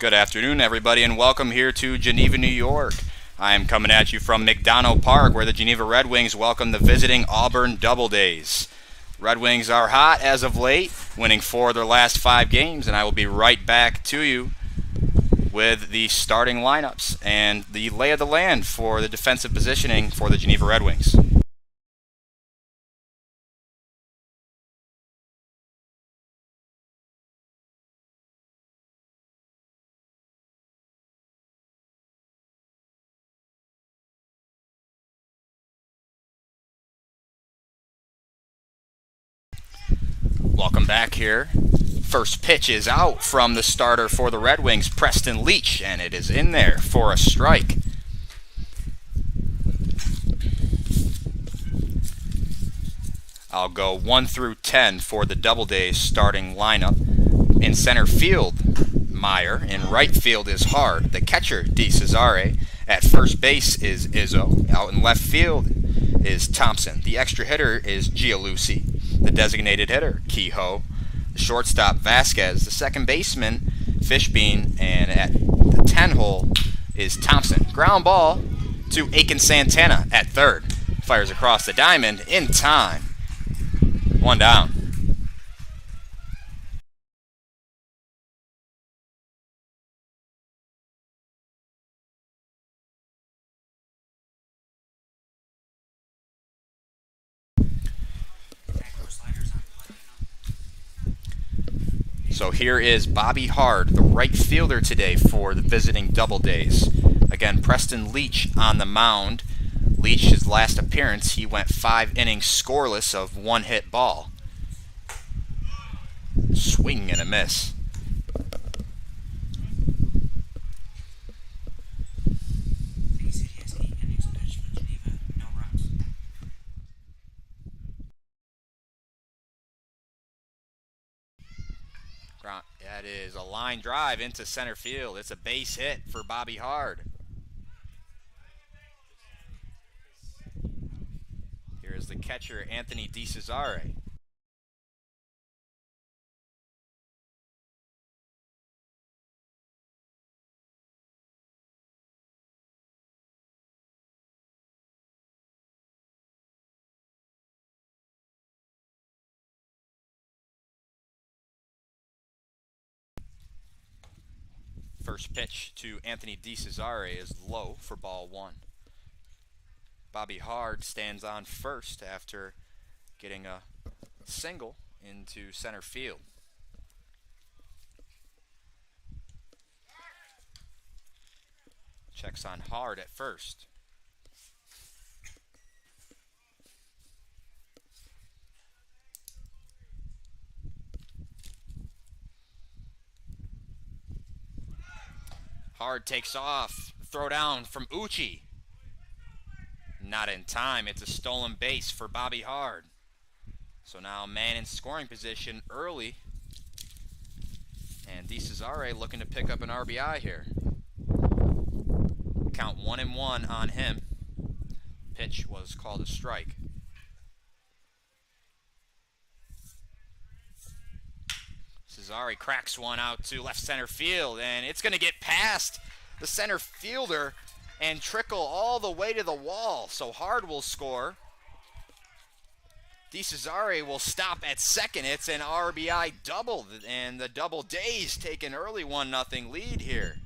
Good afternoon, everybody, and welcome here to Geneva, New York. I am coming at you from McDonough Park, where the Geneva Red Wings welcome the visiting Auburn Doubledays. Red Wings are hot as of late, winning 4 of their last 5 games, and I will be right back to you with the starting lineups and the lay of the land for the defensive positioning for the Geneva Red Wings. Welcome back here. First pitch is out from the starter for the Red Wings, Preston Leach, and it is in there for a strike. I'll go 1 through 10 for the Doubledays starting lineup. In center field, Meyer. In right field is Hard. The catcher, DeCesare. At first base is Izzo. Out in left field is Thompson. The extra hitter is Gialusi. The designated hitter, Kehoe. The shortstop, Vasquez. The second baseman, Fishbein. And at the 10 hole is Thompson. Ground ball to Aiken Santana at third. Fires across the diamond in time. 1 down. So here is Bobby Hard, the right fielder today for the visiting Doubledays. Again, Preston Leach on the mound. Leach, his last appearance, he went 5 innings scoreless of 1 hit ball. Swing and a miss. That is a line drive into center field. It's a base hit for Bobby Hard. Here is the catcher, Anthony DeCesare. First pitch to Anthony DeCesare is low for ball 1. Bobby Hard stands on first after getting a single into center field. Checks on Hard at first. Hard takes off. Throw down from Uchi. Not in time. It's a stolen base for Bobby Hard. So now man in scoring position early. And DeCesare looking to pick up an RBI here. Count 1-1 on him. Pitch was called a strike. Cesare cracks one out to left center field, and it's going to get past the center fielder and trickle all the way to the wall. So Hard will score. DeCesare will stop at second. It's an RBI double, and the Doubledays take an early 1-0 lead here.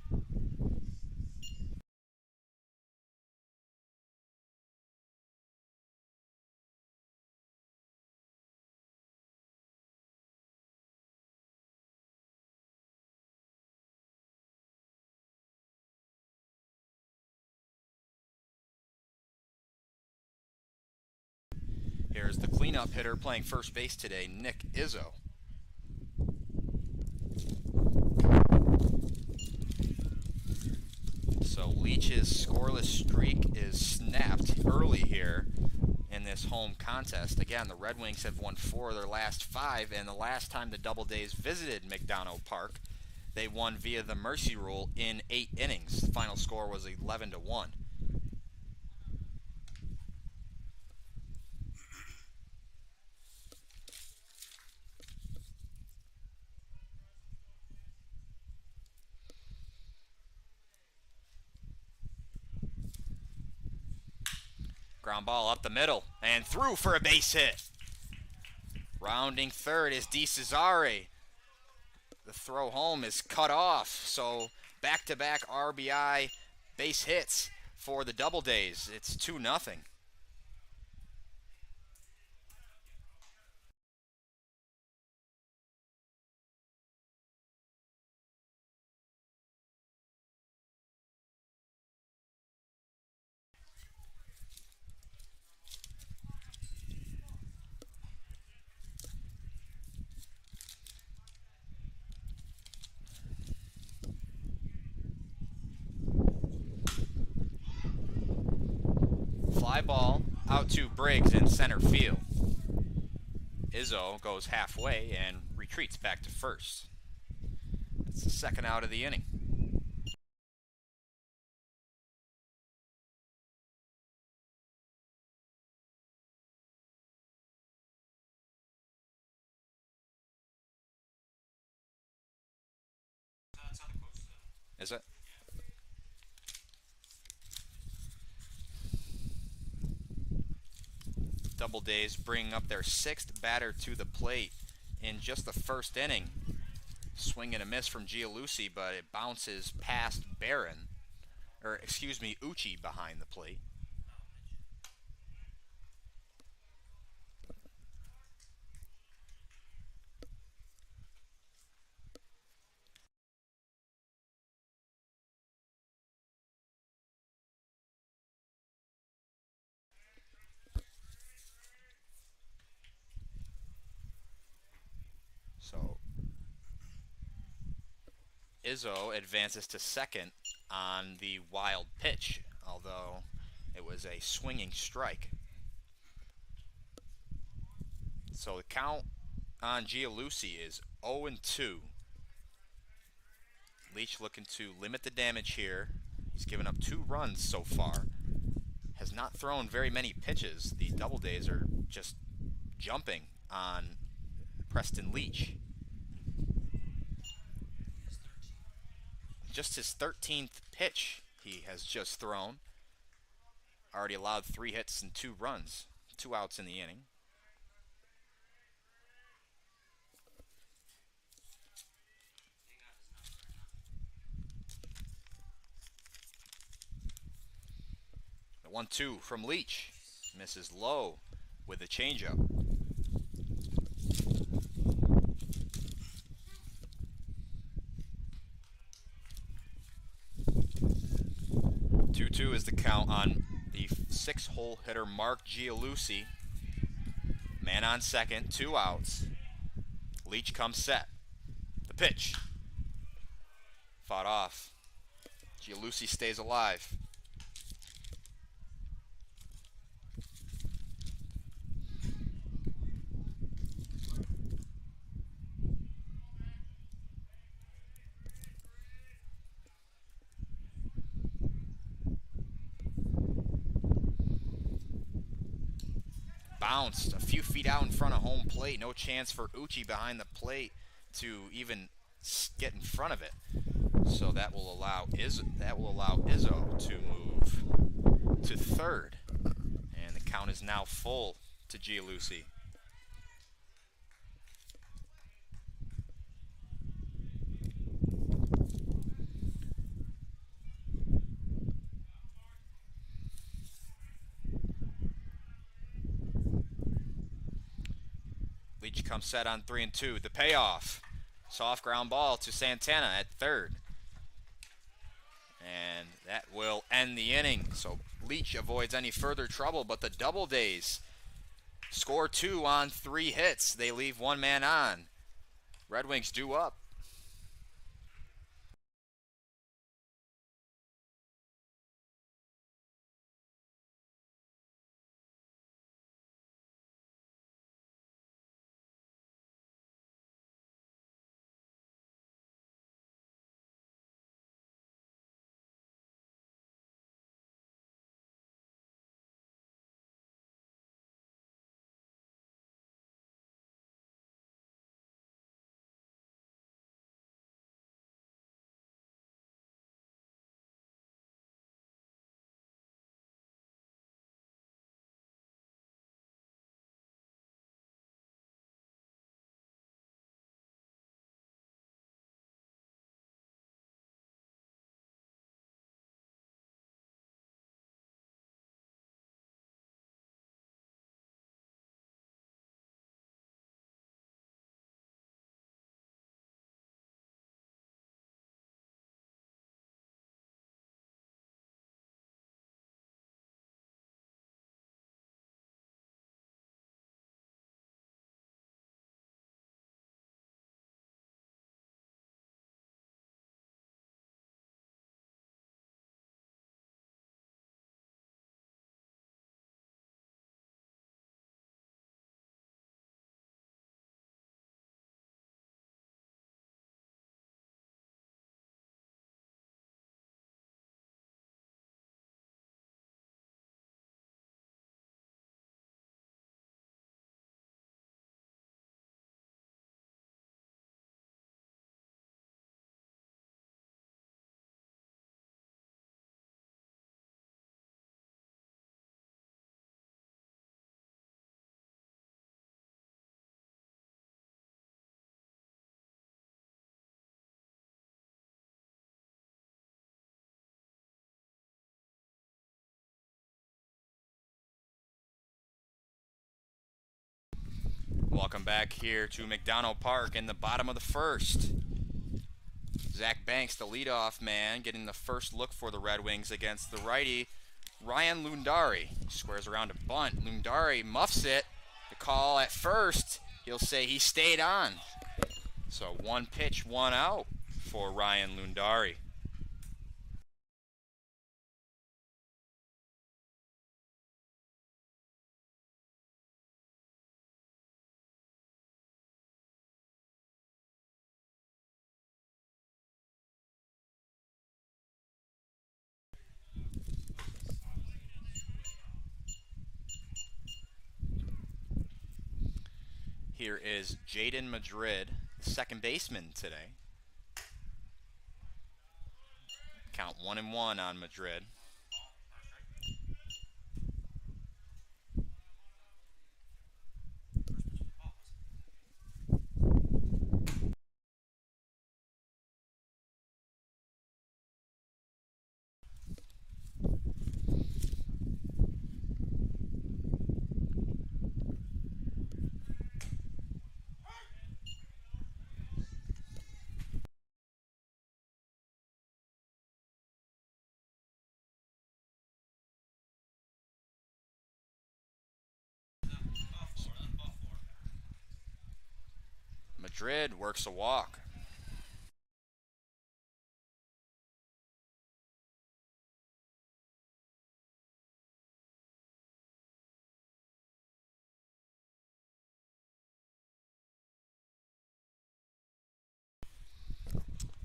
Here's the cleanup hitter playing first base today, Nick Izzo. So Leach's scoreless streak is snapped early here in this home contest. Again, the Red Wings have won 4 of their last 5, and the last time the Doubledays visited McDonough Park, they won via the mercy rule in 8 innings. The final score was 11-1. ground ball up the middle and through for a base hit. Rounding third is DeCesare. The throw home is cut off, so back-to-back RBI base hits for the Doubledays. It's 2-0. Fly ball out to Briggs in center field. Izzo goes halfway and retreats back to first. That's the second out of the inning. Is it? Doubledays bringing up their sixth batter to the plate in just the first inning. Swing and a miss from Gialusi, but it bounces past Uchi behind the plate. So Izzo advances to second on the wild pitch, although it was a swinging strike. So the count on Gialusi is 0-2. Leach looking to limit the damage here. He's given up 2 runs so far. Has not thrown very many pitches. The Doubledays are just jumping on Preston Leach. Just his 13th pitch he has just thrown. Already allowed 3 hits and 2 runs. 2 outs in the inning. The 1-2 from Leach. Misses low with the changeup. 2-2 is the count on the 6-hole hitter Mark Gialusi. Man on second, 2 outs. Leach comes set. The pitch. Fought off. Gialusi stays alive. Bounced a few feet out in front of home plate. No chance for Uchi behind the plate to even get in front of it. So that will allow Izzo to move to third. And the count is now full to Gialusi. Leach comes set on 3-2. The payoff. Soft ground ball to Santana at third. And that will end the inning. So Leach avoids any further trouble, but the Doubledays score 2 on 3 hits. They leave 1 man on. Red Wings due up. Welcome back here to McDonough Park in the bottom of the first. Zach Banks, the leadoff man, getting the first look for the Red Wings against the righty, Ryan Lundari. Squares around a bunt. Lundari muffs it. The call at first, he'll say he stayed on. So 1 pitch, 1 out for Ryan Lundari. Here is Jaden Madrid, second baseman today. Count 1-1 on Madrid. Madrid works a walk.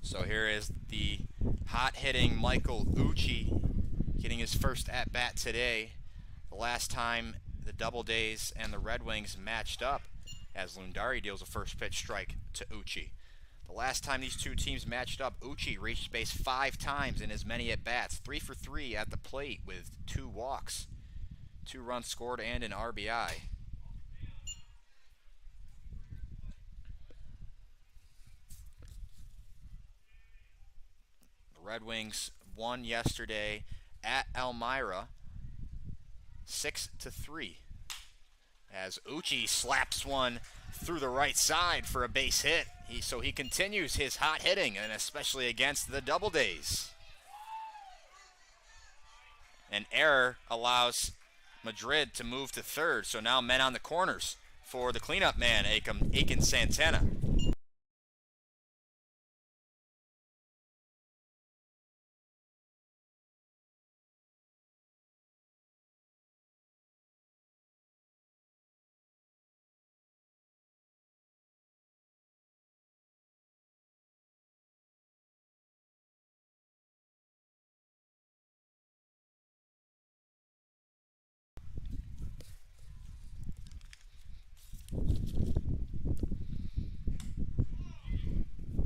So here is the hot-hitting Michael Uchi getting his first at-bat today. The last time the Doubledays and the Red Wings matched up, as Lundari deals a first pitch strike to Uchi. The last time these two teams matched up, Uchi reached base 5 times in as many at-bats, 3 for 3 at the plate with 2 walks, 2 runs scored, and an RBI. The Red Wings won yesterday at Elmira 6-3. As Uchi slaps one through the right side for a base hit. So he continues his hot hitting, and especially against the Doubledays. An error allows Madrid to move to third, so now men on the corners for the cleanup man, Aiken Santana.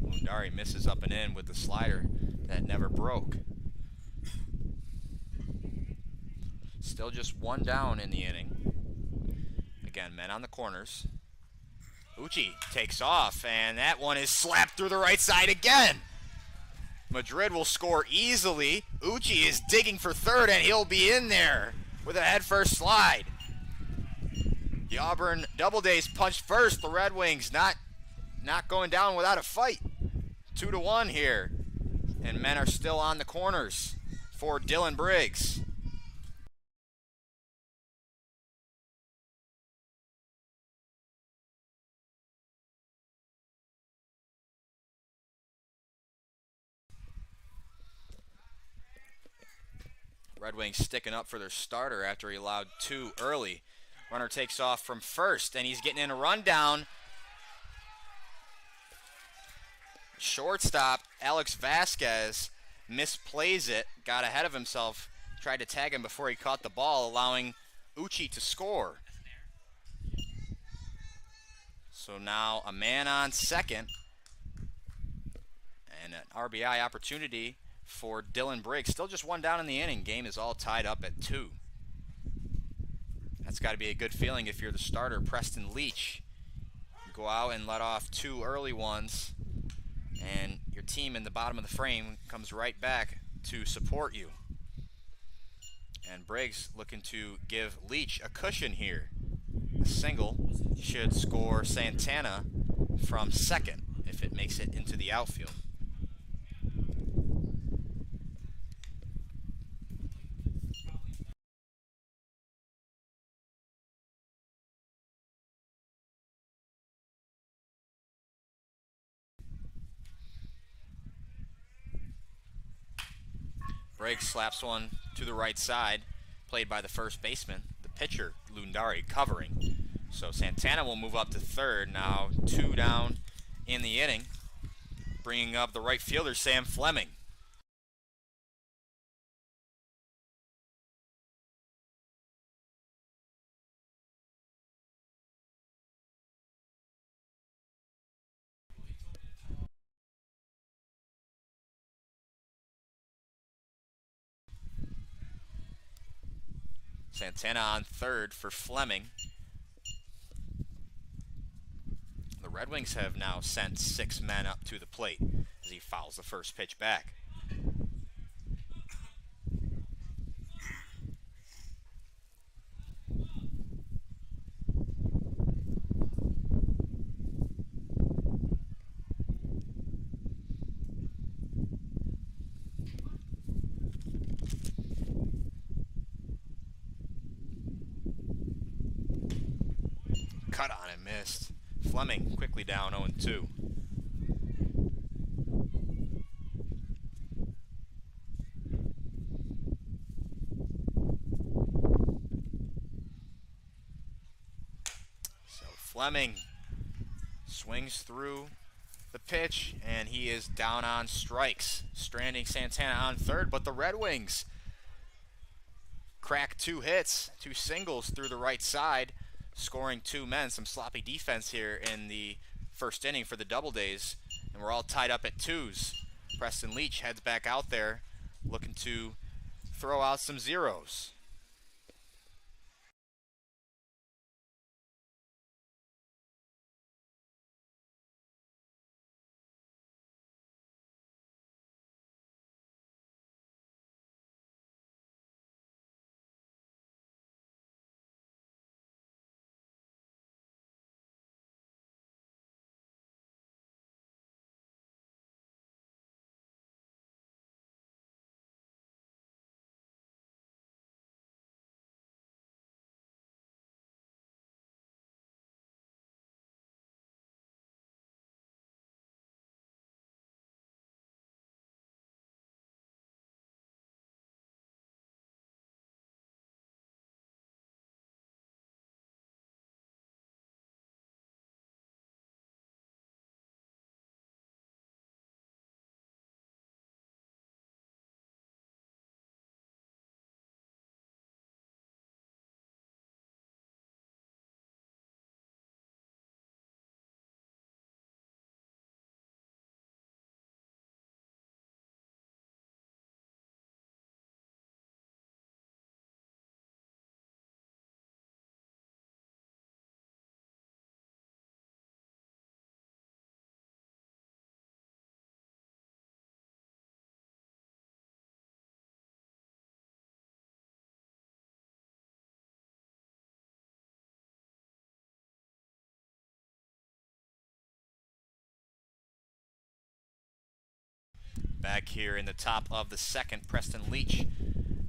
Lundari misses up and in with the slider that never broke. Still just 1 down in the inning. Again, men on the corners. Uchi takes off, and that one is slapped through the right side again. Madrid will score easily. Uchi is digging for third, and he'll be in there with a headfirst slide. The Auburn Doubledays punched first. The Red Wings not going down without a fight. 2-1 here. And men are still on the corners for Dylan Briggs. Red Wings sticking up for their starter after he allowed 2 early. Runner takes off from first, and he's getting in a rundown. Shortstop Alex Vasquez misplays it, got ahead of himself, tried to tag him before he caught the ball, allowing Uchi to score. So now a man on second, and an RBI opportunity for Dylan Briggs. Still just 1 down in the inning. Game is all tied up at 2. That's got to be a good feeling if you're the starter, Preston Leach. You go out and let off 2 early ones, and your team in the bottom of the frame comes right back to support you. And Briggs looking to give Leach a cushion here. single should score Santana from second if it makes it into the outfield. Briggs slaps one to the right side, played by the first baseman. The pitcher, Lundari, covering. So Santana will move up to third. Now 2 down in the inning, bringing up the right fielder, Sam Fleming. Santana on third for Fleming. The Red Wings have now sent 6 men up to the plate as he fouls the first pitch back. Cut on and missed. Fleming quickly down 0-2. So Fleming swings through the pitch, and he is down on strikes, stranding Santana on third. But the Red Wings crack 2 hits, 2 singles through the right side, scoring 2 men. Some sloppy defense here in the first inning for the Doubledays, and we're all tied up at 2s. Preston Leach heads back out there looking to throw out some zeros. Back here in the top of the second, Preston Leach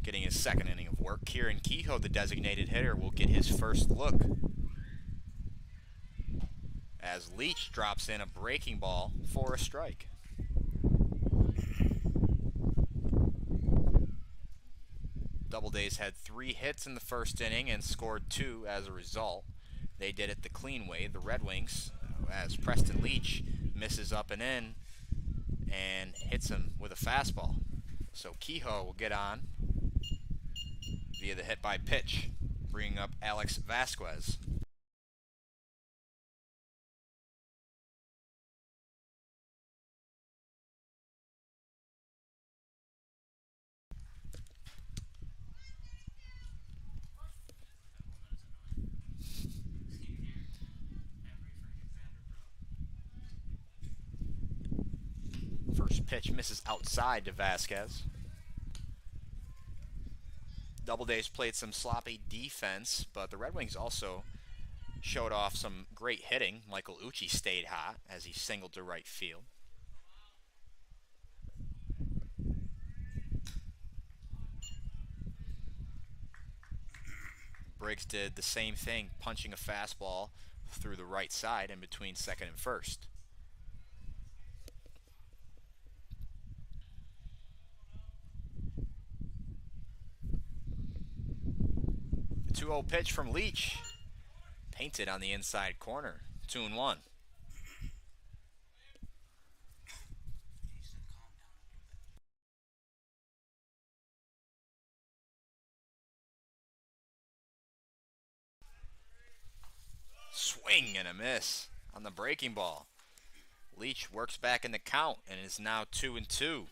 getting his second inning of work. Kieran Kehoe, the designated hitter, will get his first look as Leach drops in a breaking ball for a strike. Doubledays had 3 hits in the first inning and scored 2 as a result. They did it the clean way, the Red Wings, as Preston Leach misses up and in and hits him with a fastball. So Kehoe will get on via the hit by pitch, bringing up Alex Vasquez. First pitch misses outside to Vasquez. Doubledays played some sloppy defense, but the Red Wings also showed off some great hitting. Michael Ucci stayed hot as he singled to right field. Briggs did the same thing, punching a fastball through the right side in between second and first. The 2-0 pitch from Leach. Painted on the inside corner. 2-1. Swing and a miss on the breaking ball. Leach works back in the count and is now 2-2.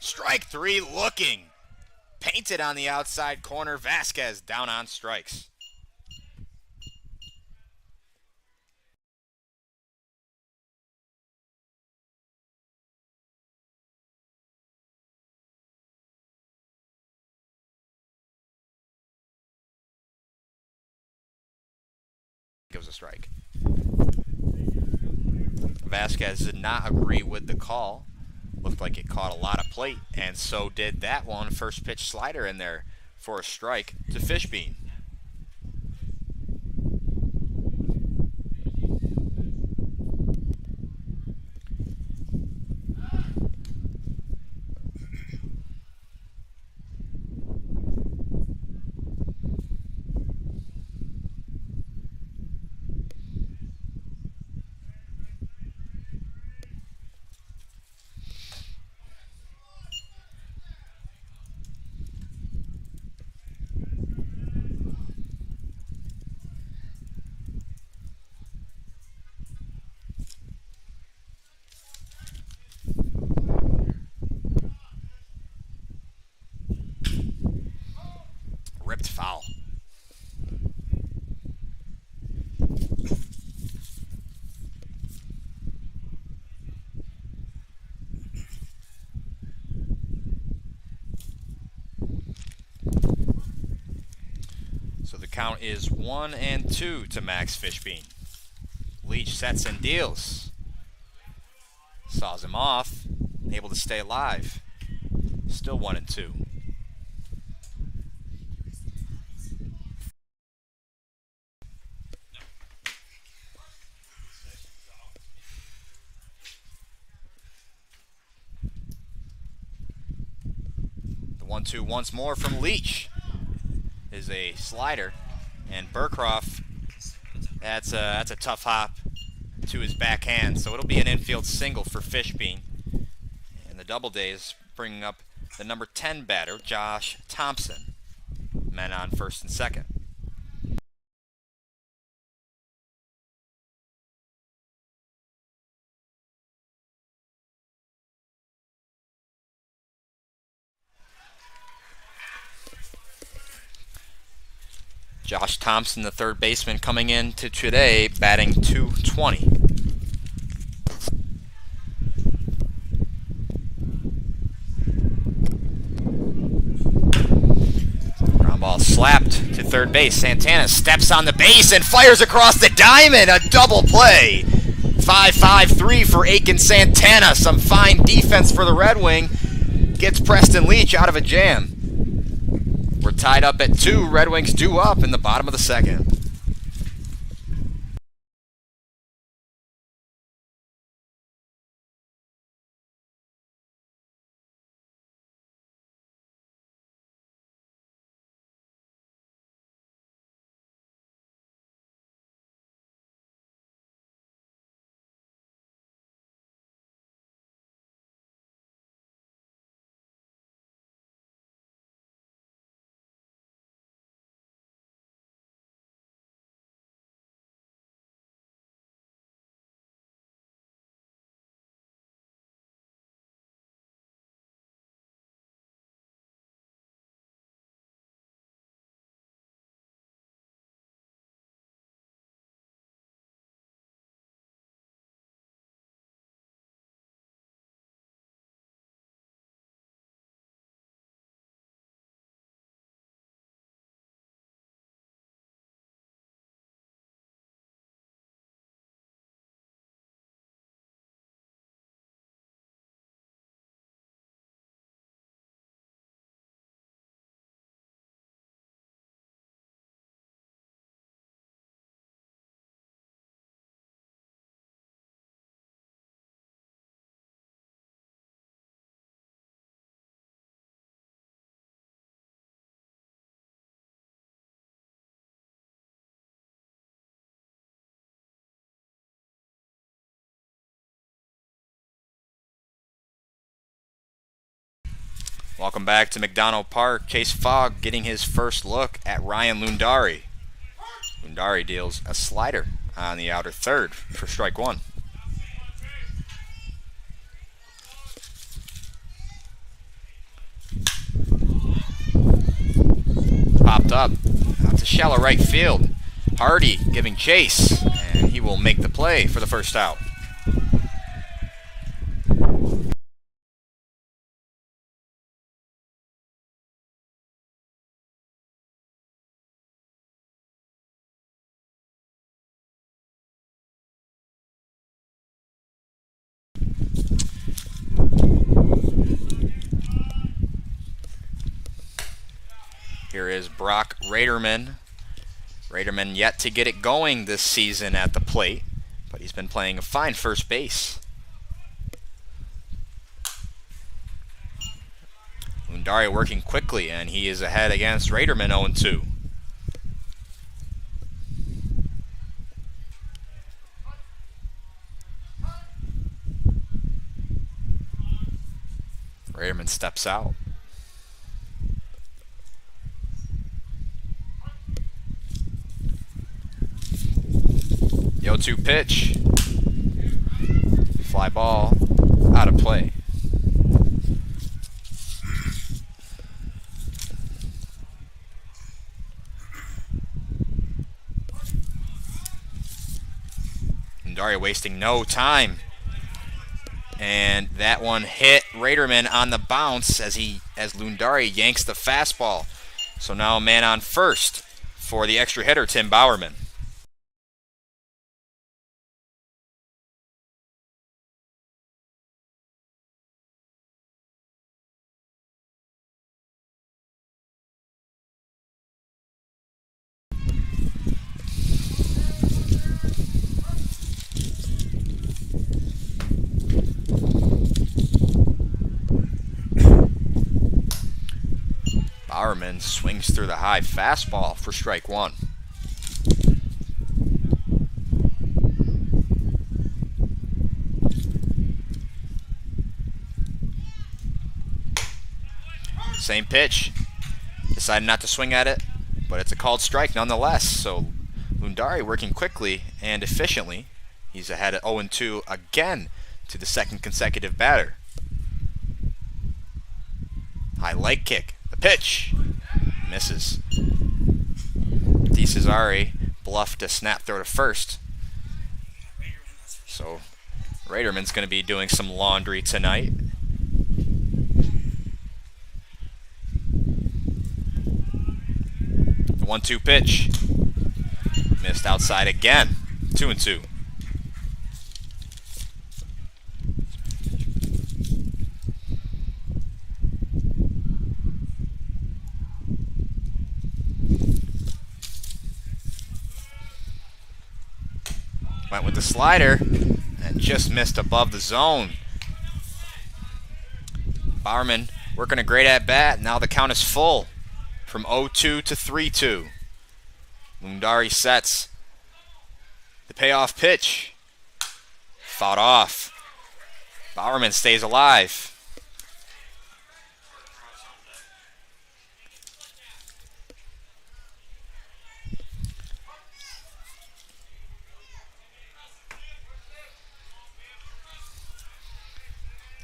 Strike 3 looking. Painted on the outside corner. Vasquez down on strikes. Gives a strike. Vasquez did not agree with the call. Looked like it caught a lot of plate, and so did that one. First pitch slider in there for a strike to Fishbein. Ripped foul. So the count is 1-2 to Max Fishbein. Leach sets and deals. Saws him off, able to stay alive. Still 1-2. The 1-2 once more from Leach is a slider, and Burcroft, that's a tough hop to his backhand, so it'll be an infield single for Fishbein. And the Doubledays bringing up the number 10 batter, Josh Thompson. Men on first and second. Josh Thompson, the third baseman, coming into today, batting .220. Ground ball slapped to third base. Santana steps on the base and fires across the diamond. A double play. 5-5-3 for Aiken Santana. Some fine defense for the Red Wing. Gets Preston Leach out of a jam. We're tied up at 2. Red Wings due up in the bottom of the second. Welcome back to McDonough Park. Case Fogg getting his first look at Ryan Lundari. Lundari deals a slider on the outer third for strike one. Popped up out to shallow right field. Hardy giving chase, and he will make the play for the first out. Here is Brock Raderman. Raderman yet to get it going this season at the plate, but he's been playing a fine first base. Lundari working quickly, and he is ahead against Raderman 0-2. Raderman steps out. The 0-2 pitch. Fly ball out of play. Lundari wasting no time. And that one hit Raderman on the bounce as Lundari yanks the fastball. So now a man on first for the extra hitter, Tim Bowerman. Bowerman swings through the high fastball for strike one. Same pitch. Decided not to swing at it, but it's a called strike nonetheless. So Lundari working quickly and efficiently. He's ahead at 0-2 again to the second consecutive batter. High leg kick. The pitch misses. DeCesare bluffed a snap throw to first. So Raderman's going to be doing some laundry tonight. The 1-2 pitch. Missed outside again. 2-2. Went with the slider and just missed above the zone. Bowerman working a great at-bat. Now the count is full from 0-2 to 3-2. Lundari sets the payoff pitch. Fought off. Bowerman stays alive.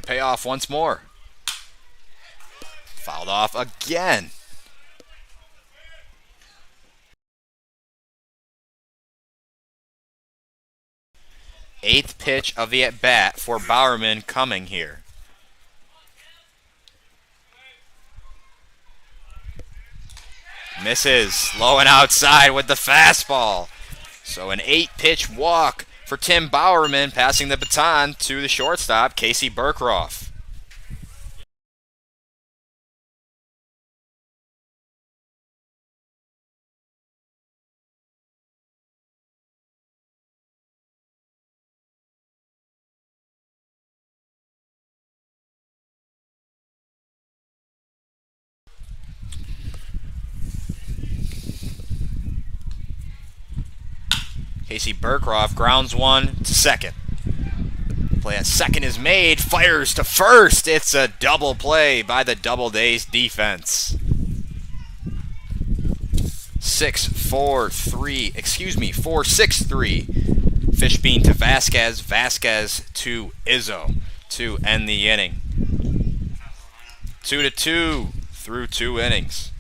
Payoff once more. Fouled off again. Eighth pitch of the at-bat for Bowerman coming here. Misses. Low and outside with the fastball. So an 8-pitch walk for Tim Bowerman, passing the baton to the shortstop, Casey Burkroff. Casey Burkroff grounds one to second. play at second is made. Fires to first. It's a double play by the Doubledays defense. 4-6-3. Fishbein to Vasquez. Vasquez to Izzo to end the inning. 2-2 through 2 innings.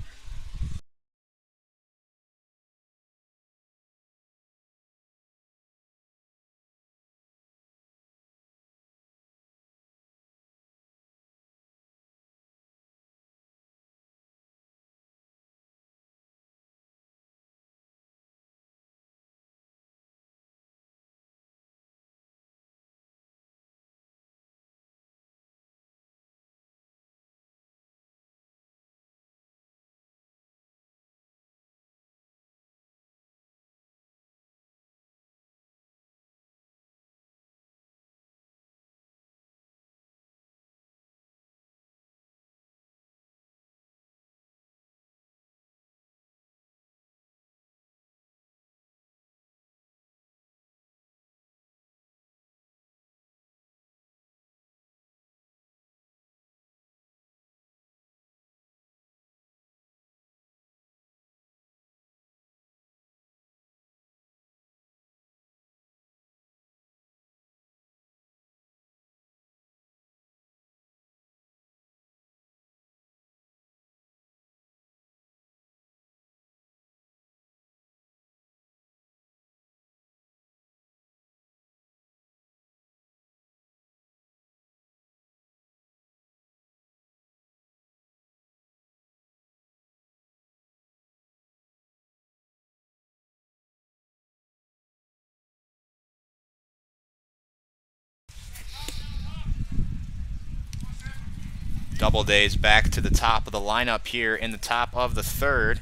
Doubledays back to the top of the lineup here in the top of the third.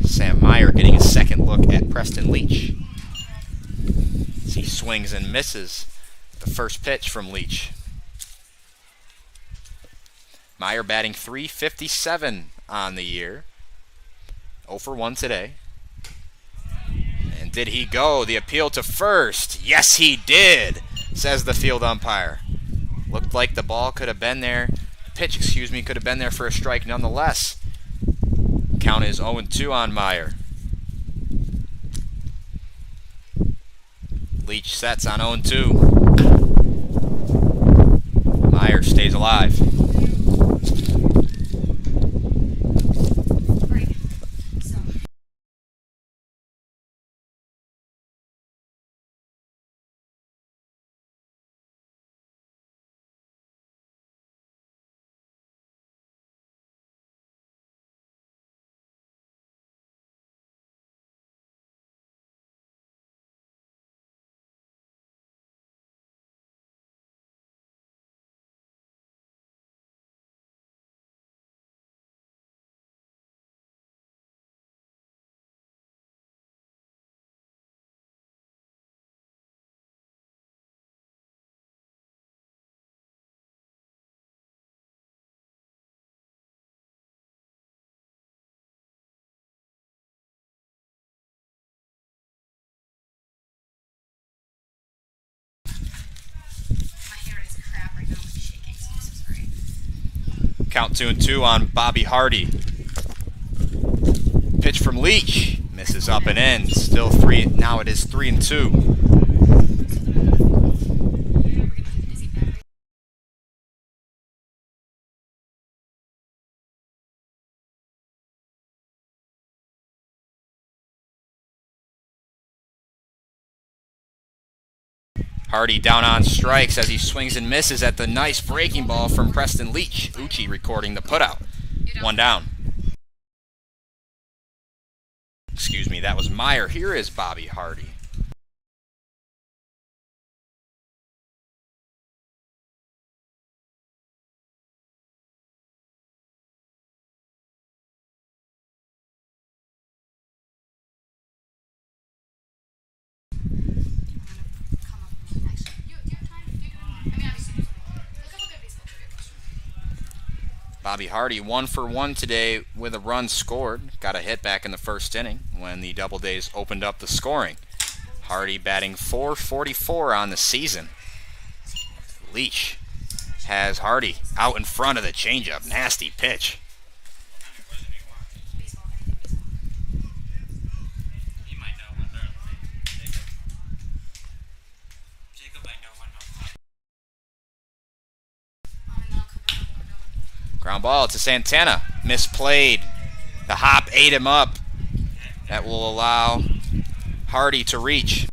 Sam Meyer getting a second look at Preston Leach. As he swings and misses the first pitch from Leach. Meyer batting .357 on the year. 0 for 1 today. And did he go? The appeal to first. Yes, he did, says the field umpire. Looked like the ball could have been there. Pitch, could have been there for a strike nonetheless. Count is 0-2 on Meyer. Leach sets on 0-2. Meyer stays alive. Count 2-2 on Bobby Hardy. Pitch from Leach. Misses up and in. Still 3. Now it is 3-2. Hardy down on strikes as he swings and misses at the nice breaking ball from Preston Leach. Uchi recording the putout. 1 down. That was Meyer. Here is Bobby Hardy. Bobby Hardy 1 for 1 today with a run scored. Got a hit back in the first inning when the Doubledays opened up the scoring. Hardy batting .444 on the season. Leach has Hardy out in front of the changeup. Nasty pitch. Ground ball to Santana. Misplayed. The hop ate him up. That will allow Hardy to reach.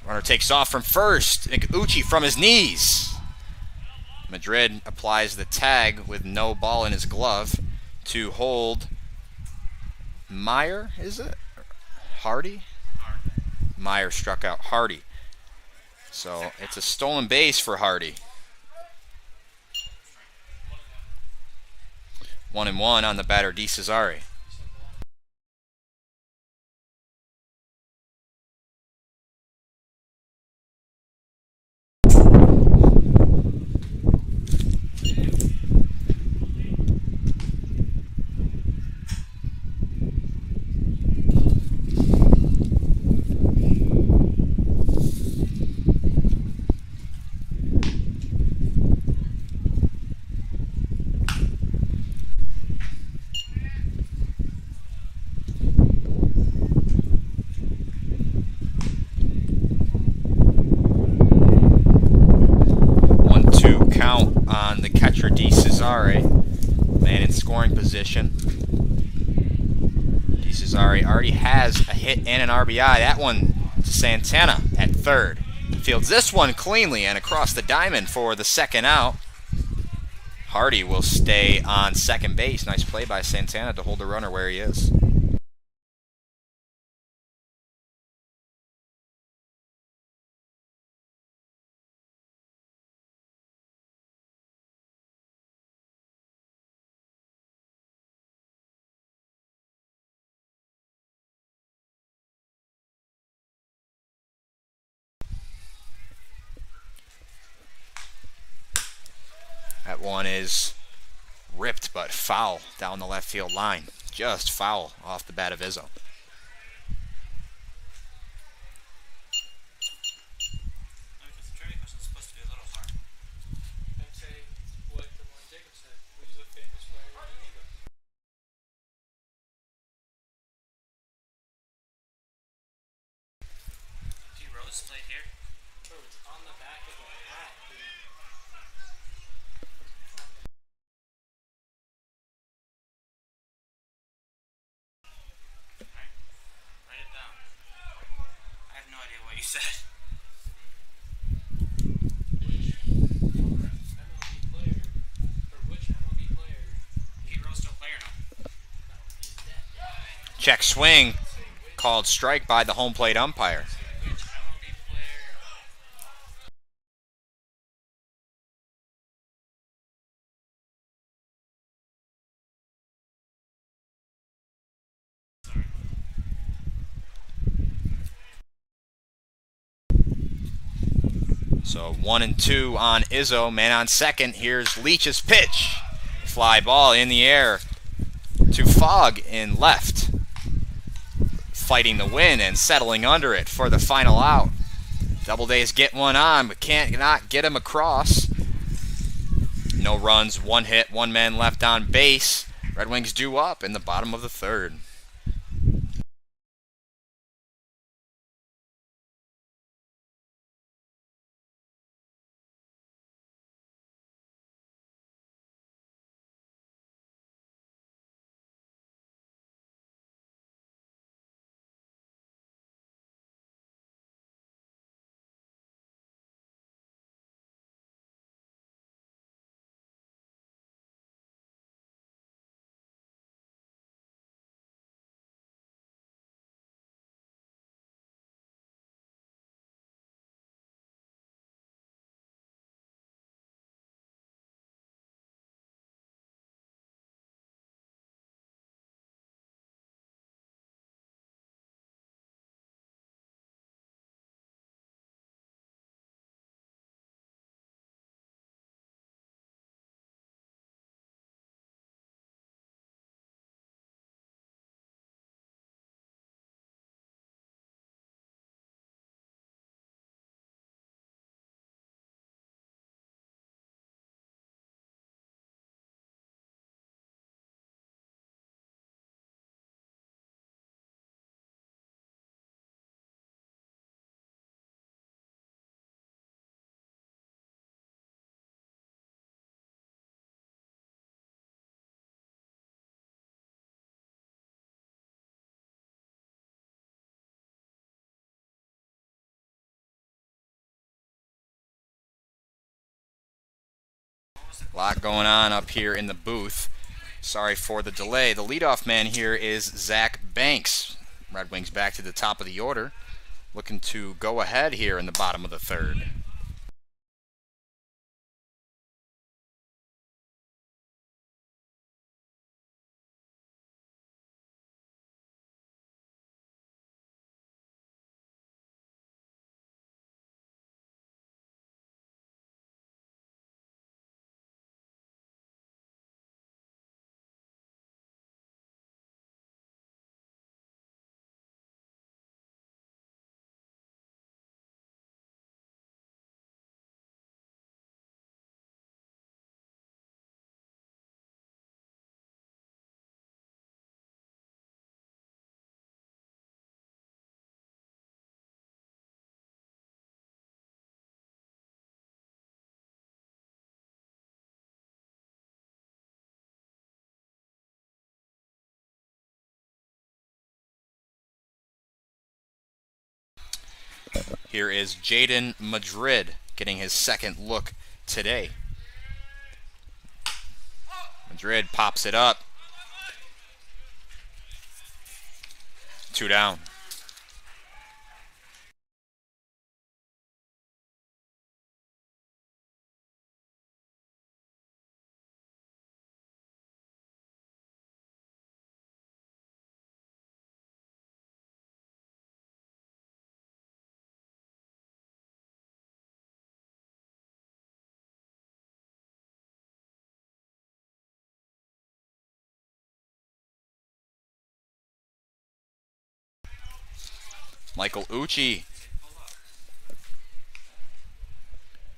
Runner takes off from first. Uchi from his knees. Madrid applies the tag with no ball in his glove to hold Meyer, is it? Hardy? Meyer struck out Hardy. So it's a stolen base for Hardy. 1-1 on the batter, DeCesare. On the catcher DeCesare, man in scoring position. DeCesare already has a hit and an RBI. That one to Santana at third. Fields this one cleanly and across the diamond for the second out. Hardy will stay on second base. Nice play by Santana to hold the runner where he is. That one is ripped but foul down the left field line. Just foul off the bat of Izzo. Played here. Bro, it's on the back of the hat, dude. Alright. Write it down. I have no idea what you said. Which MLB player? Pete Rose still player now. No, he's dead. Check swing. Called strike by the home plate umpire. So 1-2 on Izzo. Man on second. Here's Leach's pitch. Fly ball in the air to Fogg in left. Fighting the wind and settling under it for the final out. Doubledays get one on, but can't not get him across. No runs, one hit, one man left on base. Red Wings due up in the bottom of the third. A lot going on up here in the booth. Sorry for the delay. The leadoff man here is Zach Banks. Red Wings back to the top of the order, looking to go ahead here in the bottom of the third. Here is Jaden Madrid getting his second look today. Madrid pops it up. 2 down. Michael Ucci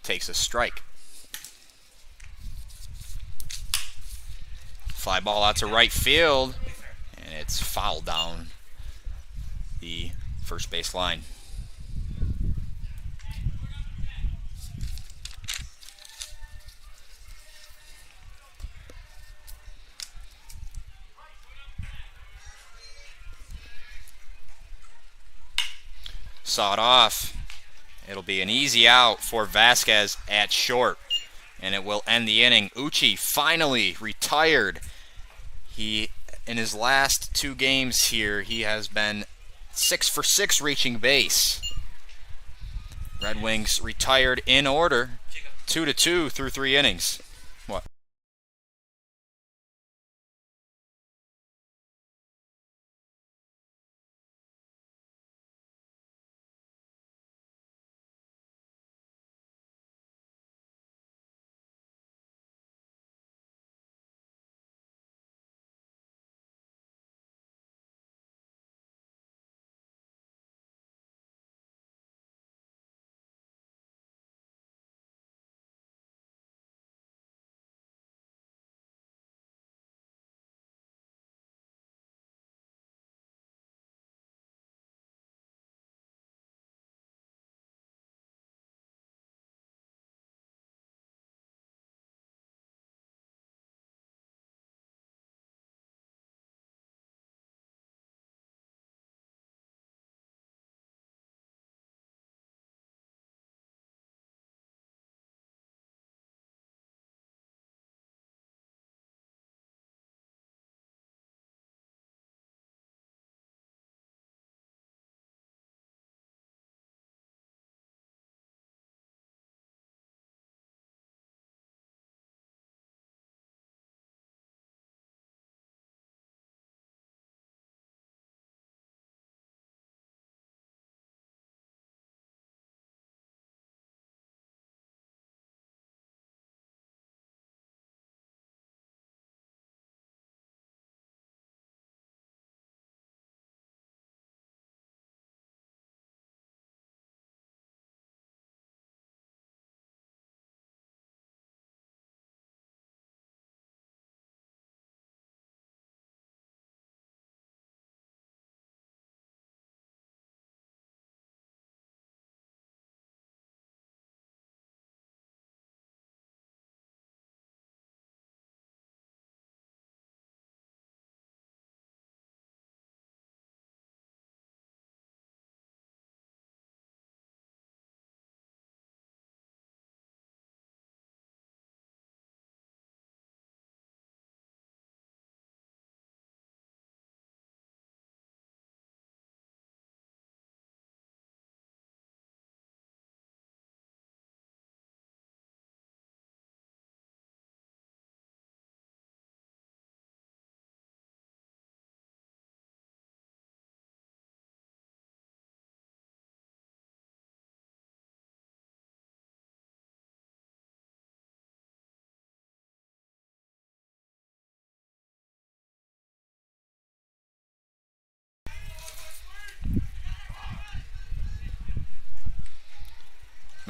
takes a strike. Fly ball out to right field, and it's fouled down the first base line. Sawed off. It'll be an easy out for Vasquez at short, and it will end the inning. Ucci finally retired. He, in his last 2 games here, he has been 6 for 6 reaching base. Red Wings retired in order, 2-2 through 3 innings. What?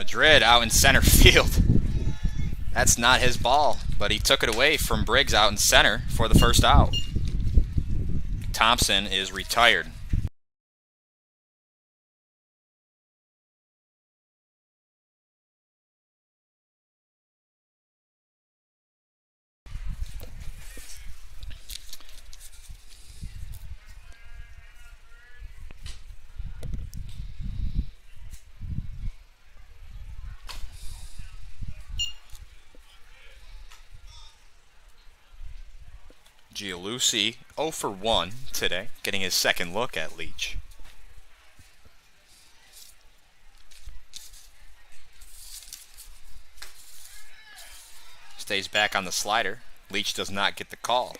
Madrid out in center field. That's not his ball, but he took it away from Briggs out in center for the first out. Thompson is retired. Gianluci 0 for 1 today, getting his second look at Leach. Stays back on the slider. Leach does not get the call.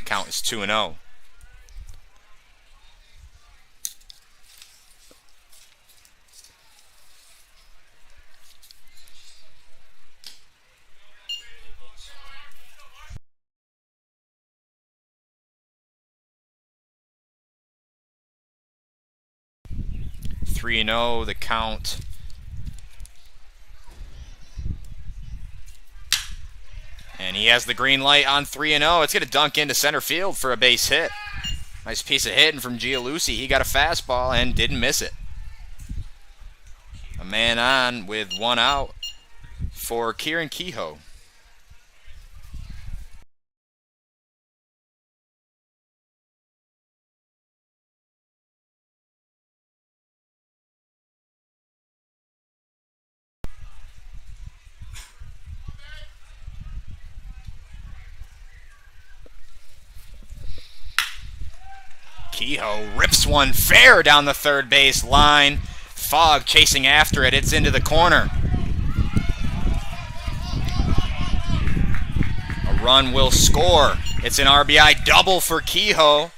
Count is 2-0. Three and 0, the count. And he has the green light on 3 and 0. It's going to dunk into center field for a base hit. Nice piece of hitting from Gianluci. He got a fastball and didn't miss it. A man on with 1 out for Kieran Kehoe. Kehoe rips one fair down the third base line. Fogg chasing after it. It's into the corner. A run will score. It's an RBI double for Kehoe.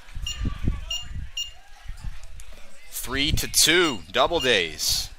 3-2, Doubledays.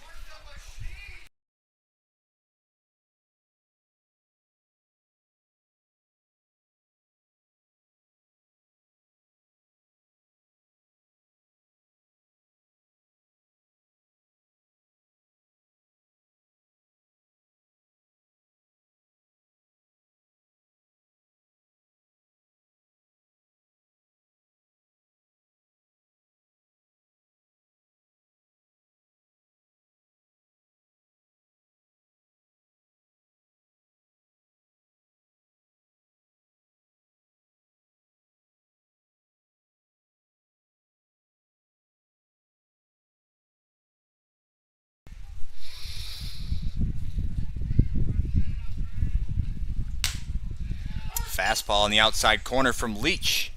Fastball in the outside corner from Leach.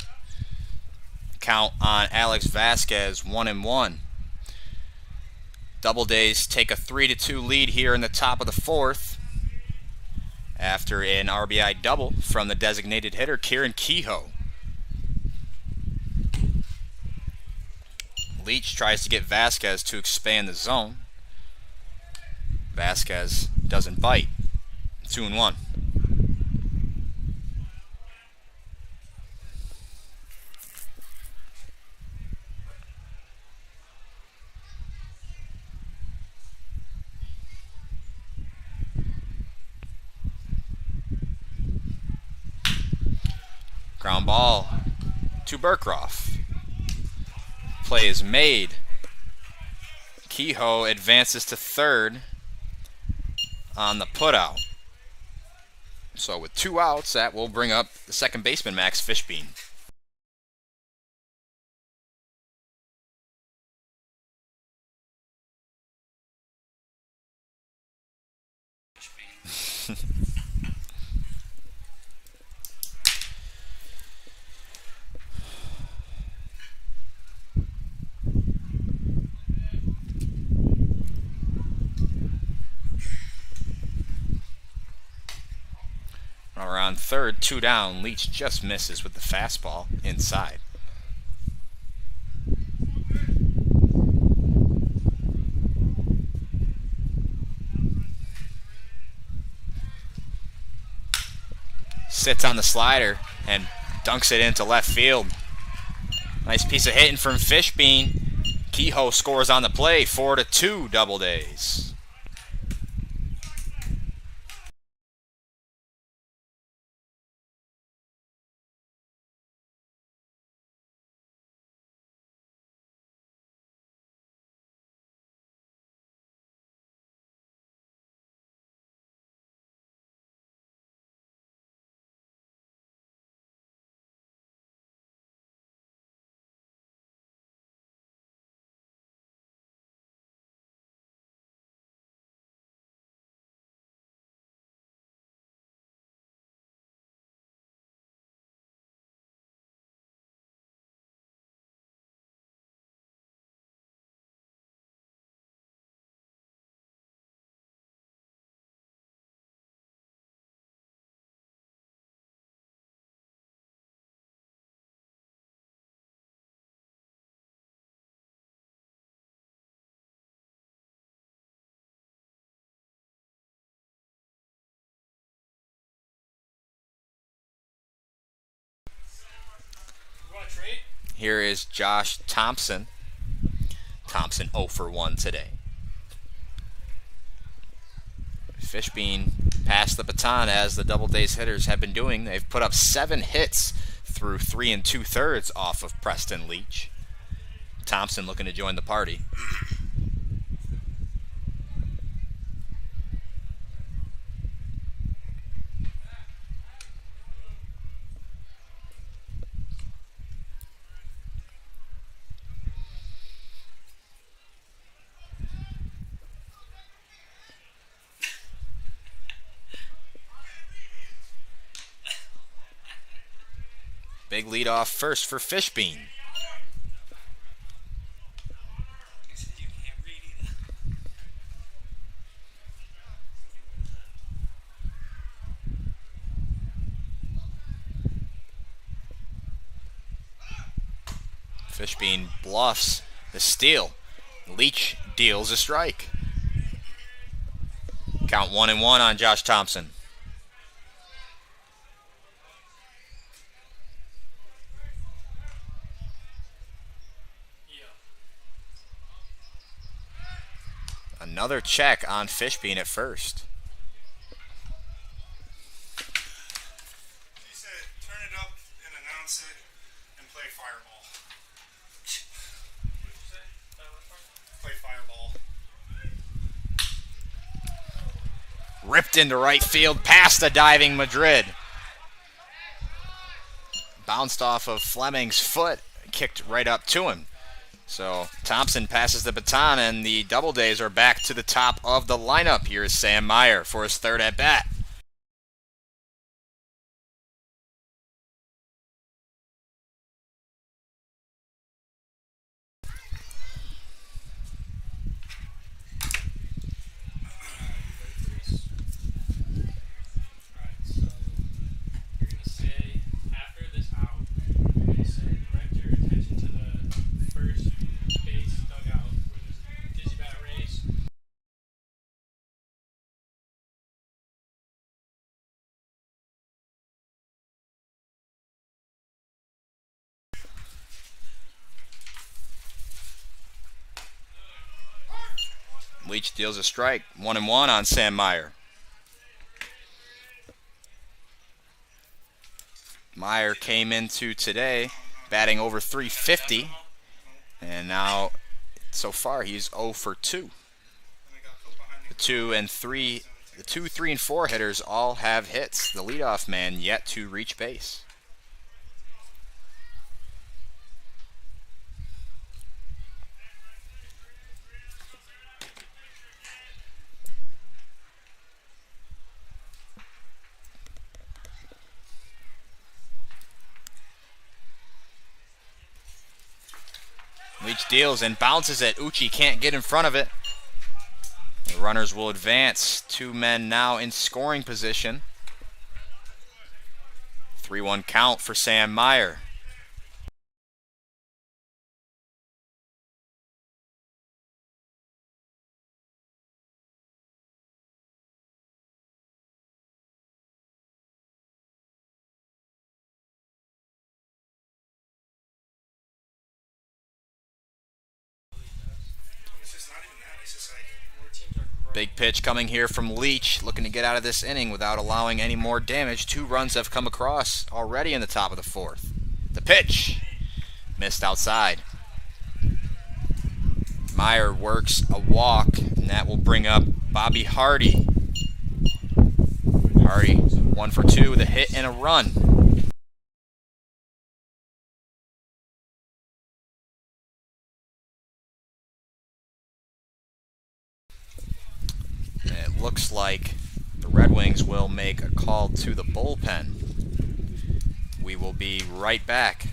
Count on Alex Vasquez, 1-1. Doubledays take a 3-2 lead here in the top of the fourth after an RBI double from the designated hitter, Kieran Kehoe. Leach tries to get Vasquez to expand the zone. Vasquez doesn't bite. 2-1. Ground ball to Burkroff. Play is made. Kehoe advances to third on the putout. So with 2 outs, that will bring up the second baseman, Max Fishbein. Around third, 2 down. Leach just misses with the fastball inside. Sits on the slider and dunks it into left field. Nice piece of hitting from Fishbein. Kehoe scores on the play, 4-2 Doubledays. Here is Josh Thompson. Thompson 0 for 1 today. Fishbein passed the baton as the Doubledays hitters have been doing. They've put up 7 hits through 3 2/3 off of Preston Leach. Thompson looking to join the party. Big lead off first for Fishbein. Fishbein bluffs the steal. Leach deals a strike. Count 1-1 on Josh Thompson. Another check on Fishbein at first. He said, turn it up and announce it and play Fireball. What did you say? Play Fireball. Ripped into right field past the diving Madrid. Bounced off of Fleming's foot, kicked right up to him. So Thompson passes the baton, and the Doubledays are back to the top of the lineup. Here is Sam Meyer for his third at bat. Leach deals a strike. 1-1 on Sam Meyer. Meyer came into today batting over 350, and now so far he's 0 for 2. The 2, 3, and 4 hitters all have hits. The leadoff man yet to reach base. Leach deals and bounces it. Uchi can't get in front of it. The runners will advance. 2 men now in scoring position. 3-1 count for Sam Meyer. Big pitch coming here from Leach, looking to get out of this inning without allowing any more damage. 2 runs have come across already in the top of the 4th. The pitch, missed outside. Meyer works a walk, and that will bring up Bobby Hardy. Hardy, 1 for 2 with a hit and a run. It looks like the Red Wings will make a call to the bullpen. We will be right back.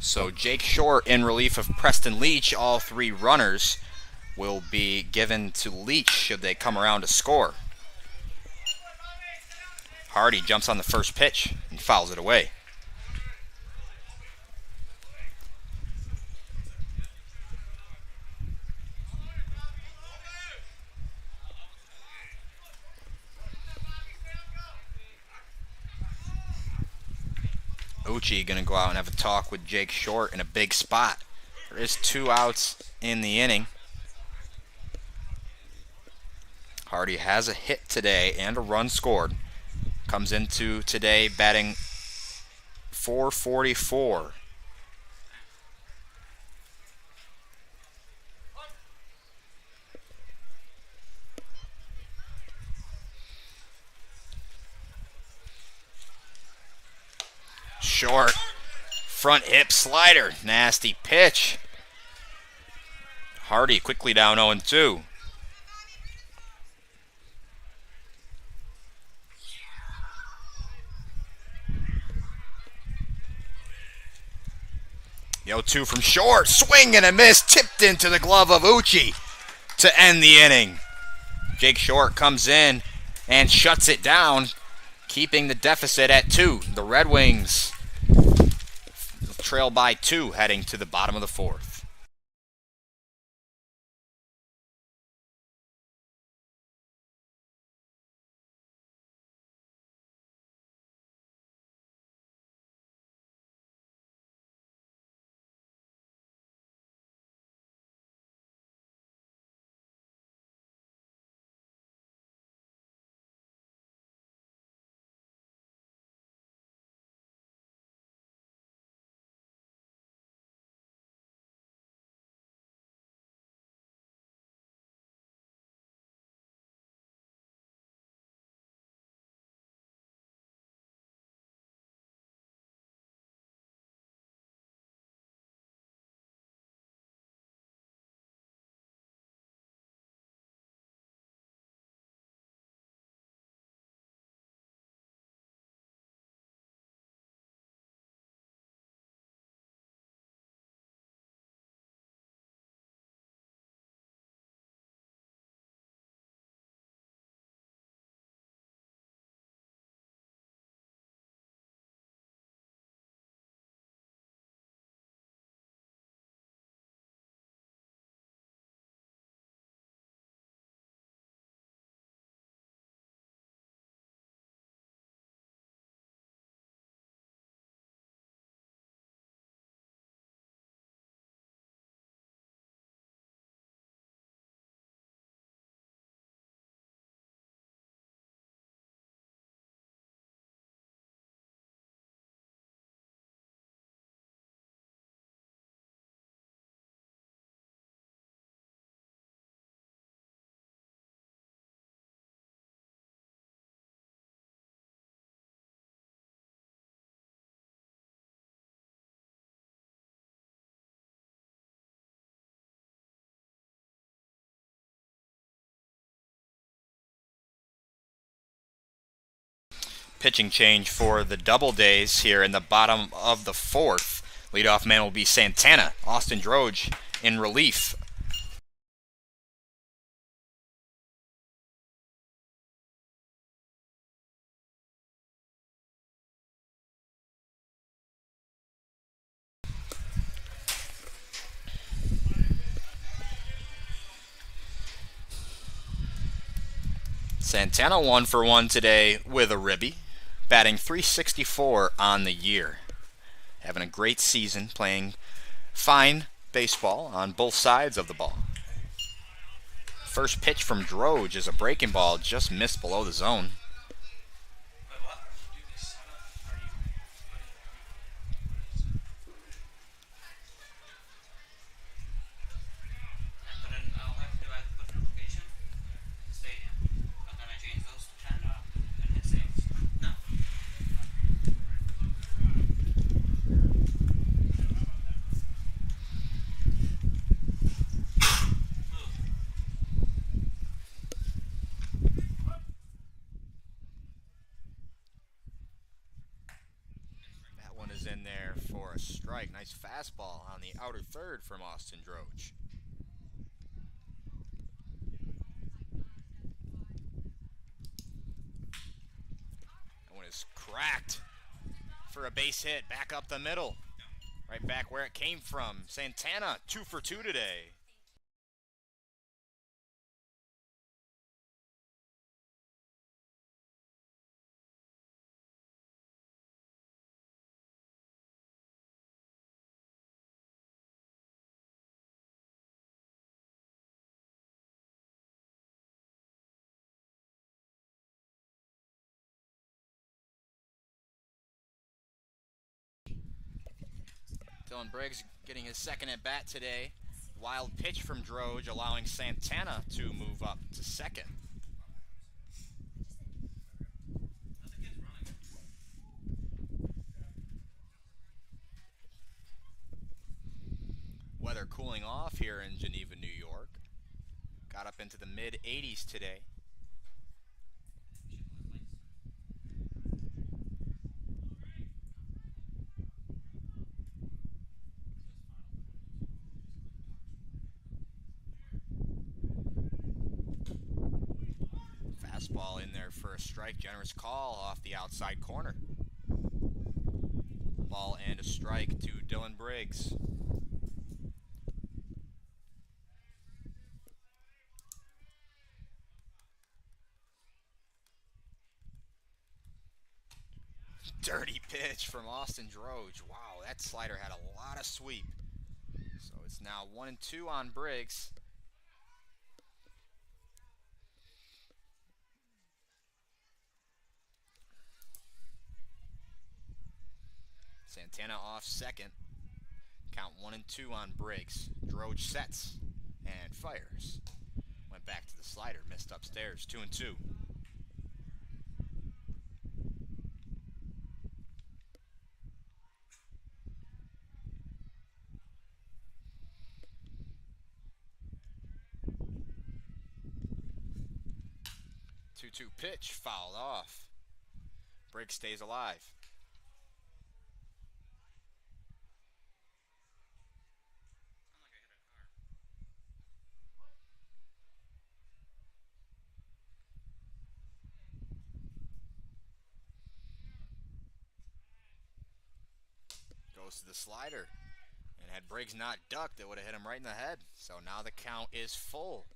So Jake Short in relief of Preston Leach. All 3 runners will be given to Leach should they come around to score. Hardy jumps on the first pitch and fouls it away. Uchi going to go out and have a talk with Jake Short in a big spot. There is 2 outs in the inning. Hardy has a hit today and a run scored. Comes into today batting .444. Short, front hip slider, nasty pitch. Hardy quickly down 0-2. The 0-2 from Short, swing and a miss, tipped into the glove of Uchi to end the inning. Jake Short comes in and shuts it down, keeping the deficit at 2. The Red Wings trail by 2 heading to the bottom of the 4th. Pitching change for the Doubledays here in the bottom of the fourth. Leadoff man will be Santana. Austin Droge in relief. Santana 1 for 1 today with a ribby, batting .364 on the year. Having a great season, playing fine baseball on both sides of the ball. First pitch from Droge is a breaking ball, just missed below the zone. Is in there for a strike. Nice fastball on the outer third from Austin Droge. That one is cracked for a base hit. Back up the middle. Right back where it came from. Santana 2 for 2 today. Dylan Briggs getting his second at bat today. Wild pitch from Droge, allowing Santana to move up to second. Weather cooling off here in Geneva, New York. Got up into the mid-80s today. Fastball in there for a strike. Generous call off the outside corner. Ball and a strike to Dylan Briggs. Dirty pitch from Austin Droge. Wow, that slider had a lot of sweep. So it's now 1-2 on Briggs. Santana off second. Count 1-2 on Briggs. Droge sets and fires. Went back to the slider, missed upstairs. 2-2. Two pitch fouled off. Briggs stays alive. Goes to the slider. And had Briggs not ducked, it would have hit him right in the head. So now the count is full.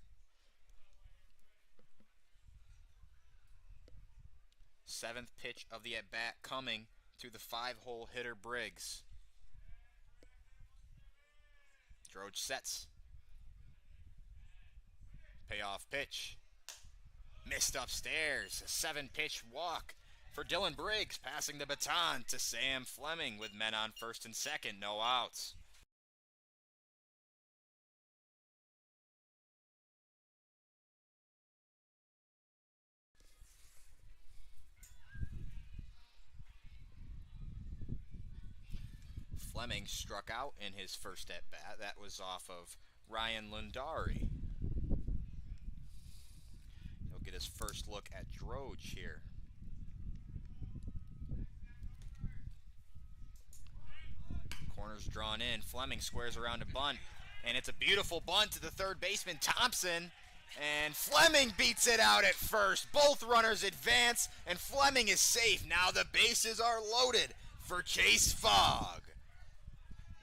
Seventh pitch of the at-bat coming to the 5-hole hitter Briggs. Droge sets. Payoff pitch. Missed upstairs. A 7-pitch walk for Dylan Briggs, passing the baton to Sam Fleming with men on first and second, no outs. Fleming struck out in his first at-bat. That was off of Ryan Lundari. He'll get his first look at Droge here. Corners drawn in. Fleming squares around a bunt, and it's a beautiful bunt to the third baseman, Thompson. And Fleming beats it out at first. Both runners advance, and Fleming is safe. Now the bases are loaded for Chase Fogg.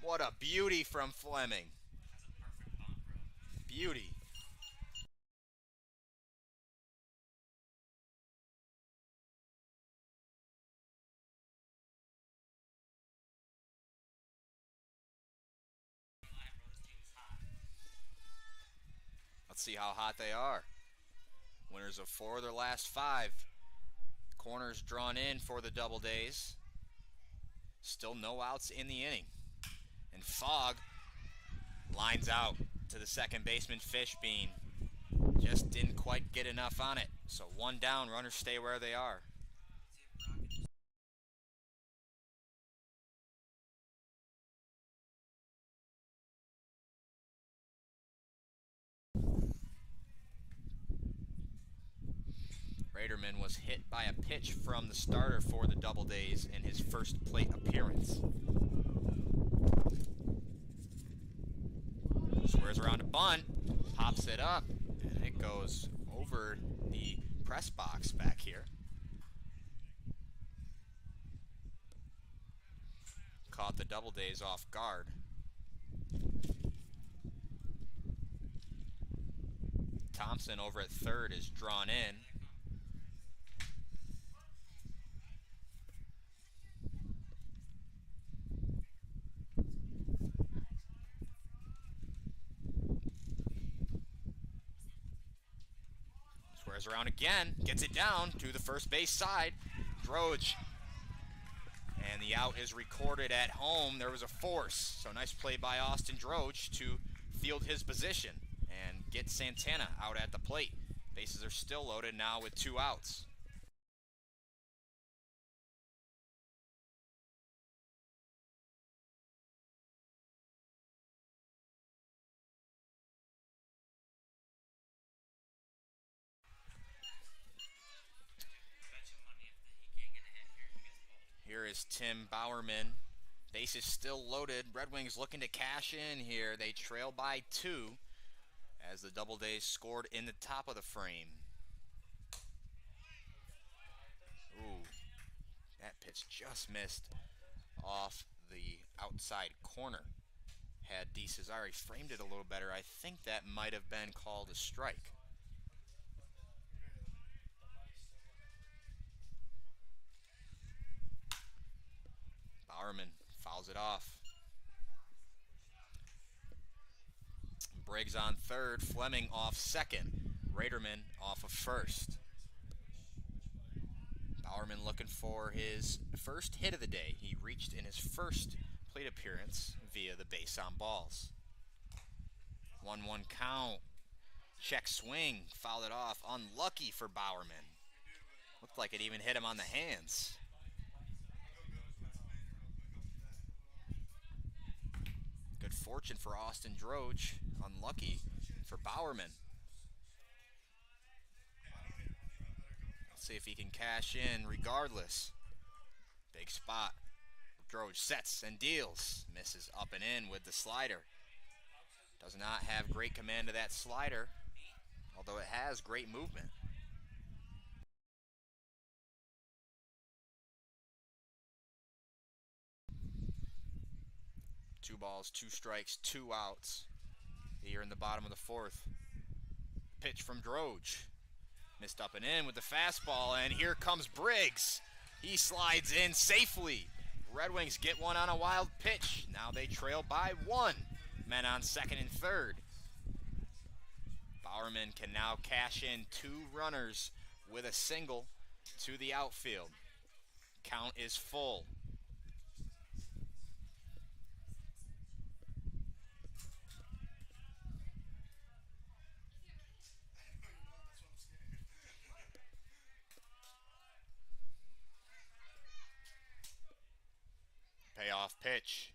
What a beauty from Fleming. That's a perfect bunt, bro. Beauty. Line, bro. This team is hot. Let's see how hot they are. Winners of 4 of their last 5. Corners drawn in for the Doubledays. Still no outs in the inning. And Fogg lines out to the second baseman, Fishbein. Just didn't quite get enough on it. So 1 down, runners stay where they are. Raderman was hit by a pitch from the starter for the Doubledays in his first plate appearance. Squares around a bunt, pops it up, and it goes over the press box back here. Caught the Doubledays off guard. Thompson over at third is drawn in. Squares around again, gets it down to the first base side. Droge. And the out is recorded at home. There was a force. So nice play by Austin Droge to field his position and get Santana out at the plate. Bases are still loaded now with 2 outs. Bet you money if he can't get a hit here, he gets pulled. Here is Tim Bowerman. Bases still loaded. Red Wings looking to cash in here. They trail by 2 as the Doubledays scored in the top of the frame. Ooh, that pitch just missed off the outside corner. Had DeCesare framed it a little better, I think that might have been called a strike. Bowerman fouls it off. Briggs on third, Fleming off second, Raderman off of first. Bowerman looking for his first hit of the day. He reached in his first plate appearance via the base on balls. 1-1 count. Check swing, fouled it off. Unlucky for Bowerman. Looked like it even hit him on the hands. Good fortune for Austin Droge. Unlucky for Bowerman. Let's see if he can cash in regardless. Big spot. Droge sets and deals. Misses up and in with the slider. Does not have great command of that slider, although it has great movement. Two balls, 2 strikes, 2 outs here in the bottom of the 4th. Pitch from Droge. Missed up and in with the fastball, and here comes Briggs. He slides in safely. Red Wings get one on a wild pitch. Now they trail by 1. Men on second and third. Bowerman can now cash in 2 runners with a single to the outfield. Count is full. Payoff pitch.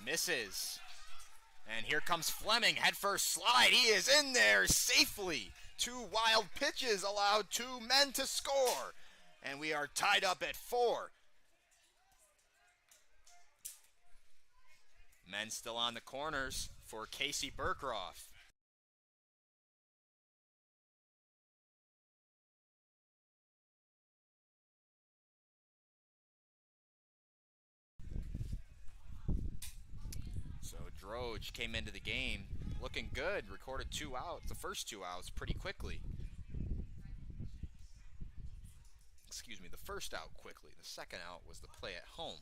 Misses. And here comes Fleming. Headfirst slide. He is in there safely. 2 wild pitches allowed 2 men to score. And we are tied up at 4. Men still on the corners for Casey Burkroff. So Droge came into the game looking good, recorded 2 outs, the first 2 outs pretty quickly. Excuse me, the first out quickly. The second out was the play at home.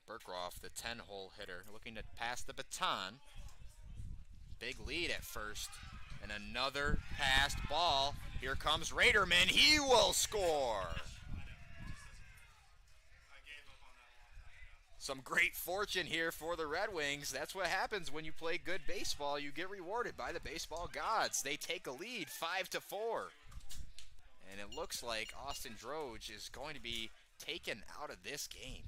Burkroff, the 10-hole hitter, looking to pass the baton. Big lead at first, and another passed ball. Here comes Raderman. He will score. Some great fortune here for the Red Wings. That's what happens when you play good baseball. You get rewarded by the baseball gods. They take a lead 5-4. And it looks like Austin Droge is going to be taken out of this game.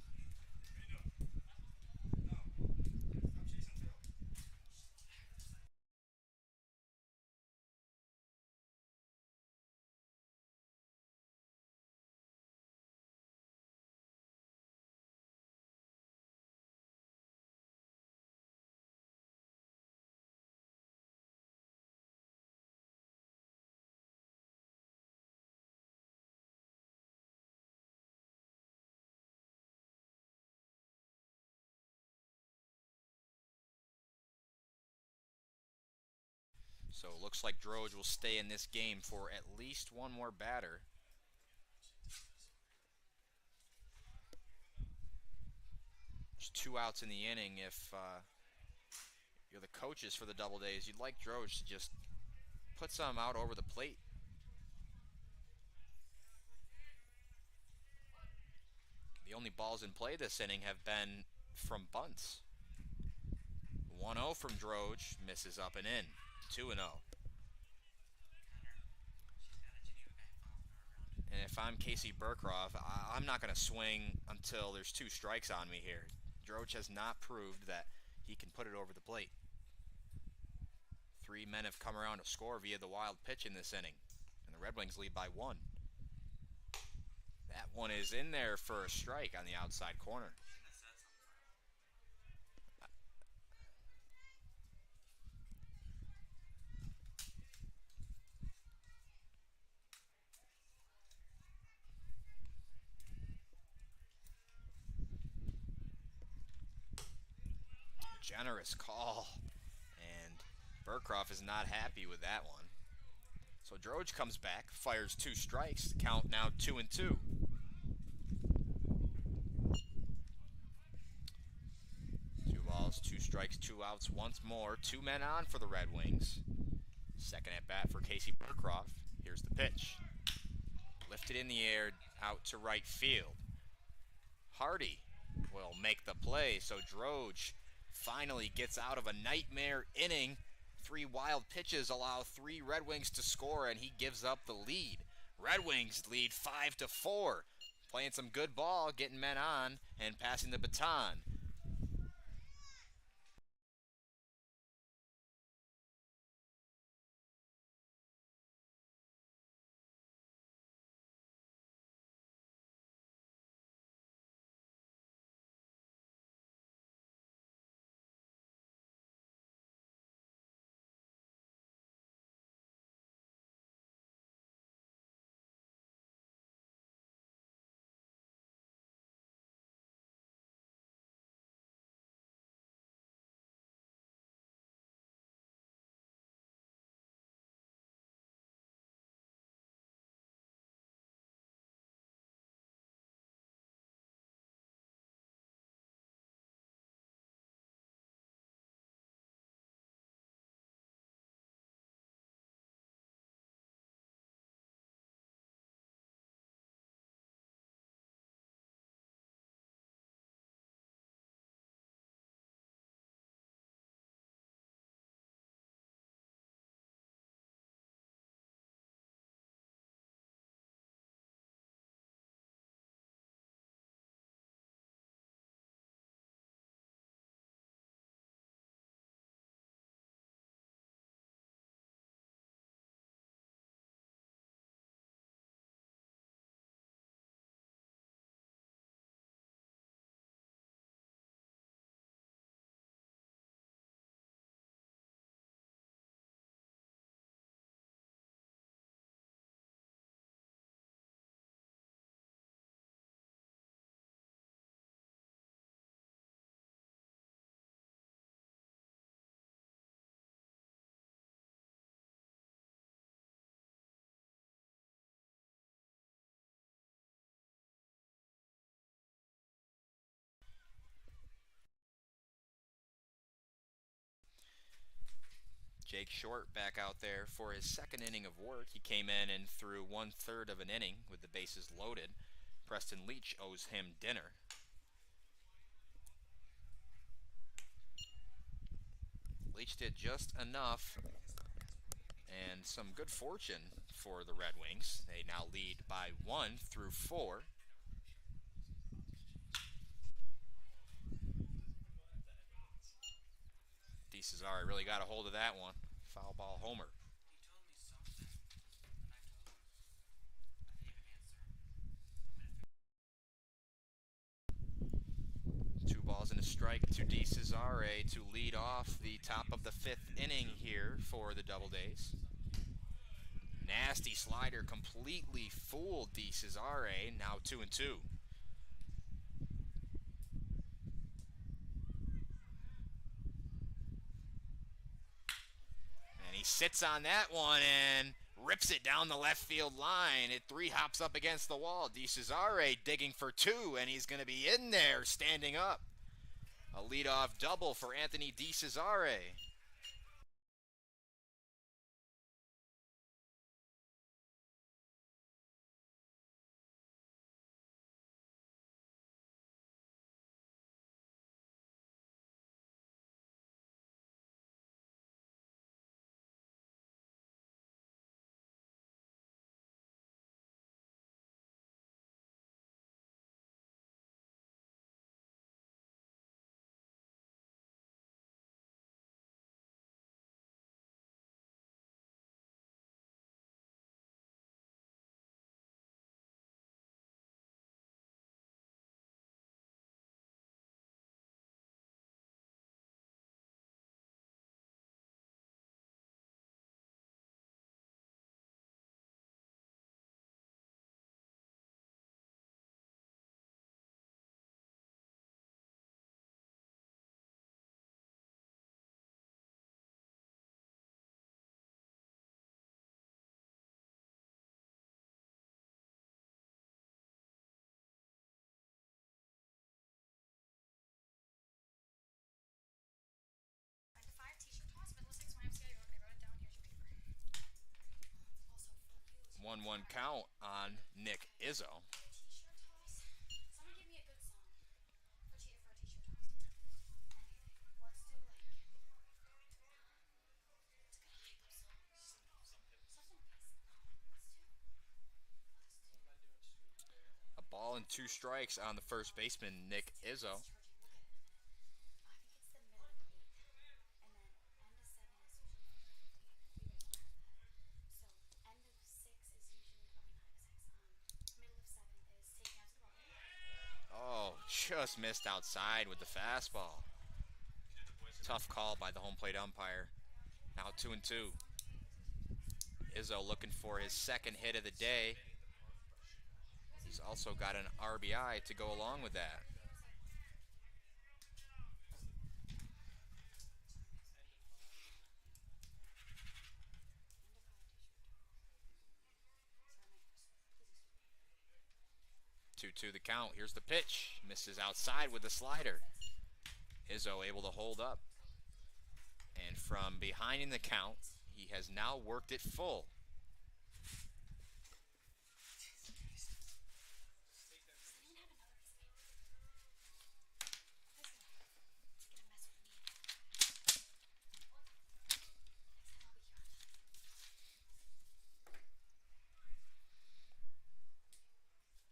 So it looks like Droge will stay in this game for at least one more batter. There's 2 outs in the inning. If you're the coaches for the Doubledays, you'd like Droge to just put some out over the plate. The only balls in play this inning have been from bunts. 1-0 from Droge, misses up and in. 2-0. And if I'm Casey Burkroff, I'm not going to swing until there's 2 strikes on me here. Droge has not proved that he can put it over the plate. 3 men have come around to score via the wild pitch in this inning, and the Red Wings lead by 1. That one is in there for a strike on the outside corner. Generous call, and Burkroff is not happy with that one. So Droge comes back, fires 2 strikes, count now 2-2. 2 balls, 2 strikes, 2 outs once more. 2 men on for the Red Wings. Second at bat for Casey Burkroff. Here's the pitch. Lifted in the air, out to right field. Hardy will make the play, so Droge finally gets out of a nightmare inning. 3 wild pitches allow 3 Red Wings to score, and he gives up the lead. Red Wings lead 5-4. Playing some good ball, getting men on, and passing the baton. Jake Short back out there for his second inning of work. He came in and threw 1/3 of an inning with the bases loaded. Preston Leach owes him dinner. Leach did just enough and some good fortune for the Red Wings. They now lead by 1 through 4. DeCesare really got a hold of that one. Foul ball homer. He told me something. I told him I didn't answer. 2 balls and a strike to DeCesare to lead off the top of the 5th inning here for the Doubledays. Nasty slider completely fooled DeCesare. Now 2-2. And he sits on that one and rips it down the left field line. It 3 hops up against the wall. DeCesare digging for 2, and he's going to be in there standing up. A leadoff double for Anthony DeCesare. Also, 1-1 count on Nick Izzo. t-shirt toss. Someone give me a good song for a t-shirt toss. Anything. Let's do like it's a good hype up song. Something nice. A ball and 2 strikes on the first baseman, Nick Izzo. Oh, just missed outside with the fastball. Tough call by the home plate umpire. Now 2-2. Izzo looking for his second hit of the day. He's also got an RBI to go along with that. Two the count. Here's the pitch. Misses outside with the slider. Izzo able to hold up. And from behind in the count, he has now worked it full.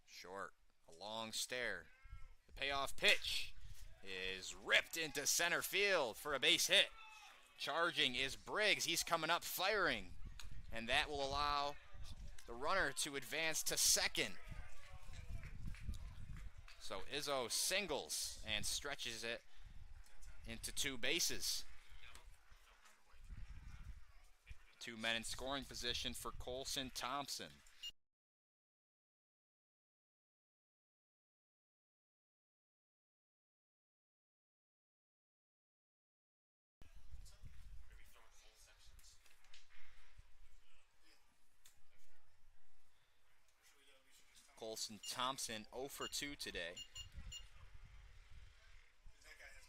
Short, a long stare. The payoff pitch is ripped into center field for a base hit. Charging is Briggs. He's coming up firing. And that will allow the runner to advance to second. So Izzo singles and stretches it into 2 bases. 2 men in scoring position for Colson Thompson. Colson Thompson 0 for 2 today. That guy has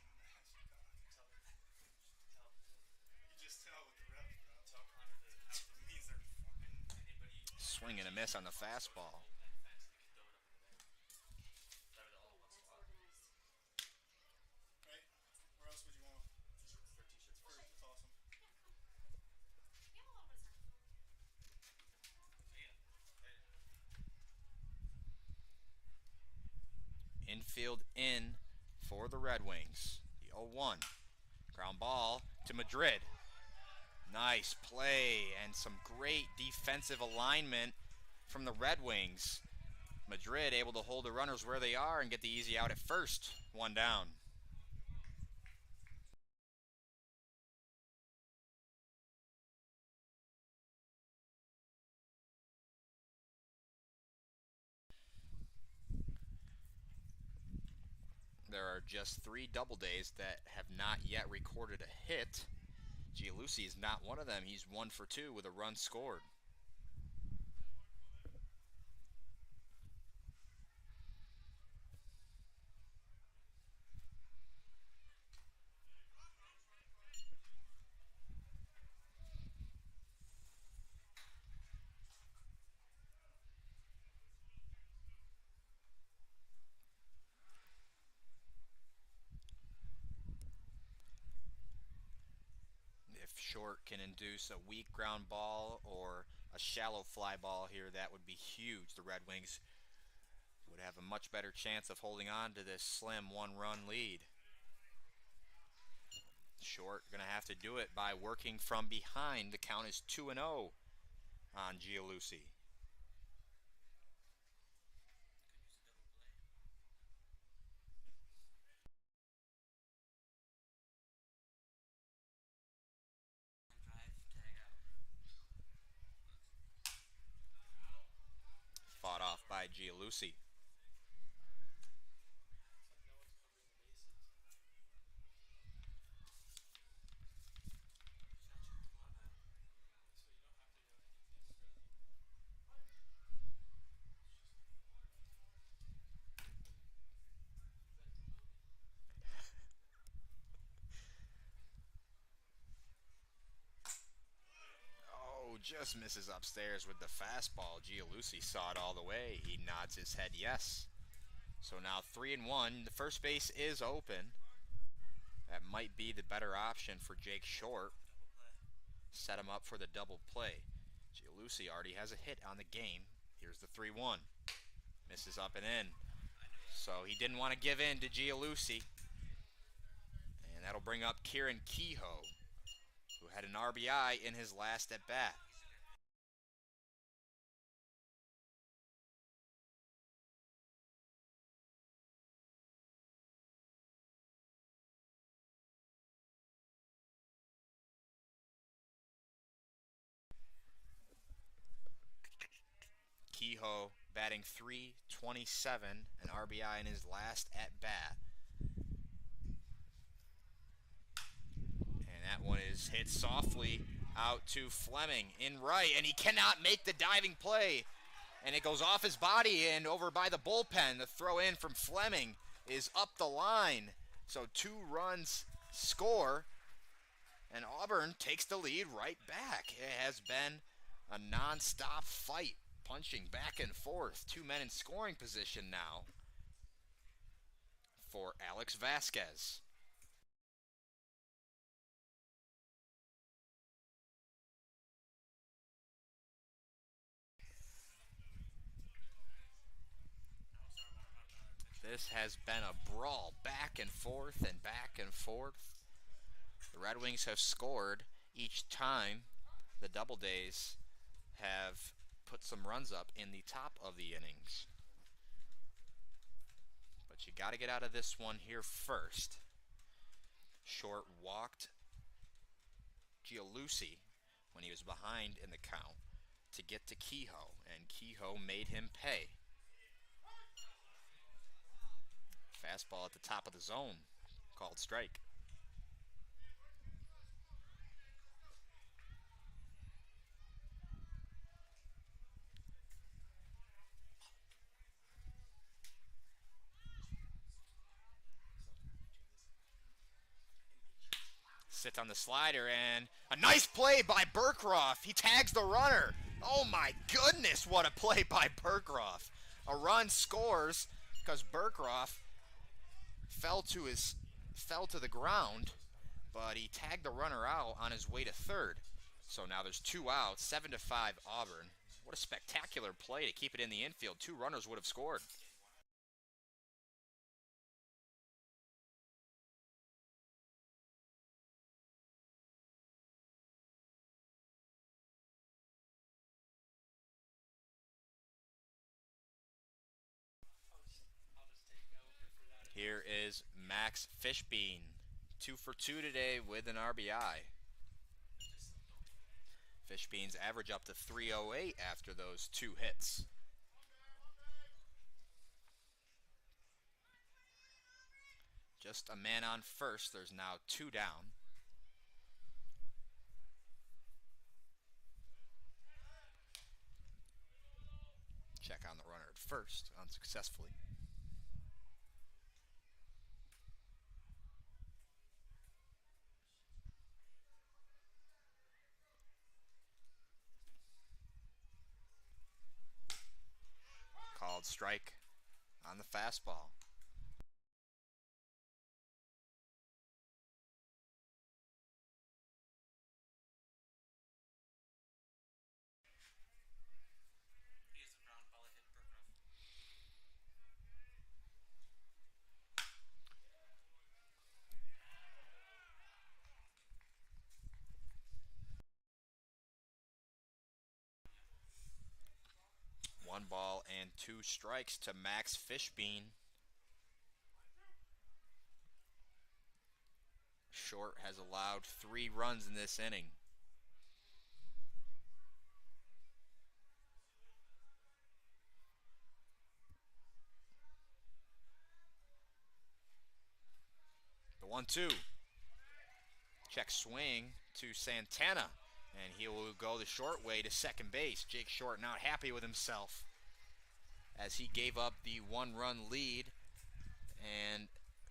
you just tell with the rep. Swing and a miss on the fastball. Right? Where else would you want? That's awesome. We have a little bit of time. Infield in for the Red Wings. The 0-1. Ground ball to Madrid. Nice play and some great defensive alignment from the Red Wings. Madrid able to hold the runners where they are and get the easy out at first. One down. There are just 3 Doubledays that have not yet recorded a hit. Gialusi is not one of them. He's 1 for 2 with a run scored. If Short can induce a weak ground ball or a shallow fly ball here, that would be huge. The Red Wings would have a much better chance of holding on to this slim 1-run lead. Short going to have to do it by working from behind. The count is 2-0 on Gialusi. Fought off by Gialusi. Just misses upstairs with the fastball. Gialusi saw it all the way. He nods his head yes. So now 3-1. The first base is open. That might be the better option for Jake Short. Set him up for the double play. Gialusi already has a hit on the game. Here's the 3-1. Misses up and in. So he didn't want to give in to Gialusi. And that'll bring up Kieran Kehoe, who had an RBI in his last at bat. Kehoe batting .327, an RBI in his last at bat. And that one is hit softly out to Fleming in right, and he cannot make the diving play. And it goes off his body and over by the bullpen. The throw in from Fleming is up the line. So 2 runs score, and Auburn takes the lead right back. It has been a non-stop fight, punching back and forth. 2 men in scoring position now for Alex Vasquez. This has been a brawl, back and forth and back and forth. The Red Wings have scored each time the Doubledays have put some runs up in the top of the innings. But you got to get out of this one here first. Short walked Gialusi when he was behind in the count to get to Kehoe, and Kehoe made him pay. Fastball at the top of the zone, called strike. Sits on the slider, and a nice play by Burkroff. He tags the runner. Oh my goodness, what a play by Burkroff. A run scores because Burkroff fell to the ground, but he tagged the runner out on his way to third. So now there's 2 outs, 7-5 Auburn. What a spectacular play to keep it in the infield. 2 runners would have scored. Here is Max Fishbein. 2 for 2 today with an RBI. Fishbean's average up to 308 after those 2 hits. Just a man on first. There's now 2 down. Check on the runner at first, unsuccessfully. Called strike on the fastball. One ball and 2 strikes to Max Fishbein. Short has allowed 3 runs in this inning. The 1-2. Check swing to Santana, and he will go the short way to second base. Jake Short not happy with himself as he gave up the 1-run lead, and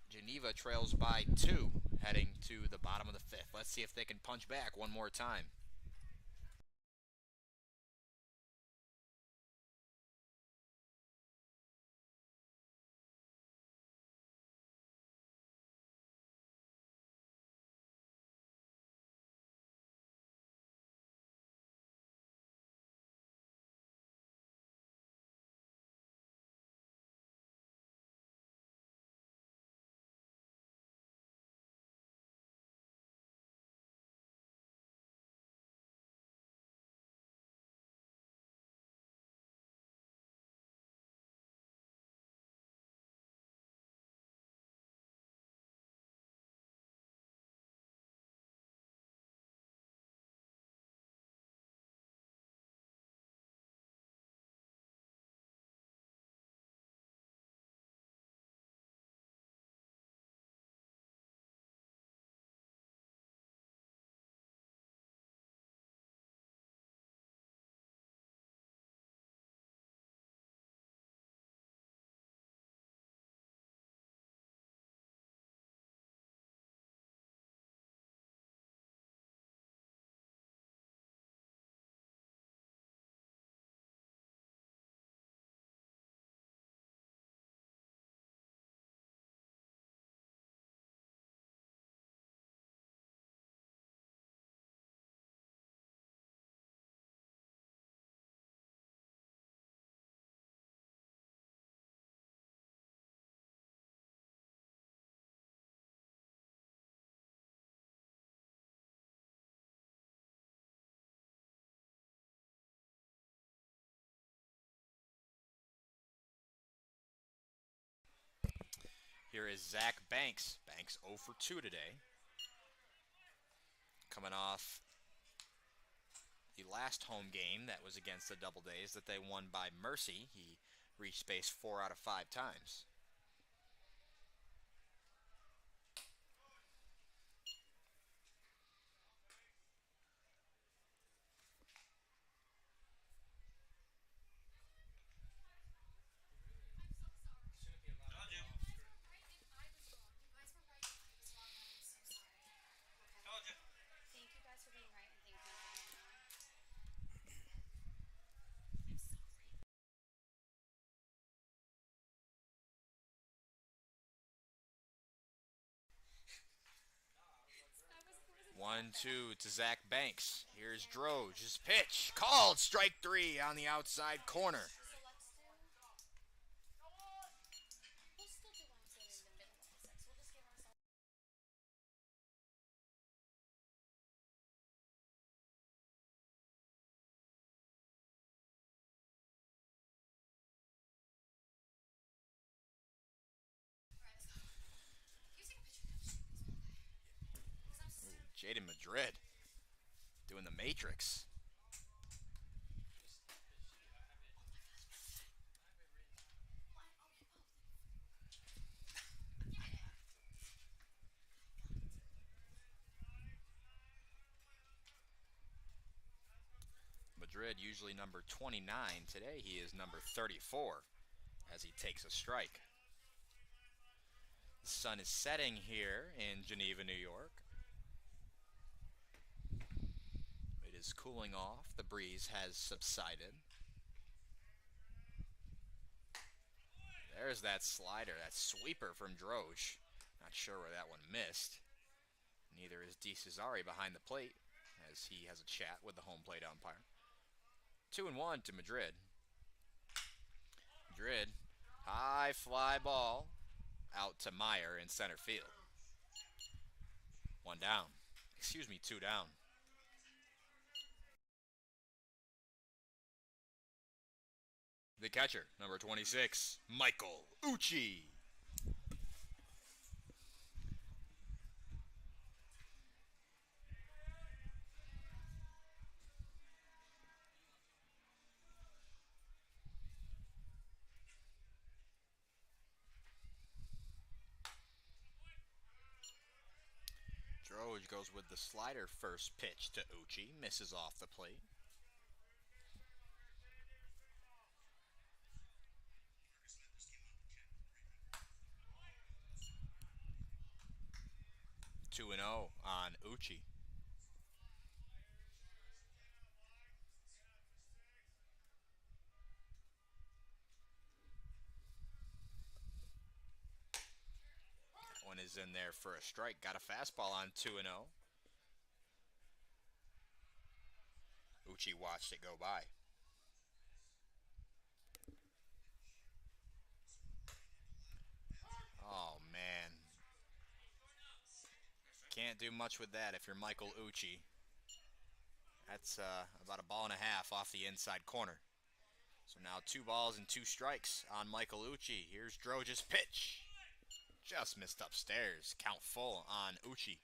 Geneva trails by 2 heading to the bottom of the 5th. Let's see if they can punch back one more time. Here is Zach Banks. Banks 0 for 2 today. Coming off the last home game that was against the Doubledays that they won by mercy. He reached base 4 out of 5 times. 1-2 to Zach Banks. Here's Droge. His pitch. Called. Strike 3 on the outside corner. So we'll still do one thing in the middle of the six. We'll just give ourselves. Alright, let's go. Can you take a picture of that? Because I'm so. Jaden Madrid doing the Matrix. Madrid usually number 29. Today he is number 34 as he takes a strike. The sun is setting here in Geneva, New York. It is cooling off. The breeze has subsided. There's that slider, that sweeper from Droge. Not sure where that one missed. Neither is DeCesare behind the plate as he has a chat with the home plate umpire. 2-1 to Madrid. Madrid, high fly ball out to Meyer in center field. 1 down. Excuse me, 2 down. The catcher, number 26, Michael Uchi. Droge goes with the slider first pitch to Uchi. Misses off the plate. Two and 0 on Uchi. That one is in there for a strike. Got a fastball on 2 and 0. Uchi watched it go by. Oh, man. Can't do much with that if you're Michael Uchi. That's about a ball and a half off the inside corner. So now 2 balls and 2 strikes on Michael Uchi. Here's Droge's pitch. Just missed upstairs. Count full on Uchi.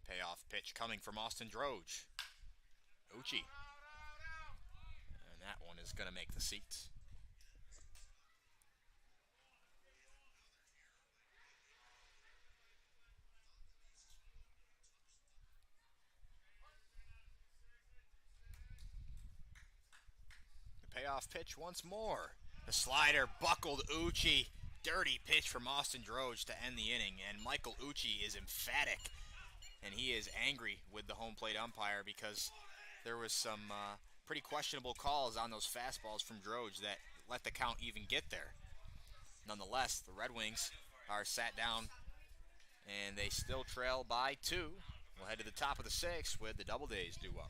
Payoff pitch coming from Austin Droge. Uchi. And that one is going to make the seats. The payoff pitch once more. The slider buckled Uchi. Dirty pitch from Austin Droge to end the inning. And Michael Uchi is emphatic. And he is angry with the home plate umpire because there was some pretty questionable calls on those fastballs from Droge that let the count even get there. Nonetheless, the Red Wings are sat down and they still trail by 2. We'll head to the top of the 6th with the Doubledays duo.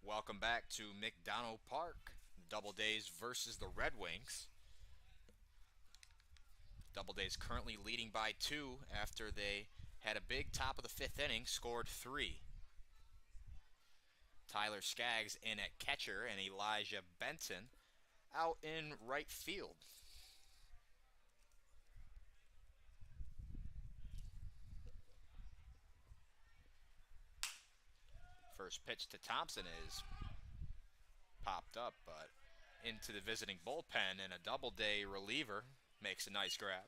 Welcome back to McDonough Park. Doubledays versus the Red Wings. Doubledays currently leading by 2 after they had a big top of the 5th inning, scored 3. Tyler Skaggs in at catcher and Elijah Benton out in right field. First pitch to Thompson is popped up, but into the visiting bullpen, and a Doubleday reliever makes a nice grab.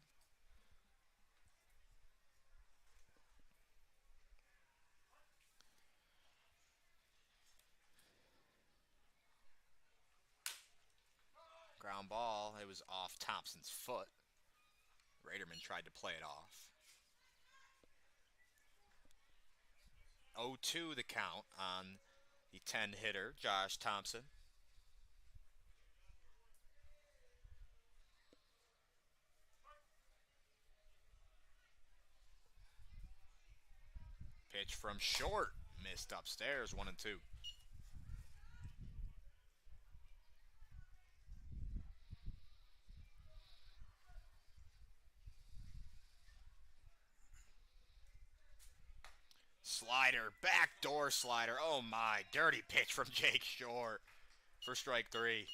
Ground ball, it was off Thompson's foot. Raderman tried to play it off. 0-2 the count on the 10 hitter, Josh Thompson. Pitch from short, missed upstairs, 1-2. Slider, backdoor slider. Oh my, dirty pitch from Jake Short for strike 3.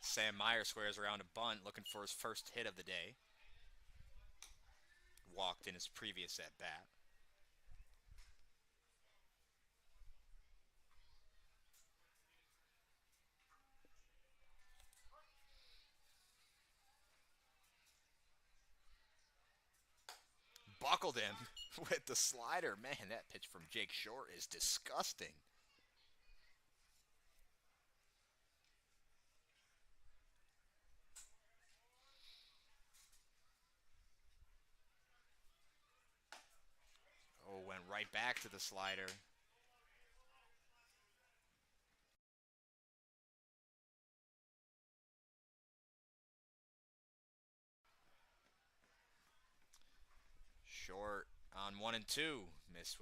Sam Meyer squares around a bunt, looking for his first hit of the day. Walked in his previous at bat. Buckled him with the slider. Man, that pitch from Jake Short is disgusting. Oh, went right back to the slider. Short on 1-2. Missed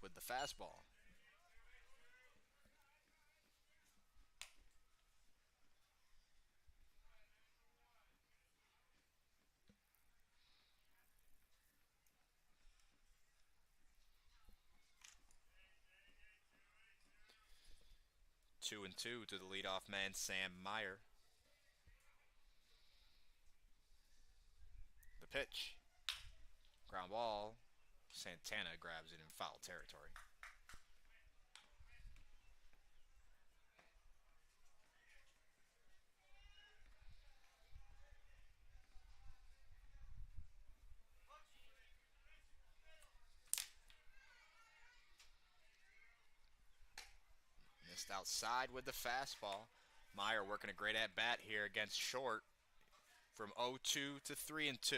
with the fastball. Two and two to the leadoff man, Sam Meyer. The pitch. Ground ball. Santana grabs it in foul territory. Missed outside with the fastball. Meyer working a great at bat here against Short from 0-2 to 3-2.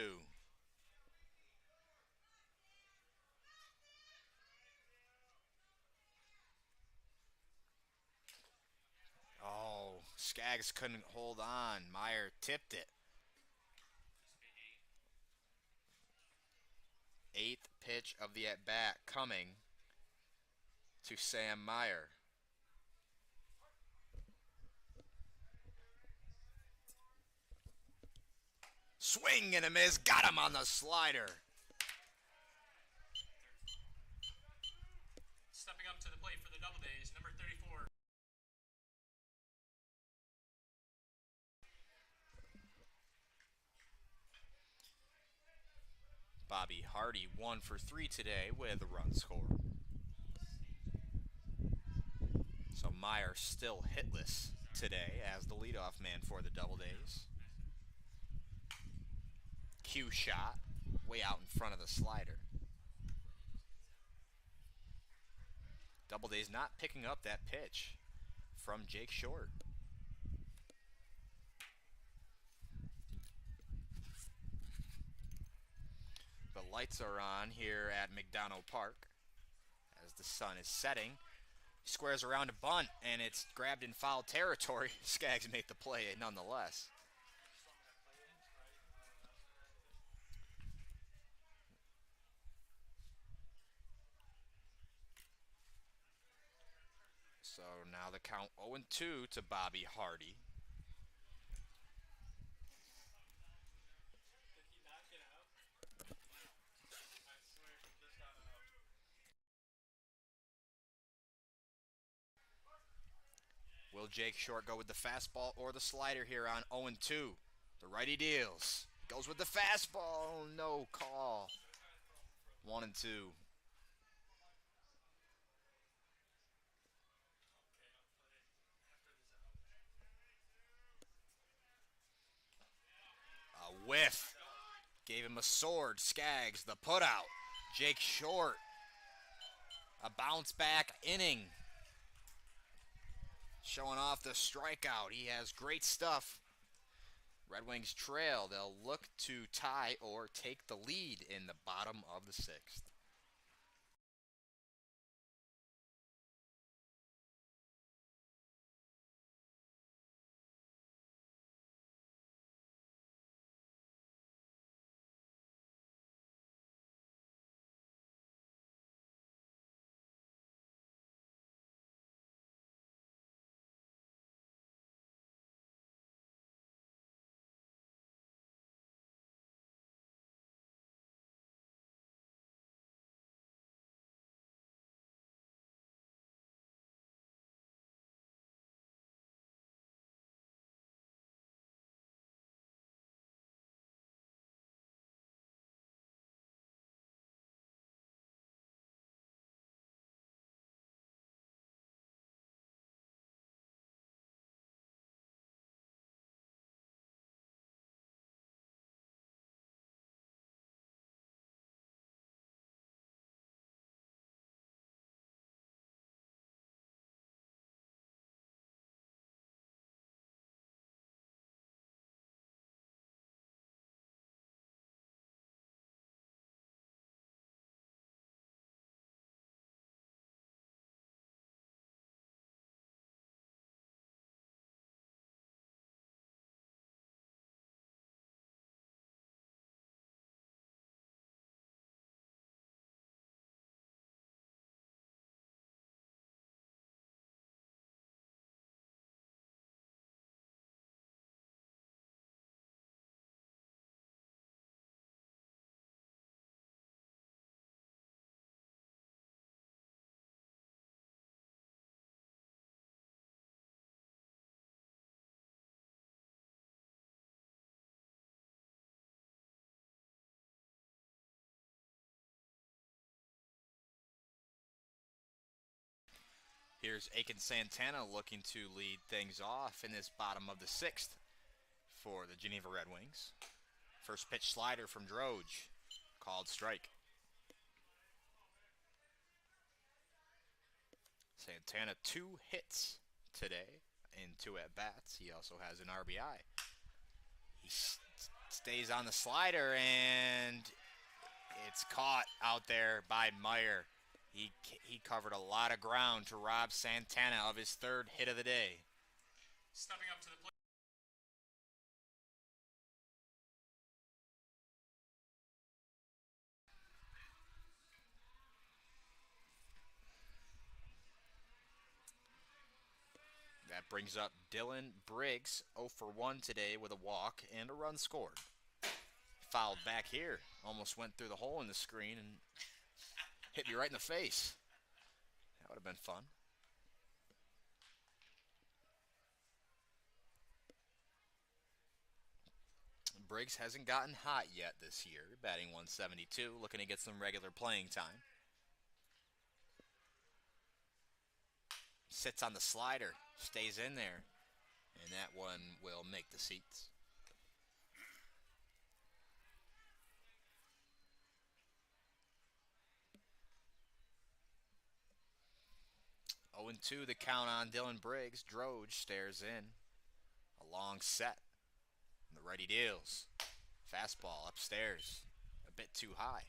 Oh, Skaggs couldn't hold on. Meyer tipped it. 8th pitch of the at bat coming to Sam Meyer. Swing and a miss. Got him on the slider. Stepping up to the plate for the Doubledays, number 34. Bobby Hardy 1 for 3 today with a run scored. So Meyer still hitless today as the leadoff man for the Doubledays. Cue shot way out in front of the slider. Doubledays not picking up that pitch from Jake Short. The lights are on here at McDonough Park as the sun is setting. Squares around a bunt, and it's grabbed in foul territory. Skaggs make the play nonetheless. So now the count 0-2 to Bobby Hardy. Did he not get out? I swear he just got out. Will Jake Short go with the fastball or the slider here on 0-2? The righty deals. Goes with the fastball. No call. 1-2. A whiff. Gave him a sword. Skaggs, the putout. Jake Short. A bounce back inning. Showing off the strikeout. He has great stuff. Red Wings trail. They'll look to tie or take the lead in the bottom of the sixth. Here's Aiken Santana looking to lead things off in this bottom of the sixth for the Geneva Red Wings. First pitch slider from Droge, called strike. Santana 2 hits today in 2 at-bats. He also has an RBI. He stays on the slider, and it's caught out there by Meyer. He covered a lot of ground to rob Santana of his 3rd hit of the day. Stepping up to the plate. That brings up Dylan Briggs, 0 for 1 today with a walk and a run scored. Fouled back here. Almost went through the hole in the screen and hit me right in the face. That would have been fun. Briggs hasn't gotten hot yet this year, batting 172, looking to get some regular playing time. Sits on the slider, stays in there, and that one will make the seats. Oh and 2 the count on Dylan Briggs. Droge stares in. A long set. And the righty deals. Fastball upstairs. A bit too high.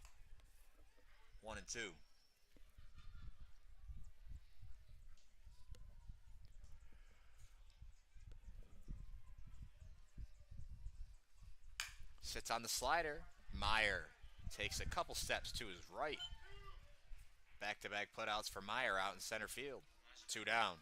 1-2. Sits on the slider. Meyer takes a couple steps to his right. Back-to-back putouts for Meyer out in center field. 2 down.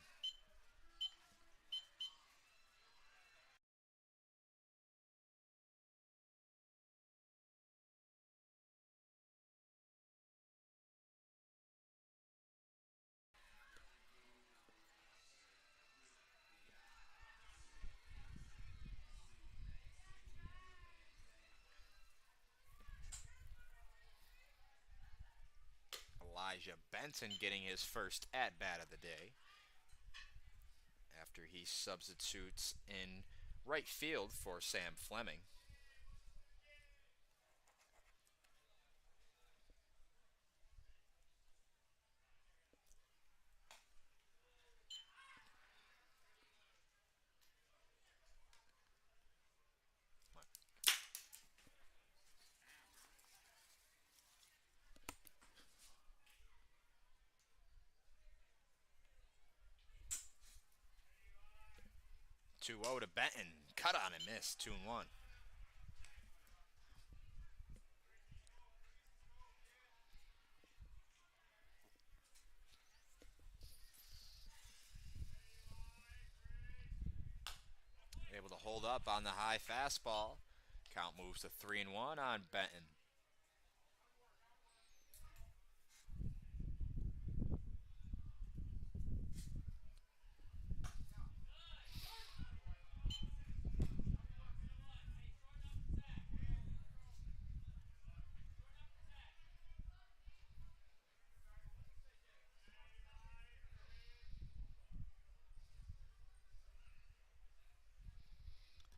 Elijah Benton getting his first at-bat of the day after he substitutes in right field for Sam Fleming. Two 2-0 to Benton. Cut on and miss. 2-1. Able to hold up on the high fastball. Count moves to 3-1 on Benton.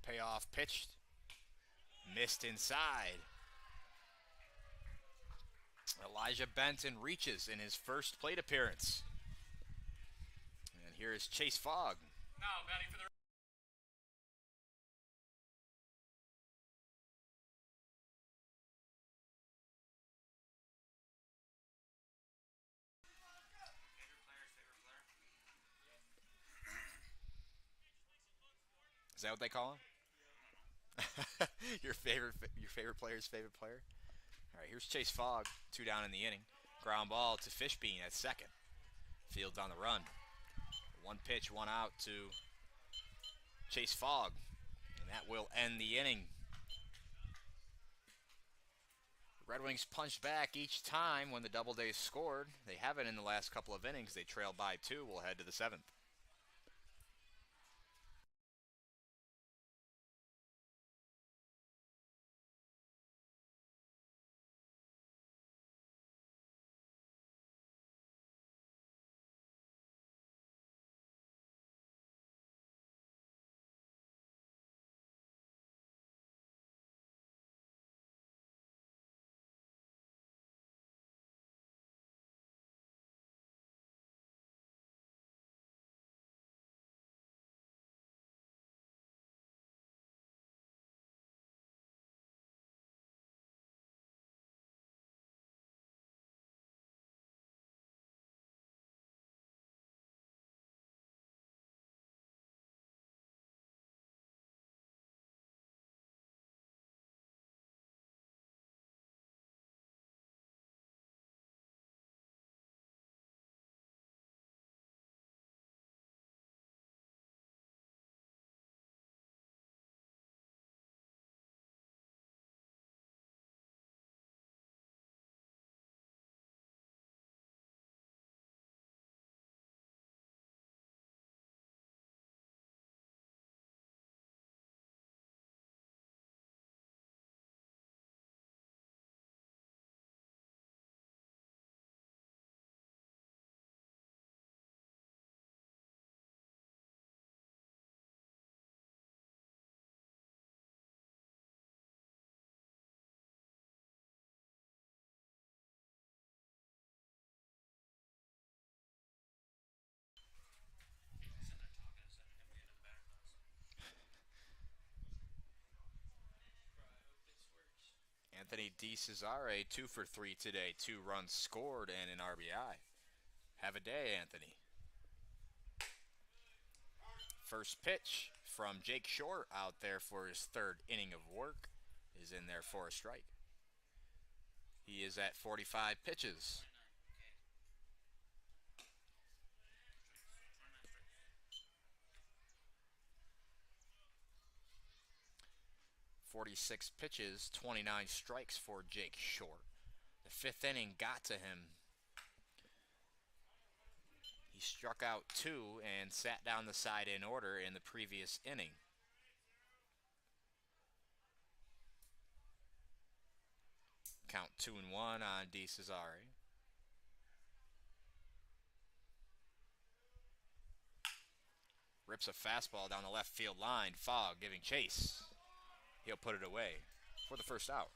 Payoff pitched. Missed inside. Elijah Benton reaches in his first plate appearance. And here is Chase Fogg. Now batting for the Is that what they call him? your favorite player's favorite player? All right, here's Chase Fogg. 2 down in the inning. Ground ball to Fishbein at second. Fields on the run. 1 pitch, 1 out to Chase Fogg. And that will end the inning. The Red Wings punched back each time when the Doubledays scored. They haven't in the last couple of innings. They trailed by 2. We'll head to the 7th. Anthony DeCesare, 2 for 3 today. 2 runs scored and an RBI. Have a day, Anthony. First pitch from Jake Short out there for his 3rd inning of work is in there for a strike. He is at 45 pitches. 46 pitches, 29 strikes for Jake Short. The 5th inning got to him. He struck out 2 and sat down the side in order in the previous inning. Count 2-1 on DeCesare. Rips a fastball down the left field line. Fogg giving chase. He'll put it away for the first out.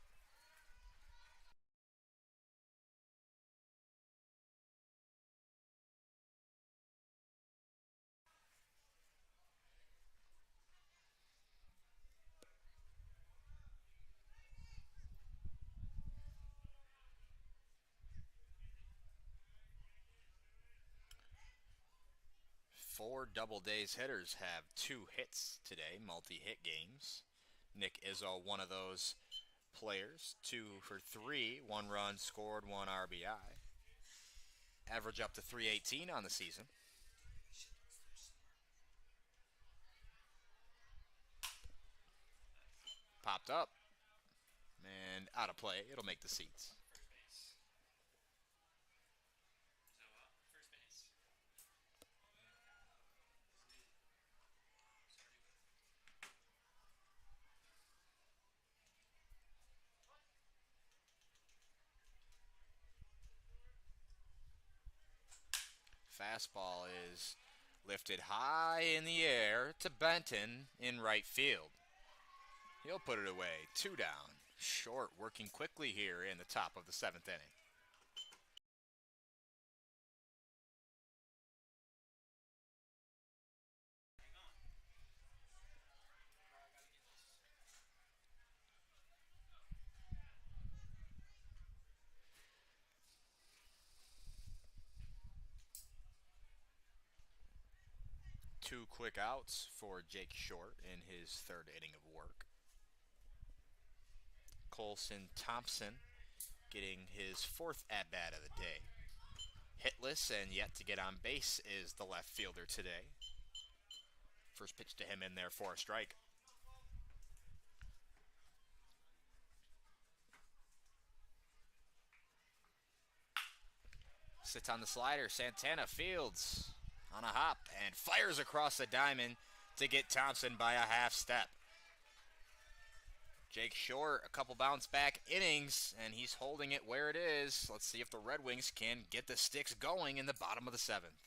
Four Doubledays hitters have 2 hits today, multi-hit games. Nick Izzo, one of those players. 2 for 3, 1 run scored, 1 RBI. Average up to 318 on the season. Popped up and out of play. It'll make the seats. Fastball is lifted high in the air to Benton in right field. He'll put it away. 2 down. Short working quickly here in the top of the 7th inning. Two quick outs for Jake Short in his 3rd inning of work. Colson Thompson getting his 4th at-bat of the day. Hitless and yet to get on base is the left fielder today. First pitch to him in there for a strike. Sits on the slider. Santana fields on a hop and fires across the diamond to get Thompson by a half step. Jake Short, a couple bounce back innings, and he's holding it where it is. Let's see if the Red Wings can get the sticks going in the bottom of the 7th.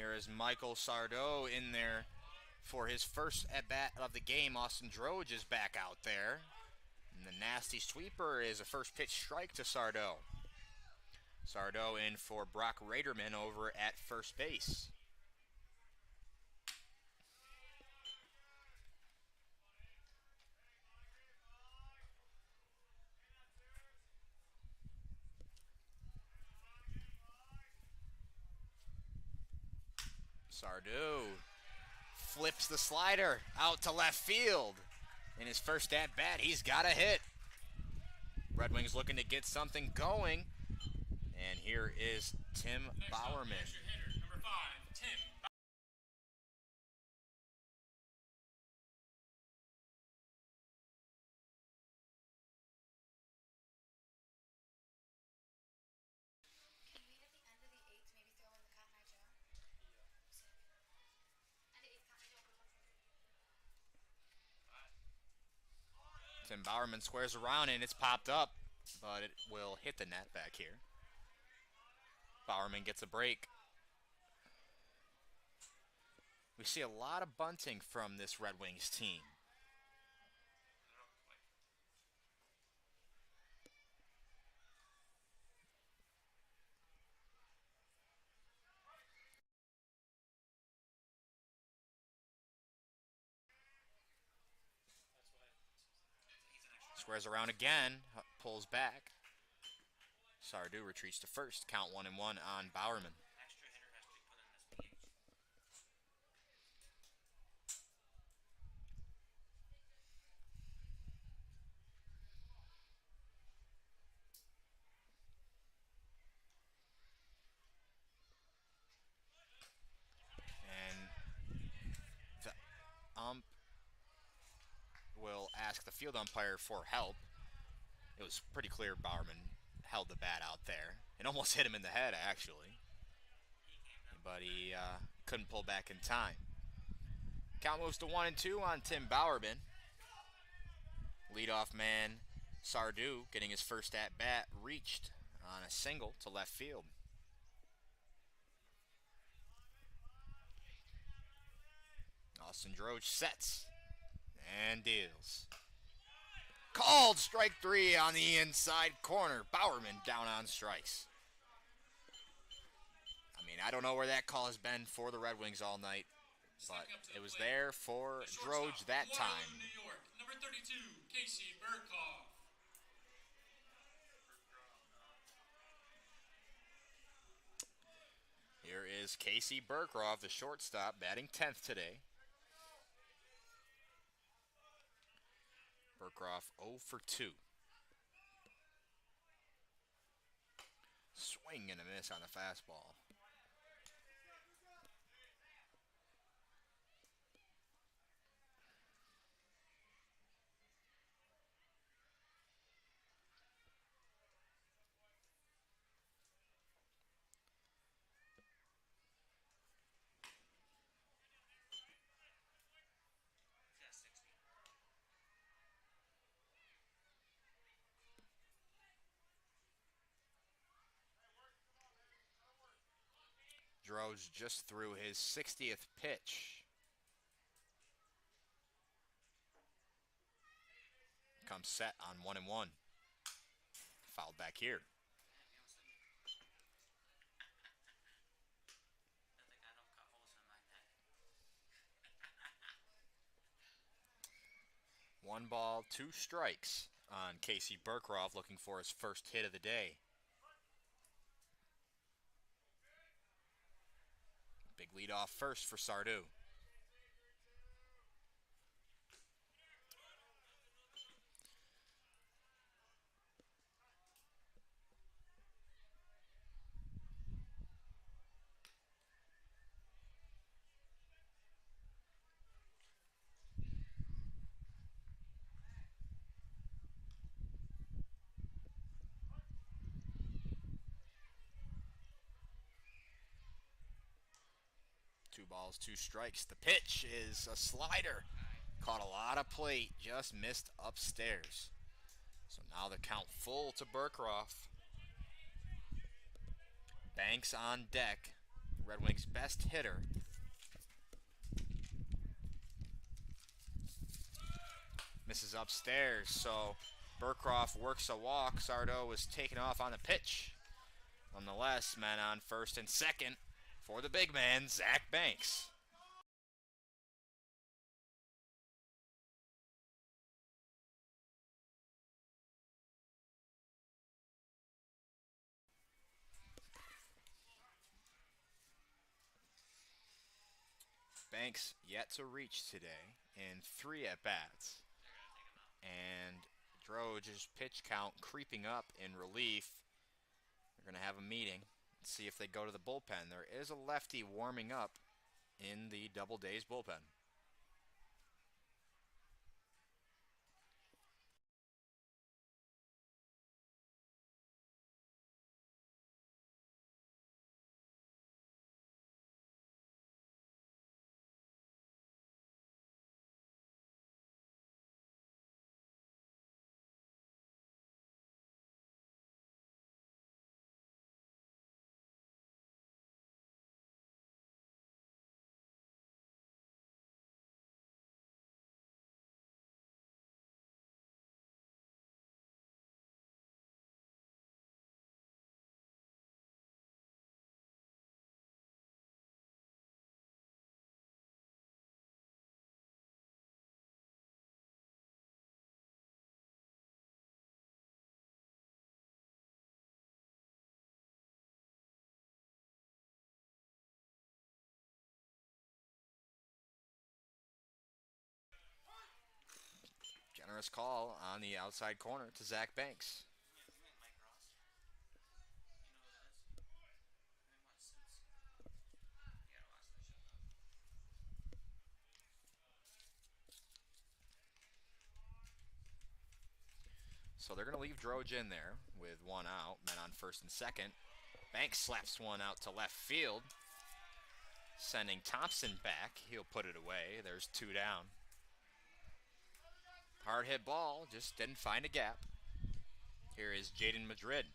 Here is Michael Sardo in there for his first at-bat of the game. Austin Droge is back out there. And the nasty sweeper is a first pitch strike to Sardo. Sardo in for Brock Raderman over at first base. Sardo flips the slider out to left field. In his first at-bat, he's got a hit. Red Wings looking to get something going. And here is Tim Bowerman. Next up, hitter, number 5, Tim. Can we at the end of the 8th maybe throw in the Cotton Eye Joe? Sick. And the 8th Cotton Eye Joe, good luck. Tim Bowerman squares around and it's popped up, but it will hit the net back here. Bowerman gets a break. We see a lot of bunting from this Red Wings team. Squares around again, pulls back. Sardo retreats to first. Count 1-1 on Bowerman. Extra hitter has to be put in this PH. And the ump will ask the field umpire for help. It was pretty clear Bowerman held the bat out there. It almost hit him in the head, actually. But he couldn't pull back in time. Count moves to 1-2 on Tim Bowerman. Leadoff man Sardo getting his first at-bat reached on a single to left field. Austin Droge sets and deals. Called strike 3 on the inside corner. Bowerman down on strikes. I mean, I don't know where that call has been for the Red Wings all night, but it was there for Droge that time. New York, number 32, Casey Burkhoff. Here is Casey Burkhoff, the shortstop, batting 10th today. Burkhoff 0 for 2. Swing and a miss on the fastball. Droge just threw his 60th pitch. Comes set on 1-1. Fouled back here. One ball, 2 strikes on Casey Burkhoff, looking for his first hit of the day. Big lead off first for Sardo. Two balls, 2 strikes. The pitch is a slider. Caught a lot of plate, just missed upstairs. So now the count full to Burkhoff. Banks on deck. Red Wings' best hitter. Misses upstairs, so Burcroft works a walk. Sardo was taken off on the pitch. Nonetheless, men on first and second for the big man, Zach Banks. Banks yet to reach today in 3 at-bats. And Droge's pitch count creeping up in relief. They're going to have a meeting and see if they go to the bullpen. There is a lefty warming up in the Doubledays bullpen. Generous call on the outside corner to Zach Banks. So they're going to leave Droge in there with 1 out, men on first and second. Banks slaps one out to left field, sending Thompson back. He'll put it away. There's 2 down. Hard hit ball, just didn't find a gap. Here is Jaden Madrid.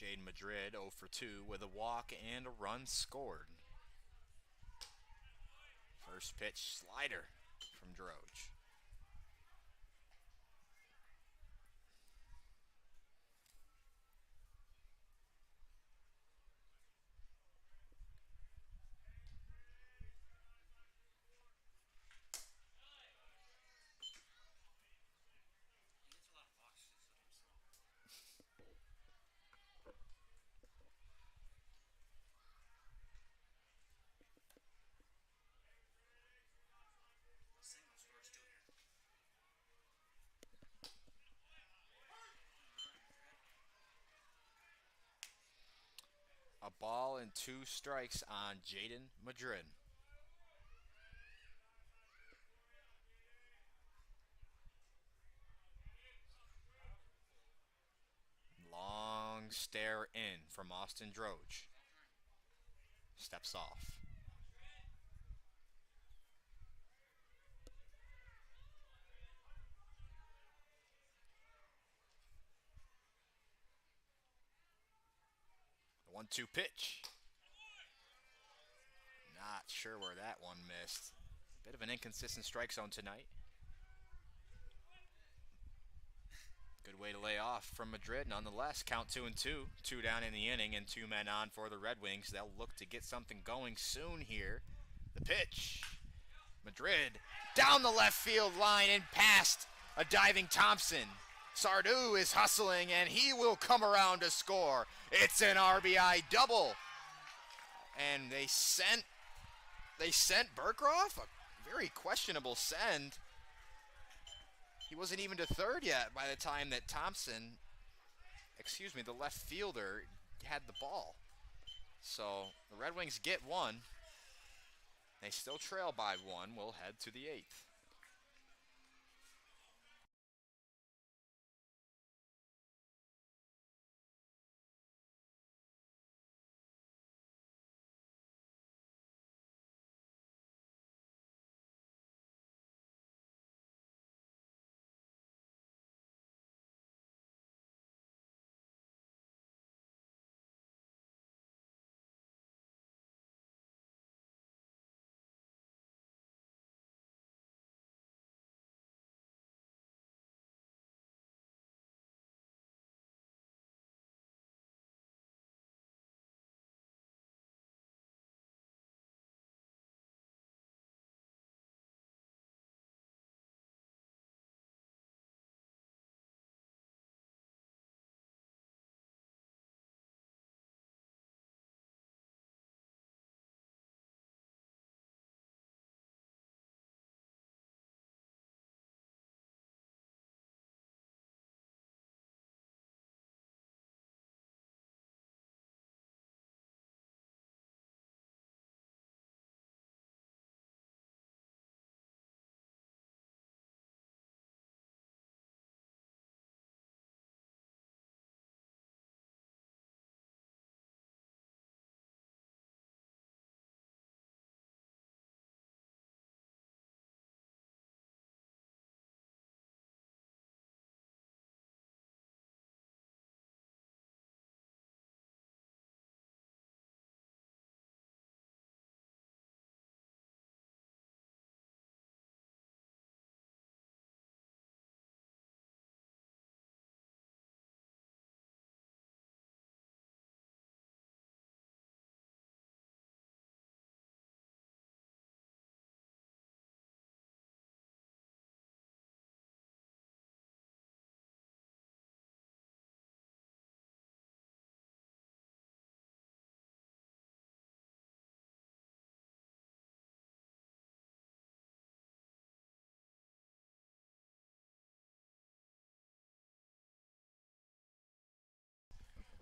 Jaden Madrid 0 for 2 with a walk and a run scored. First pitch slider from Droge. A ball and 2 strikes on Jaden Madrid. Long stare in from Austin Droge. Steps off. The 1-2 pitch. Not sure where that one missed. Bit of an inconsistent strike zone tonight. Good way to lay off from Madrid nonetheless. Count 2-2. 2 down in the inning and 2 men on for the Red Wings. They'll look to get something going soon here. The pitch. Madrid down the left field line and past a diving Thompson. Sardu is hustling and he will come around to score. It's an RBI double. And they sent Burcroft, a very questionable send. He wasn't even to third yet by the time that Thompson, the left fielder, had the ball. So the Red Wings get 1. They still trail by 1. We'll head to the 8th.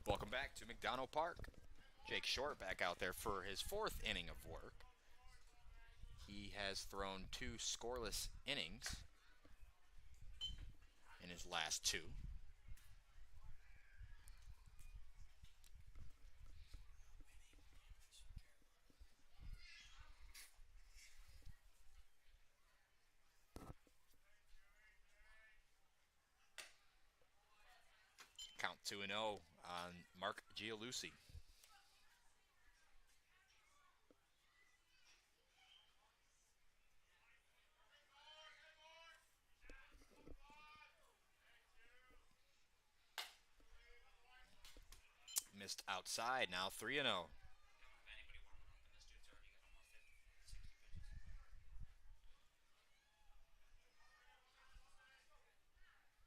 Welcome back to McDonough Park. Jake Short back out there for his 4th inning of work. He has thrown 2 scoreless innings in his last 2. Count 2-0 on Mark Gialusi. Missed outside, now 3-0. Don't have anybody warming up, and this dude's already got almost 60 pitches.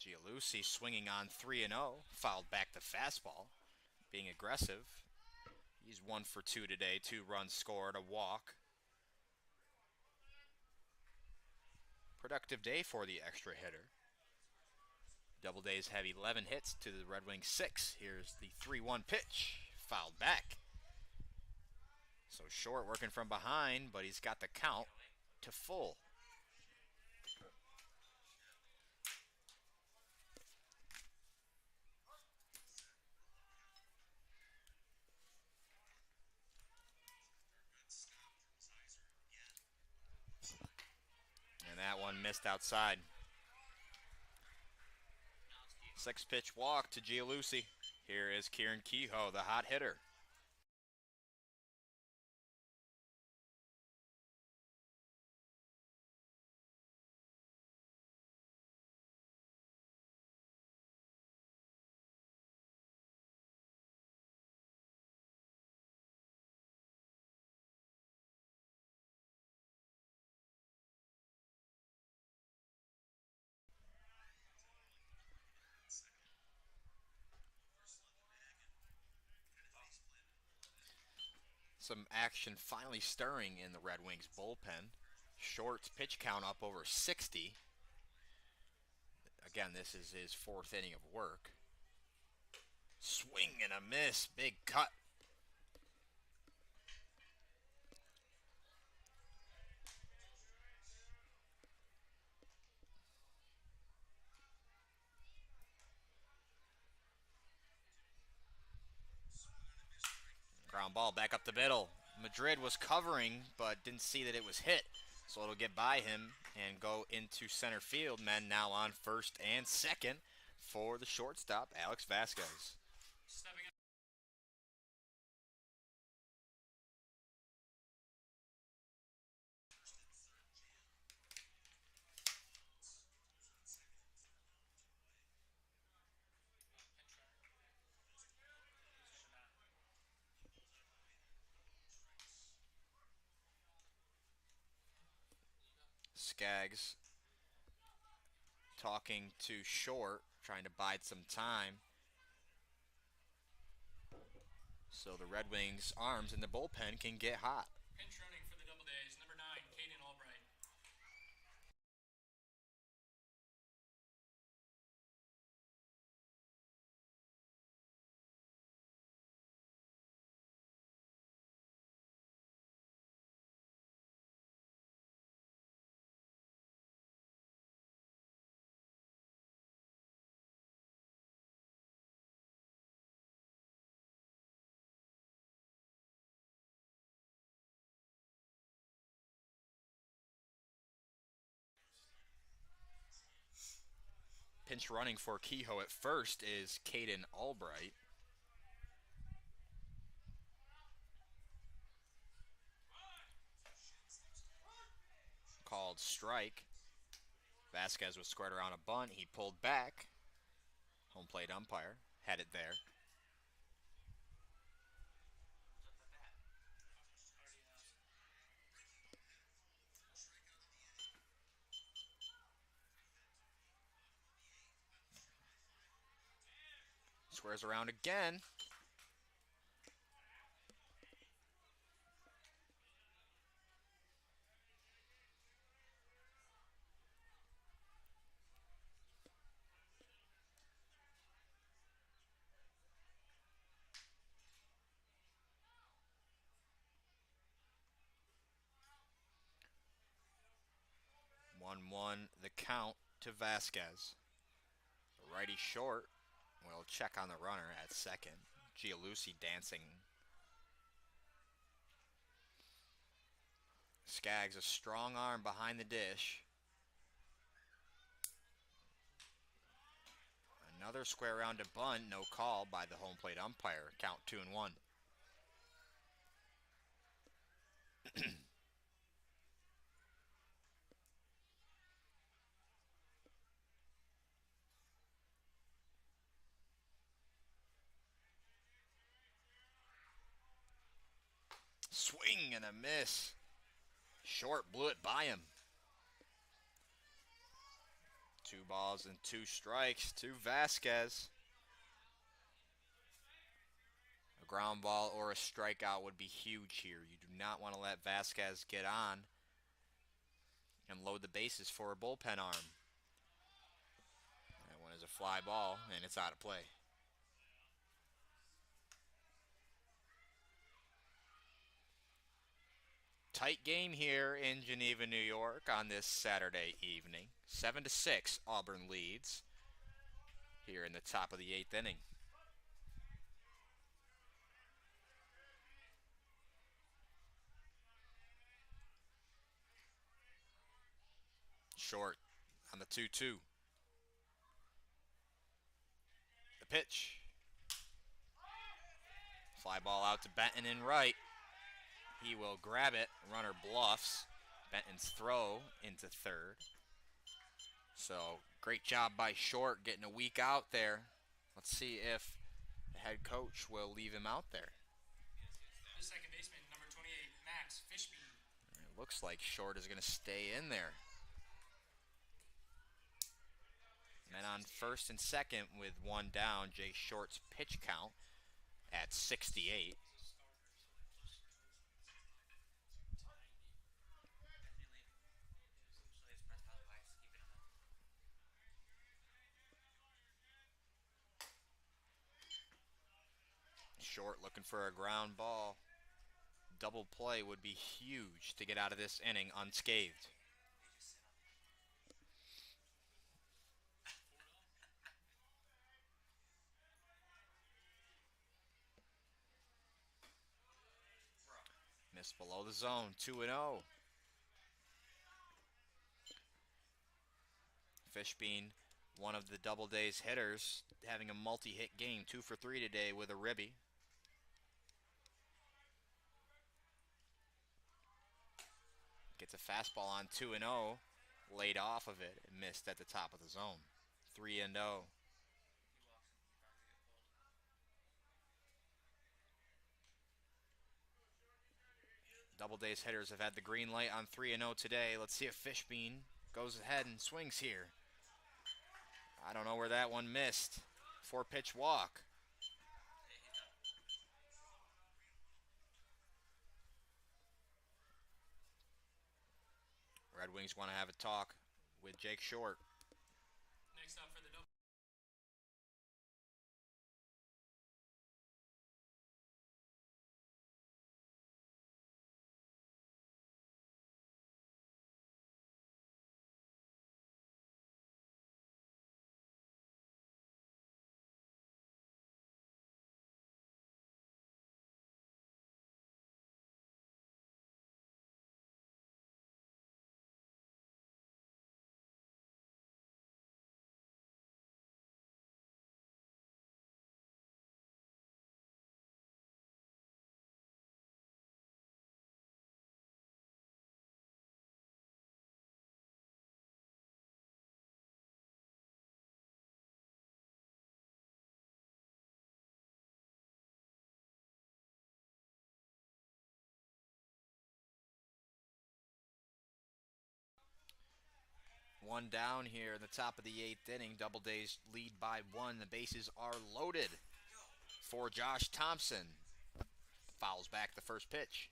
Gialusi swinging on 3-0, fouled back the fastball, being aggressive. He's 1 for 2 today, 2 runs scored, a walk. Productive day for the extra hitter. Doubledays have 11 hits to the Red Wings 6. Here's the 3-1 pitch, fouled back. So Short working from behind, but he's got the count to full. And that one missed outside. 6-pitch walk to Gialusi. Here is Kieran Kehoe, the hot hitter. Some action finally stirring in the Red Wings bullpen. Short's pitch count up over 60. Again, this is his 4th inning of work. Swing and a miss. Big cut Ground ball back up the middle. Madrid was covering, but didn't see that it was hit. So it'll get by him and go into center field. Men now on first and second for the shortstop, Alex Vasquez. Stepping up. Skaggs talking to Short, trying to bide some time. So the Red Wings' arms in the bullpen can get hot. Pinch running for the Doubledays, number 9, Caden Albright. Pinch running for Kehoe at first is Caden Albright. Called strike. Vasquez was squared around a bunt. He pulled back. Home plate umpire had it there. Squares around again. One the count to Vasquez. The righty short will check on the runner at second. Gialusi dancing. Skaggs, a strong arm behind the dish. Another square round to bunt, no call by the home plate umpire. Count 2-1. Swing and a miss. Short blew it by him. 2 balls and 2 strikes to Vasquez. A ground ball or a strikeout would be huge here. You do not want to let Vasquez get on and load the bases for a bullpen arm. That one is a fly ball, and it's out of play. Tight game here in Geneva, New York on this Saturday evening. 7-6, Auburn leads here in the top of the 8th inning. Short on the 2-2. The pitch. Fly ball out to Benton in right. He will grab it. Runner bluffs. Benton's throw into third. So, great job by Short getting a week out there. Let's see if the head coach will leave him out there. The second baseman, number 28, Max Fishby. It looks like Short is going to stay in there. Men on first and second with 1 down. Jay Short's pitch count at 68. Short looking for a ground ball. Double play would be huge to get out of this inning unscathed. Just below the zone, 2-0. Fishbein, one of the Doubledays hitters, having a multi-hit game, 2 for 3 today with a ribby. Gets a fastball on 2-0, laid off of it, and missed at the top of the zone. 3-0. Doubledays hitters have had the green light on 3-0 today. Let's see if Fishbein goes ahead and swings here. I don't know where that one missed. 4-pitch walk. Red Wings want to have a talk with Jake Short. Next up for the double. One down here in the top of the 8th inning. Doubledays lead by 1. The bases are loaded for Josh Thompson. Fouls back the first pitch.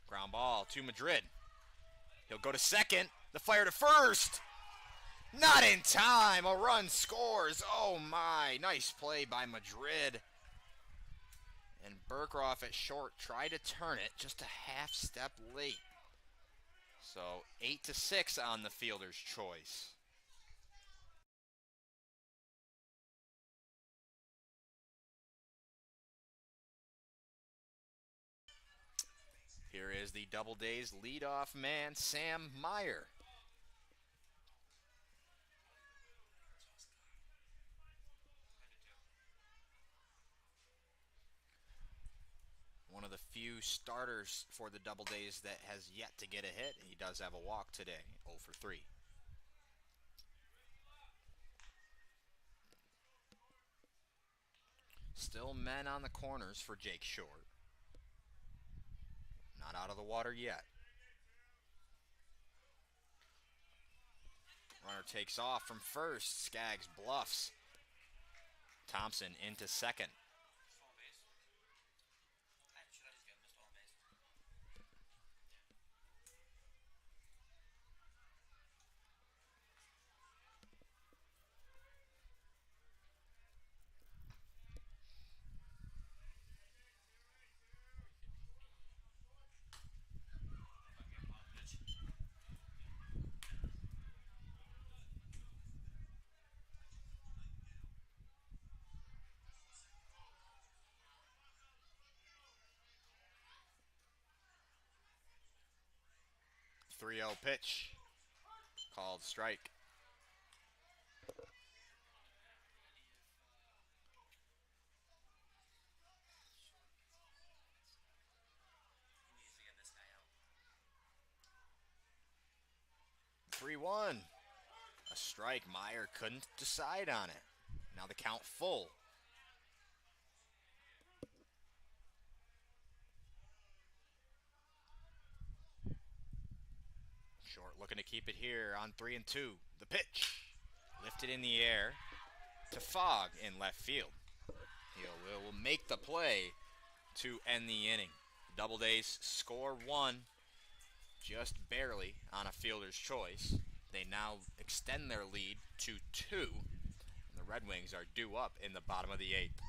Ground ball to Madrid. He'll go to second. The fire to first. Not in time. A run scores. Oh my. Nice play by Madrid. And Burkroff at short tried to turn it just a half step late. So 8-6 on the fielder's choice. Here is the Doubledays leadoff man, Sam Meyer. One of the few starters for the Doubledays that has yet to get a hit. He does have a walk today, 0 for 3. Still men on the corners for Jake Short. Not out of the water yet. Runner takes off from first. Skaggs bluffs. Thompson into second. 3-0 pitch. Called strike. He 3-1. A strike. Meyer couldn't decide on it. Now the count full. Short looking to keep it here on 3-2. The pitch. Lifted in the air to Fogg in left field. He will make the play to end the inning. Doubledays score 1 just barely on a fielder's choice. They now extend their lead to 2. And the Red Wings are due up in the bottom of the 8th.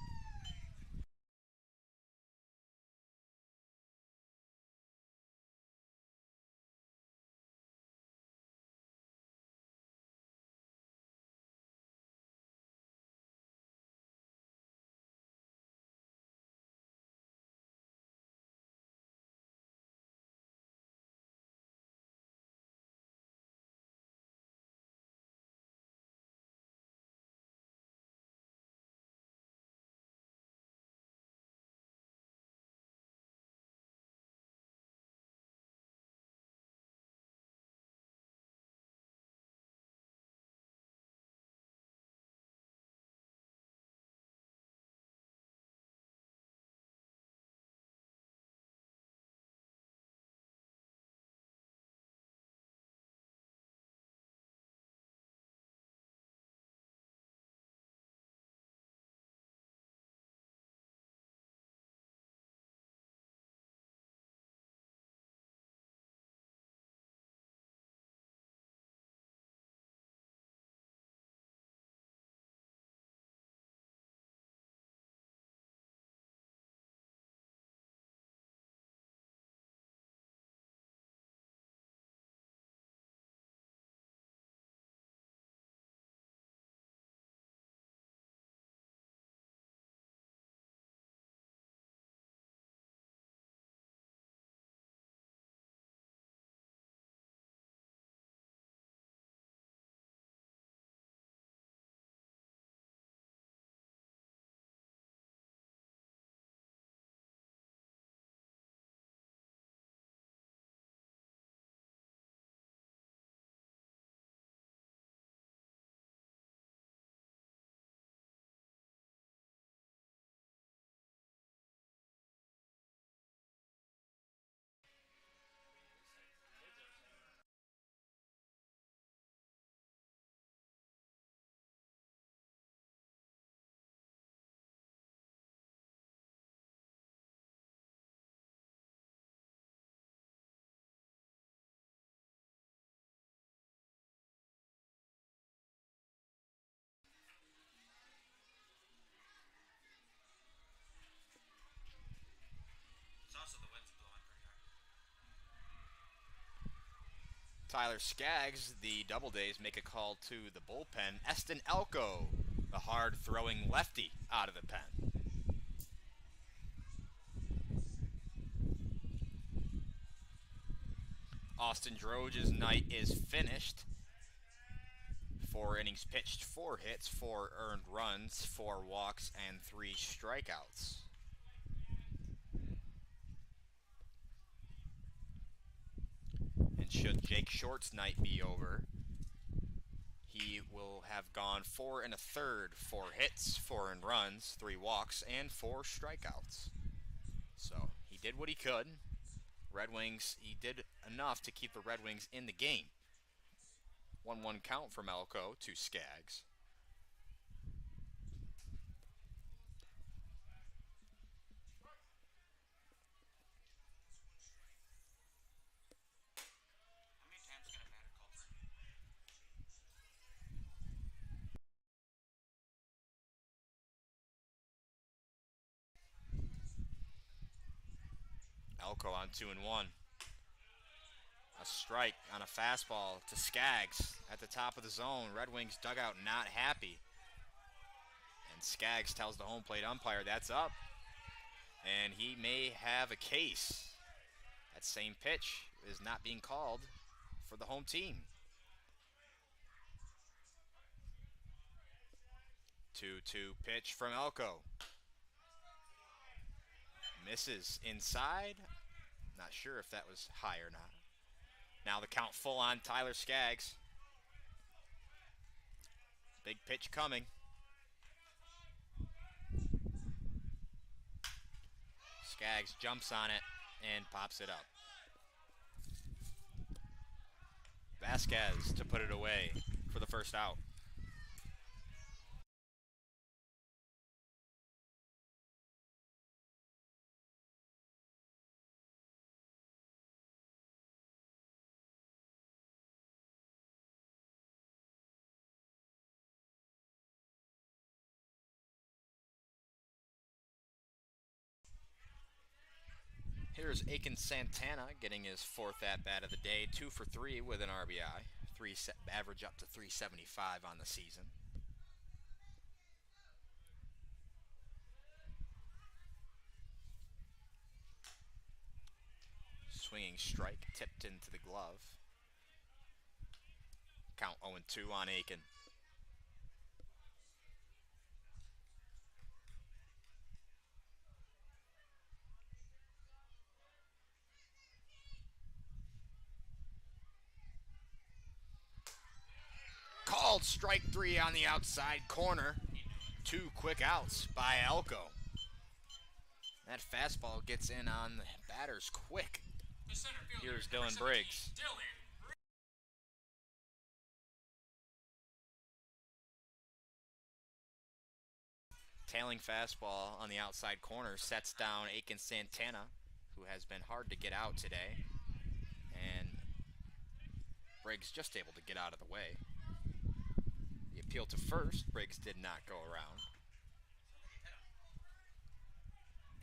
Tyler Skaggs, the Doubledays, make a call to the bullpen. Eston Elko, the hard-throwing lefty, out of the pen. Austin Droge's night is finished. 4 innings pitched, 4 hits, 4 earned runs, 4 walks, and 3 strikeouts. And should Jake Short's night be over, he will have gone 4 1/3, 4 hits, 4 earned runs, 3 walks, and 4 strikeouts. So he did what he could. Red Wings, he did enough to keep the Red Wings in the game. 1-1 count from Elko to Skaggs. How many times can a batter call for him? Elko on 2-1. A strike on a fastball to Skaggs at the top of the zone. Red Wings dugout not happy. And Skaggs tells the home plate umpire that's up. And he may have a case. That same pitch is not being called for the home team. 2-2 pitch from Elko. Misses inside. Not sure if that was high or not. Now the count full on Tyler Skaggs. Big pitch coming. Skaggs jumps on it and pops it up. Vasquez to put it away for the first out. Here's Aiken Santana getting his 4th at-bat of the day, 2 for 3 with an RBI. Average up to 375 on the season. Swinging strike, tipped into the glove. Count 0-2 on Aiken. Called strike 3 on the outside corner. 2 quick outs by Elko. That fastball gets in on the batters quick. The center fielder, Here's number Dylan 17, Briggs. Dylan. Tailing fastball on the outside corner sets down Aiken Santana, who has been hard to get out today. And Briggs just able to get out of the way. The appeal to first, Briggs did not go around.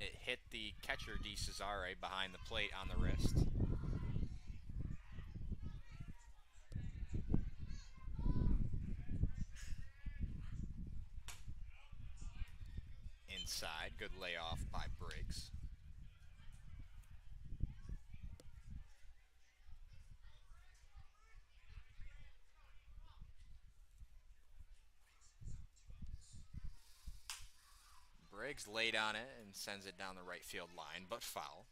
It hit the catcher Di Cesare behind the plate on the wrist. Inside, good layoff by Briggs. Briggs laid on it and sends it down the right field line, but foul.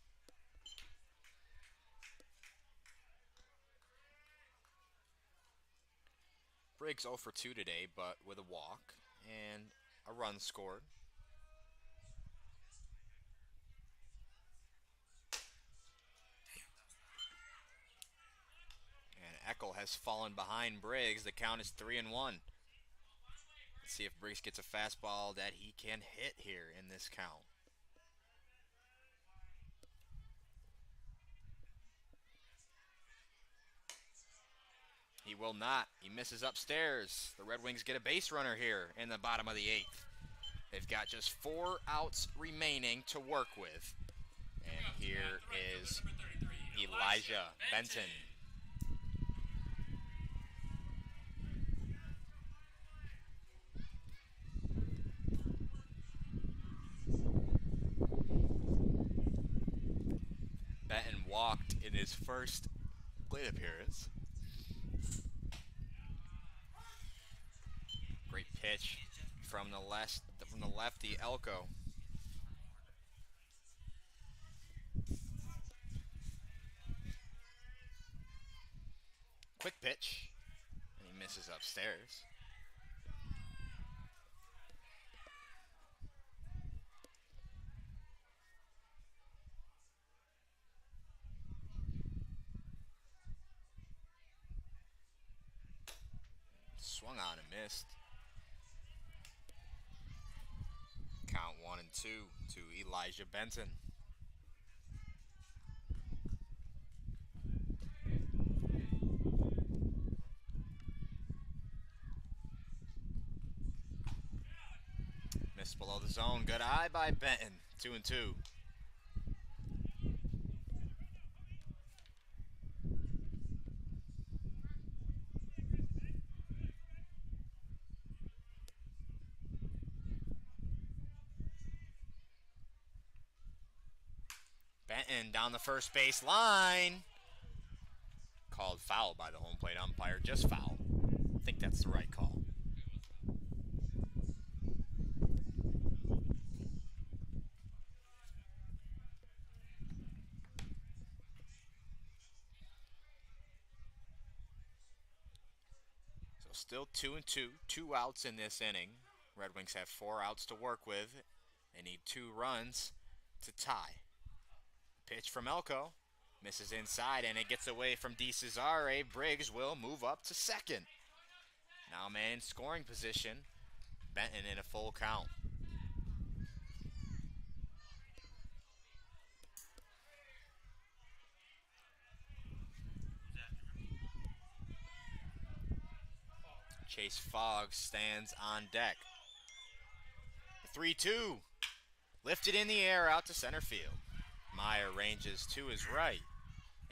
Briggs 0 for 2 today, but with a walk and a run scored. And Eckel has fallen behind Briggs. The count is 3-1. Let's see if Briggs gets a fastball that he can hit here in this count. He will not. He misses upstairs. The Red Wings get a base runner here in the bottom of the 8th. They've got just 4 outs remaining to work with. And here is Elijah Benton. walked in his first plate appearance. Great pitch from the lefty Elko. Quick pitch, and he misses upstairs. Swung on and missed. Count 1-2 to Elijah Benton. Missed below the zone. Good eye by Benton. 2-2. Benton down the first base line. Called foul by the home plate umpire. Just foul. I think that's the right call. So still 2-2. 2 outs in this inning. Red Wings have 4 outs to work with. They need 2 runs to tie. Pitch from Elko. Misses inside, and it gets away from DeCesare. Briggs will move up to second. Now man in scoring position. Benton in a full count. Chase Fogg stands on deck. 3-2. Lifted in the air out to center field. Meyer ranges to his right,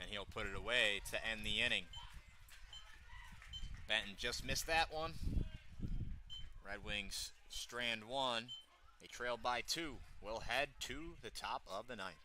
and he'll put it away to end the inning. Benton just missed that one. Red Wings strand 1. They trail by 2. We'll head to the top of the 9th.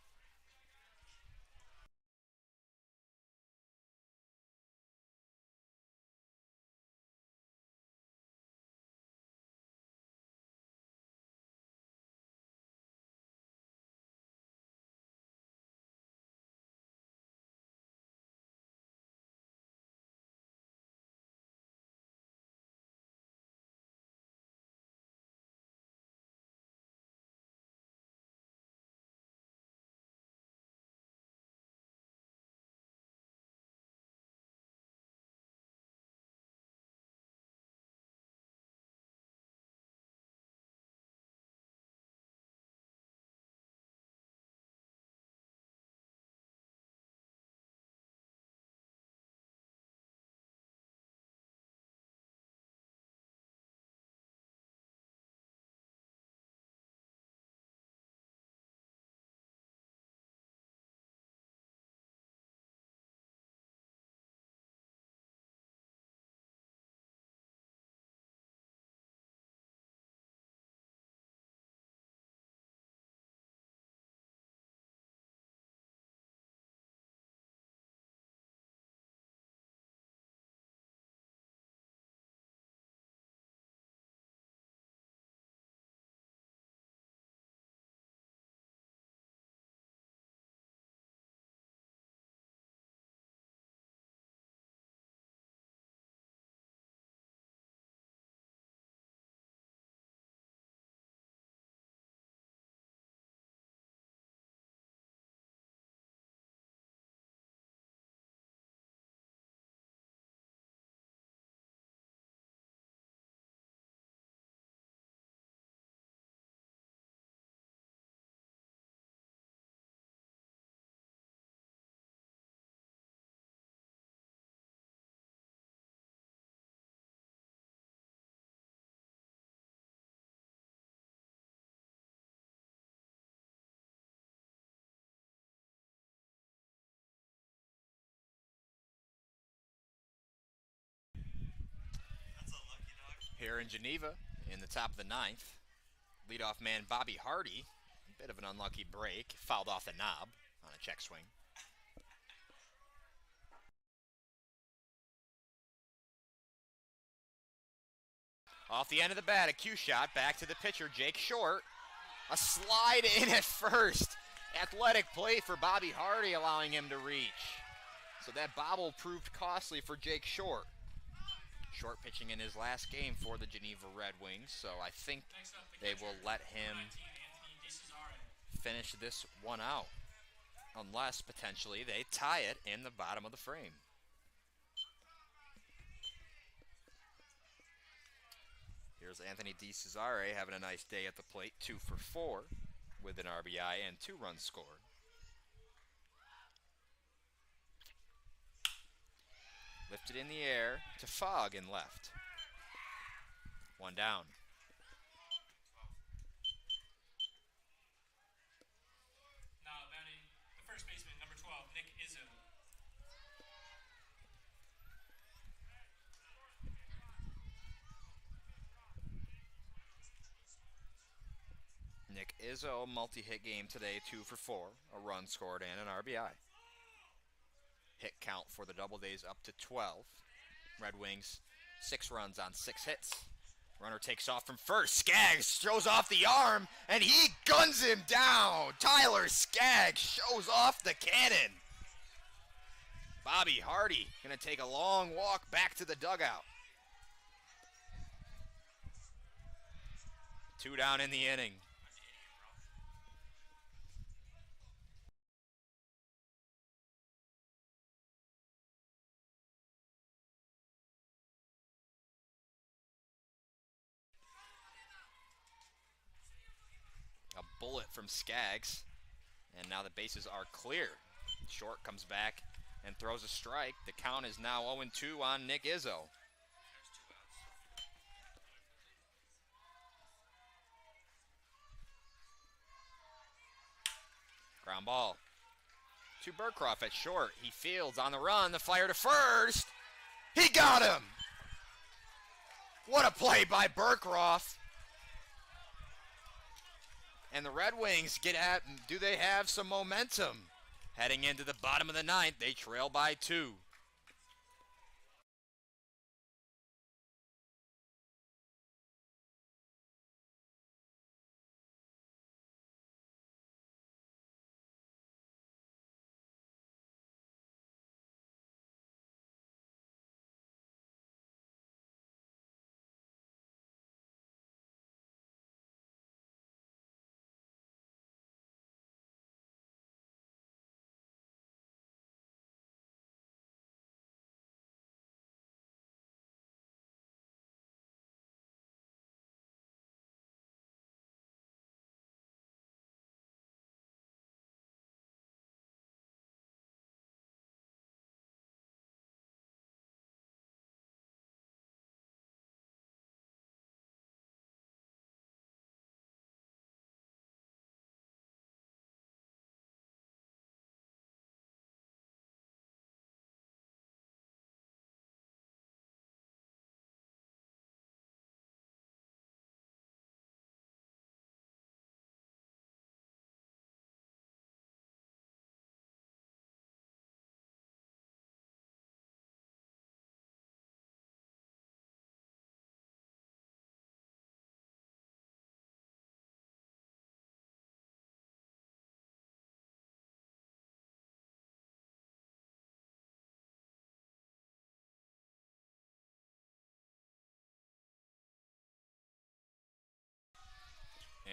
Here in Geneva, in the top of the 9th, leadoff man Bobby Hardy, a bit of an unlucky break, fouled off the knob on a check swing. Off the end of the bat, a cue shot. Back to the pitcher, Jake Short. A slide in at first. Athletic play for Bobby Hardy, allowing him to reach. So that bobble proved costly for Jake Short. Short pitching in his last game for the Geneva Red Wings, so I think Next up, the they catcher, will let him 19, Anthony DeCesare. finish this one out. Unless, potentially, they tie it in the bottom of the frame. Here's Anthony DeCesare having a nice day at the plate, 2 for 4 with an RBI and 2 runs scored. Lifted in the air to Fogg in left. 1 down. Now batting the first baseman, number 12, Nick Izzo. Nick Izzo, multi-hit game today, 2 for 4, a run scored and an RBI. Hit count for the Doubledays up to 12. Red Wings, 6 runs on 6 hits. Runner takes off from first. Skaggs shows off the arm, and he guns him down. Tyler Skaggs shows off the cannon. Bobby Hardy going to take a long walk back to the dugout. 2 down in the inning. A bullet from Skaggs, and now the bases are clear. Short comes back and throws a strike. The count is now 0-2 on Nick Izzo. Ground ball to Burcroft at short. He fields on the run. The flyer to first. He got him. What a play by Burcroft. And the Red Wings do they have some momentum? Heading into the bottom of the ninth, they trail by 2.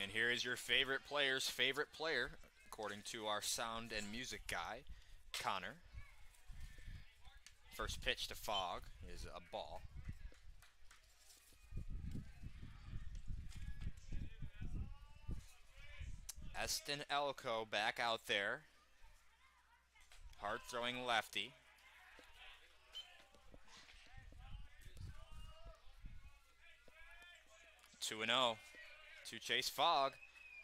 And here is your favorite player's favorite player, according to our sound and music guy, Connor. First pitch to Fogg is a ball. Eston Elko back out there. Hard throwing lefty. Two and 0 to Chase Fogg.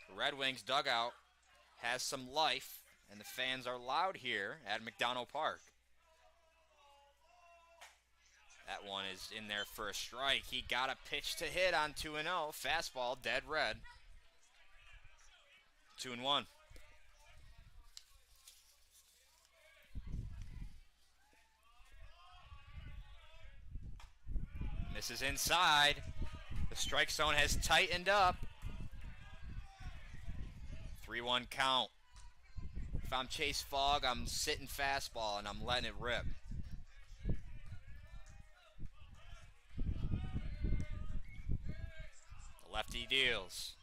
The Red Wings dugout has some life, and the fans are loud here at McDonough Park. That one is in there for a strike. He got a pitch to hit on 2-0. Fastball, dead red. 2-1. Misses inside. The strike zone has tightened up. 3-1 count. If I'm Chase Fogg, I'm sitting fastball and I'm letting it rip. The lefty deals.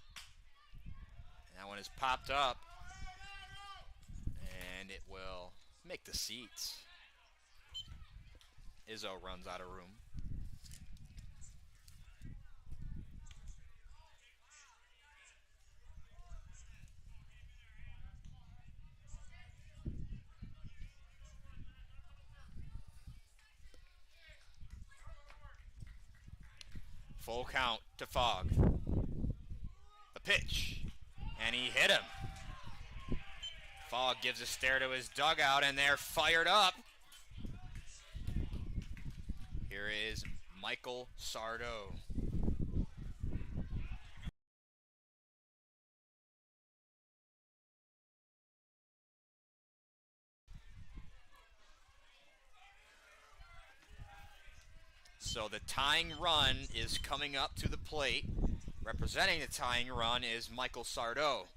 And that one is popped up. And it will make the seats. Izzo runs out of room. Full count to Fogg. The pitch. And he hit him. Fogg gives a stare to his dugout, and they're fired up. Here is Michael Sardo. So the tying run is coming up to the plate. Representing the tying run is Michael Sardo.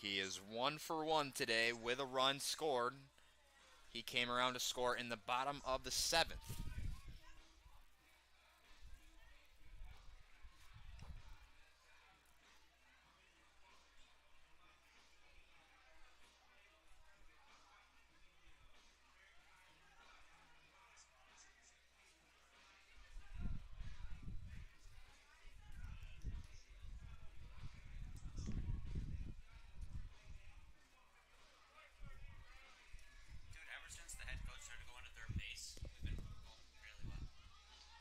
He is 1 for 1 today with a run scored. He came around to score in the bottom of the 7th. Dude, ever since the head coach started going to third base, we've been going really well.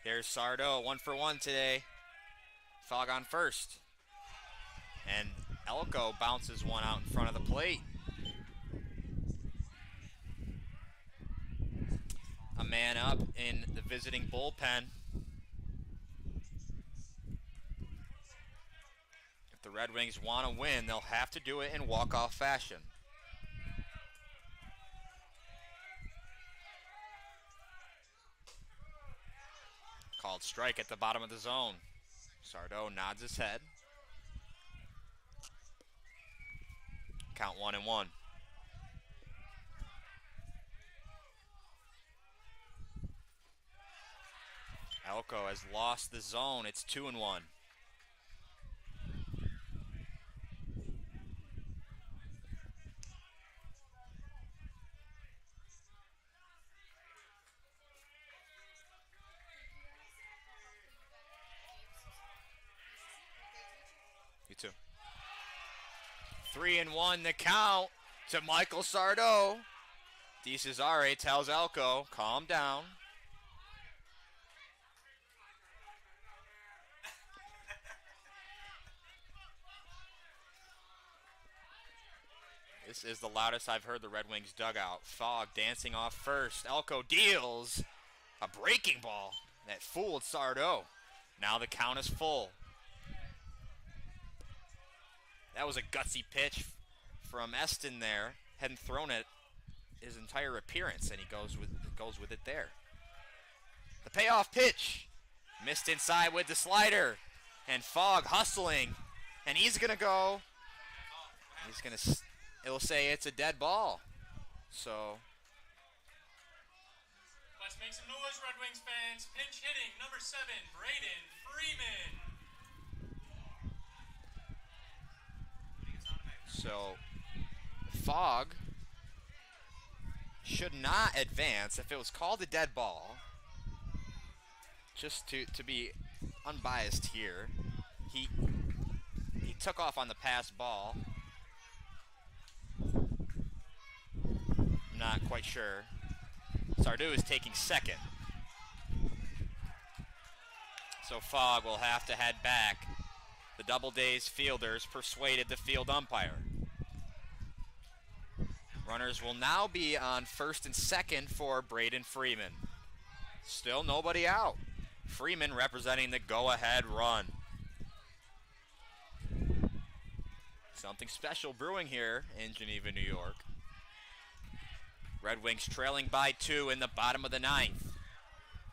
There's Sardo, 1 for 1 today. Fogg on first. And Elko bounces one out in front of the plate. A man up in the visiting bullpen. If the Red Wings want to win, they'll have to do it in walk-off fashion. Called strike at the bottom of the zone. Sardo nods his head. Count 1-1. Elko has lost the zone. It's 2-1. You too. 3-1 the count to Michael Sardo. DeCesare tells Elko, calm down. This is the loudest I've heard the Red Wings dugout. Fogg dancing off first. Elko deals a breaking ball that fooled Sardo. Now the count is full. That was a gutsy pitch from Eston there. Hadn't thrown it his entire appearance, and he goes with it there. The payoff pitch. Missed inside with the slider. And Fogg hustling. And he's going to go. He's going to... It'll say it's a dead ball. So... Let's make some noise, Red Wings fans. Pinch hitting, number 7, Braden Freeman. So, Fogg should not advance if it was called a dead ball. Just to be unbiased here, he took off on the pass ball. I'm not quite sure. Sardo is taking second. So Fogg will have to head back. The Doubledays fielders persuaded the field umpire. Runners will now be on first and second for Braden Freeman. Still nobody out. Freeman representing the go-ahead run. Something special brewing here in Geneva, New York. Red Wings trailing by 2 in the bottom of the 9th.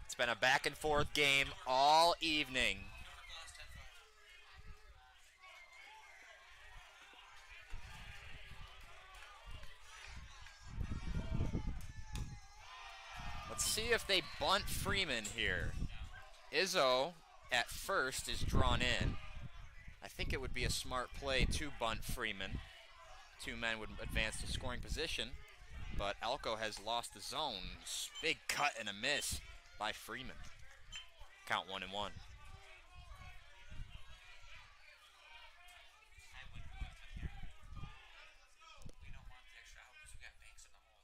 It's been a back and forth game all evening. Let's see if they bunt Freeman here. Izzo at first is drawn in. I think it would be a smart play to bunt Freeman. 2 men would advance to scoring position, but Elko has lost the zone. Big cut and a miss by Freeman. Count 1-1. I wouldn't go out here. We don't want the extra out because we got Banks in the hole.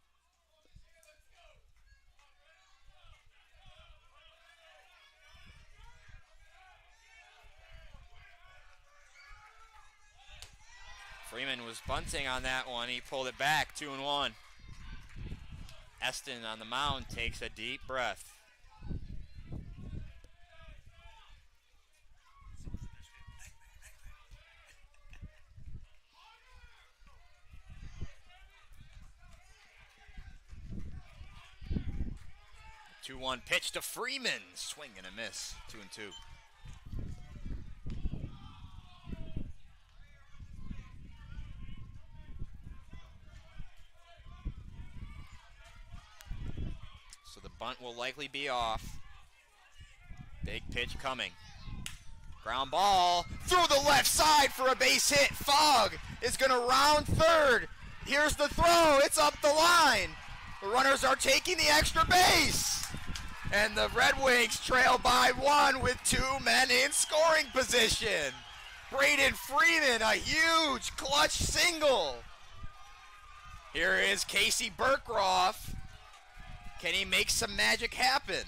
Freeman was bunting on that one. He pulled it back, 2-1. Eston on the mound takes a deep breath. Two-one pitch to Freeman. Swing and a miss. 2-2. So the bunt will likely be off. Big pitch coming. Ground ball through the left side for a base hit. Fogg is going to round third. Here's the throw. It's up the line. The runners are taking the extra base. And the Red Wings trail by 1 with 2 men in scoring position. Braden Freeman, a huge clutch single. Here is Casey Burkroff. Can he make some magic happen?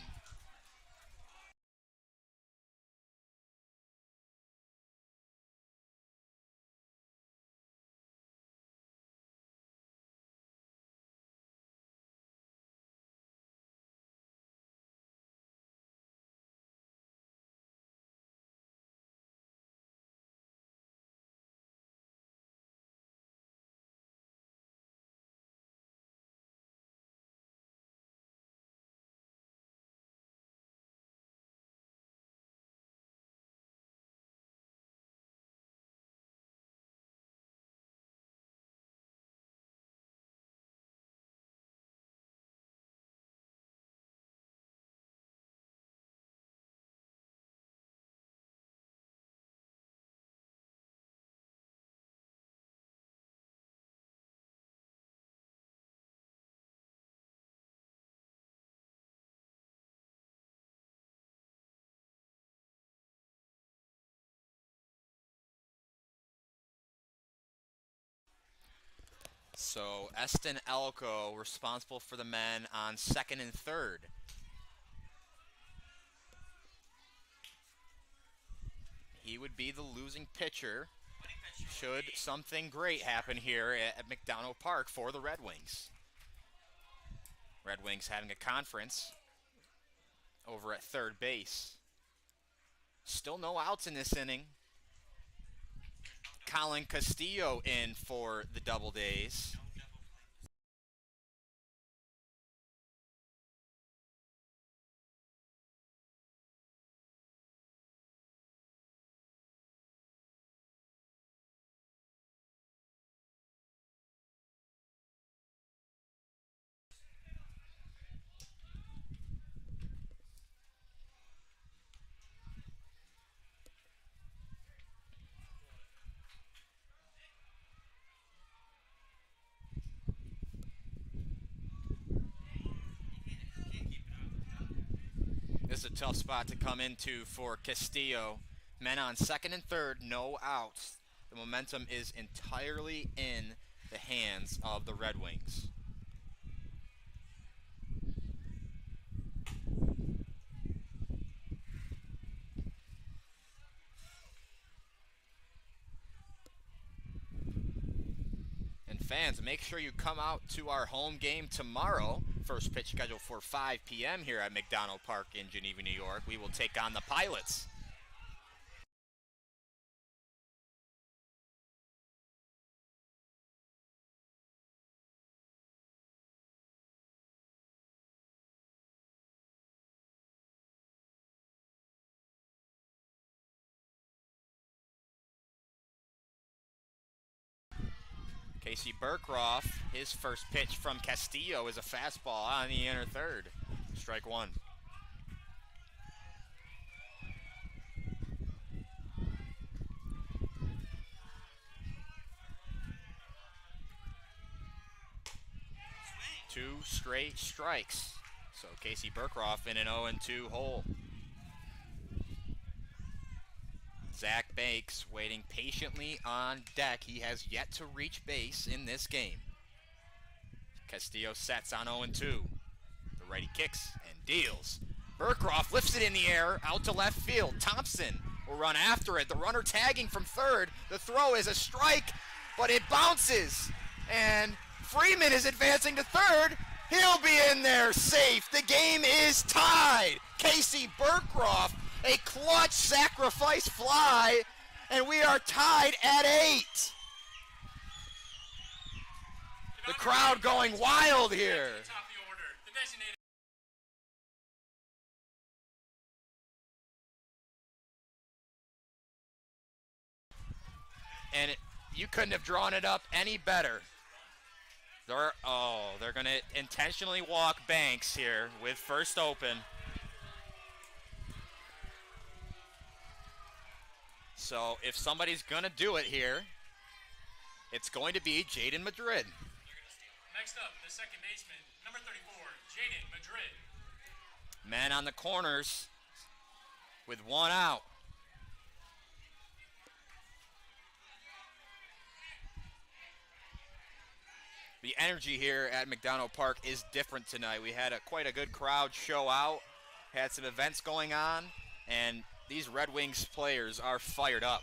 So Eston Elko responsible for the men on second and third. He would be the losing pitcher should something great happen here at McDonough Park for the Red Wings. Red Wings having a conference over at third base. Still no outs in this inning. Colin Castillo in for the Doubledays. This is a tough spot to come into for Castillo. Men on second and third, no outs. The momentum is entirely in the hands of the Red Wings. And fans, make sure you come out to our home game tomorrow First pitch scheduled for 5 p.m. here at McDonough Park in Geneva, New York. We will take on the Pilots. Casey Burkroff, his first pitch from Castillo is a fastball on the inner third. Strike one. Two straight strikes. So Casey Burkroff in an 0-2 hole. Zach Banks waiting patiently on deck. He has yet to reach base in this game. Castillo sets on 0-2. The righty kicks and deals. Burkroff lifts it in the air out to left field. Thompson will run after it. The runner tagging from third. The throw is a strike, but it bounces. And Freeman is advancing to third. He'll be in there safe. The game is tied. Casey Burkroff, a clutch sacrifice fly, and we are tied at 8. The crowd going wild here. Top of the order, the designated. And you couldn't have drawn it up any better. They're going to intentionally walk Banks here with first open. So if somebody's going to do it here, it's going to be Jaden Madrid. Next up, the second baseman, number 34, Jaden Madrid. Men on the corners with one out. The energy here at McDonough Park is different tonight. We had quite a good crowd show out, had some events going on, and these Red Wings players are fired up.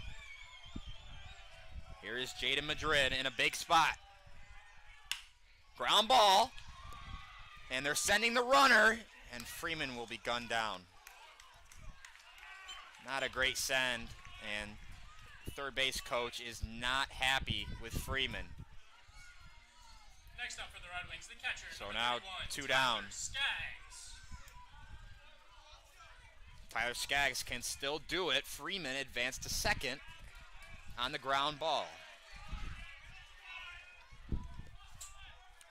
Here is Jaden Madrid in a big spot. Ground ball, and they're sending the runner, and Freeman will be gunned down. Not a great send, and third base coach is not happy with Freeman. Next up for the Red Wings, the catcher. So number now 31, two Tyler down. Skaggs. Tyler Skaggs can still do it. Freeman advanced to second on the ground ball.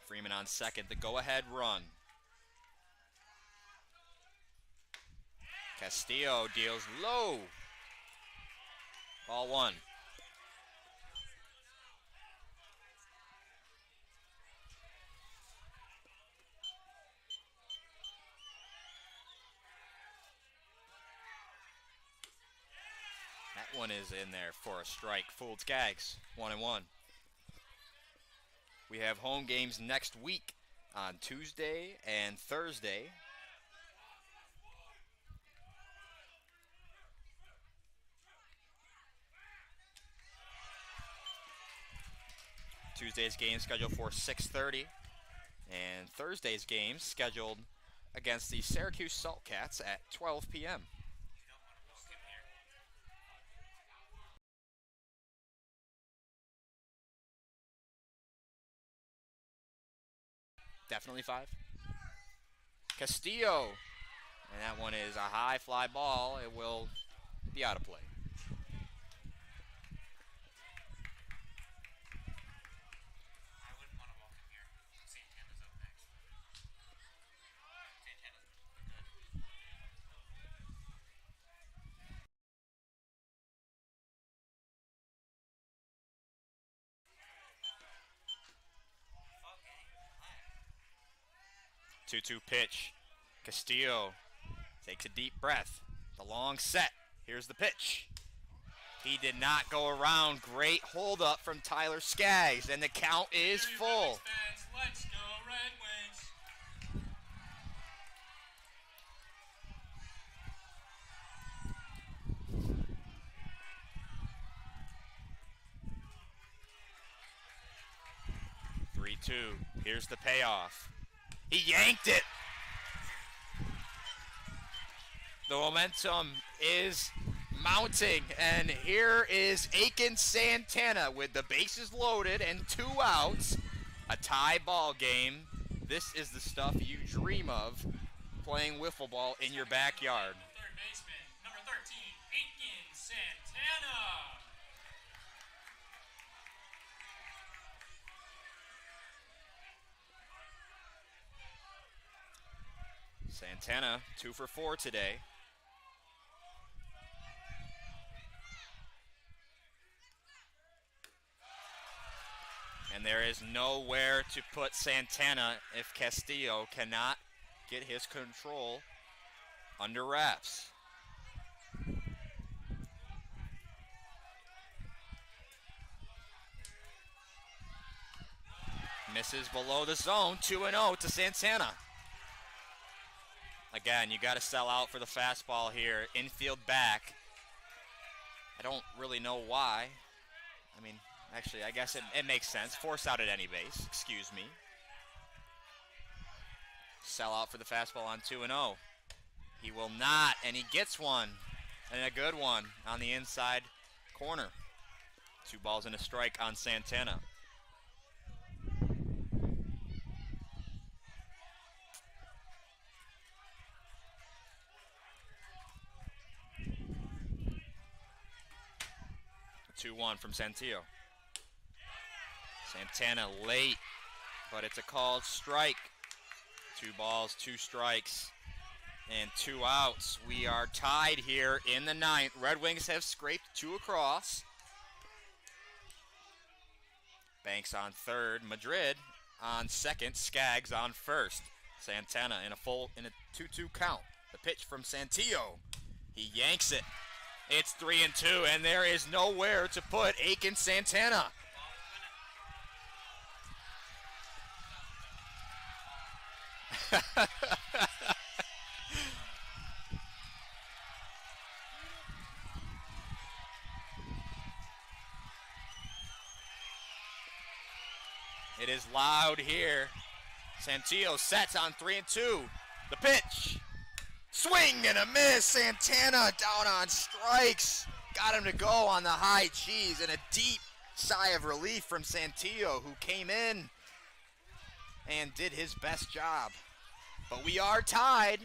Freeman on second, the go-ahead run. Castillo deals low. Ball one. That one is in there for a strike. Fooled Skaggs, 1-1. We have home games next week on Tuesday and Thursday. Tuesday's game scheduled for 6:30, and Thursday's game scheduled against the Syracuse Saltcats at 12 p.m. Definitely 5. Castillo, and that one is a high fly ball. It will be out of play. I wouldn't want to walk him here. Santana's up next. Santana's good. Two-two pitch. Castillo takes a deep breath. The long set. Here's the pitch. He did not go around. Great hold up from Tyler Skaggs, and the count is Red full. Wings fans, let's go Red Wings. Three-two. Here's the payoff. He yanked it. The momentum is mounting, and here is Aiken Santana with the bases loaded and 2 outs. A tie ball game. This is the stuff you dream of playing wiffle ball in your backyard. The third baseman, number 13, Aiken Santana. Santana 2 for 4 today. And there is nowhere to put Santana if Castillo cannot get his control under wraps. Misses below the zone, 2-0 to Santana. Again, you got to sell out for the fastball here. Infield back. I don't really know why. I mean, actually, I guess it makes sense. Force out at any base. Excuse me. Sell out for the fastball on 2-0. He will not, and he gets one. And a good one on the inside corner. 2 balls and a strike on Santana. A 2-1 from Santillo. Santana late, but it's a called strike. 2 balls, 2 strikes, and 2 outs. We are tied here in the 9th. Red Wings have scraped 2 across. Banks on third, Madrid on second, Skaggs on first. Santana in a 2-2 count. The pitch from Santillo. He yanks it. It's 3-2, and there is nowhere to put Aiken Santana. It is loud here. Santillo sets on 3-2. The pitch. Swing and a miss. Santana down on strikes. Got him to go on the high cheese, and a deep sigh of relief from Santillo, who came in and did his best job. But we are tied.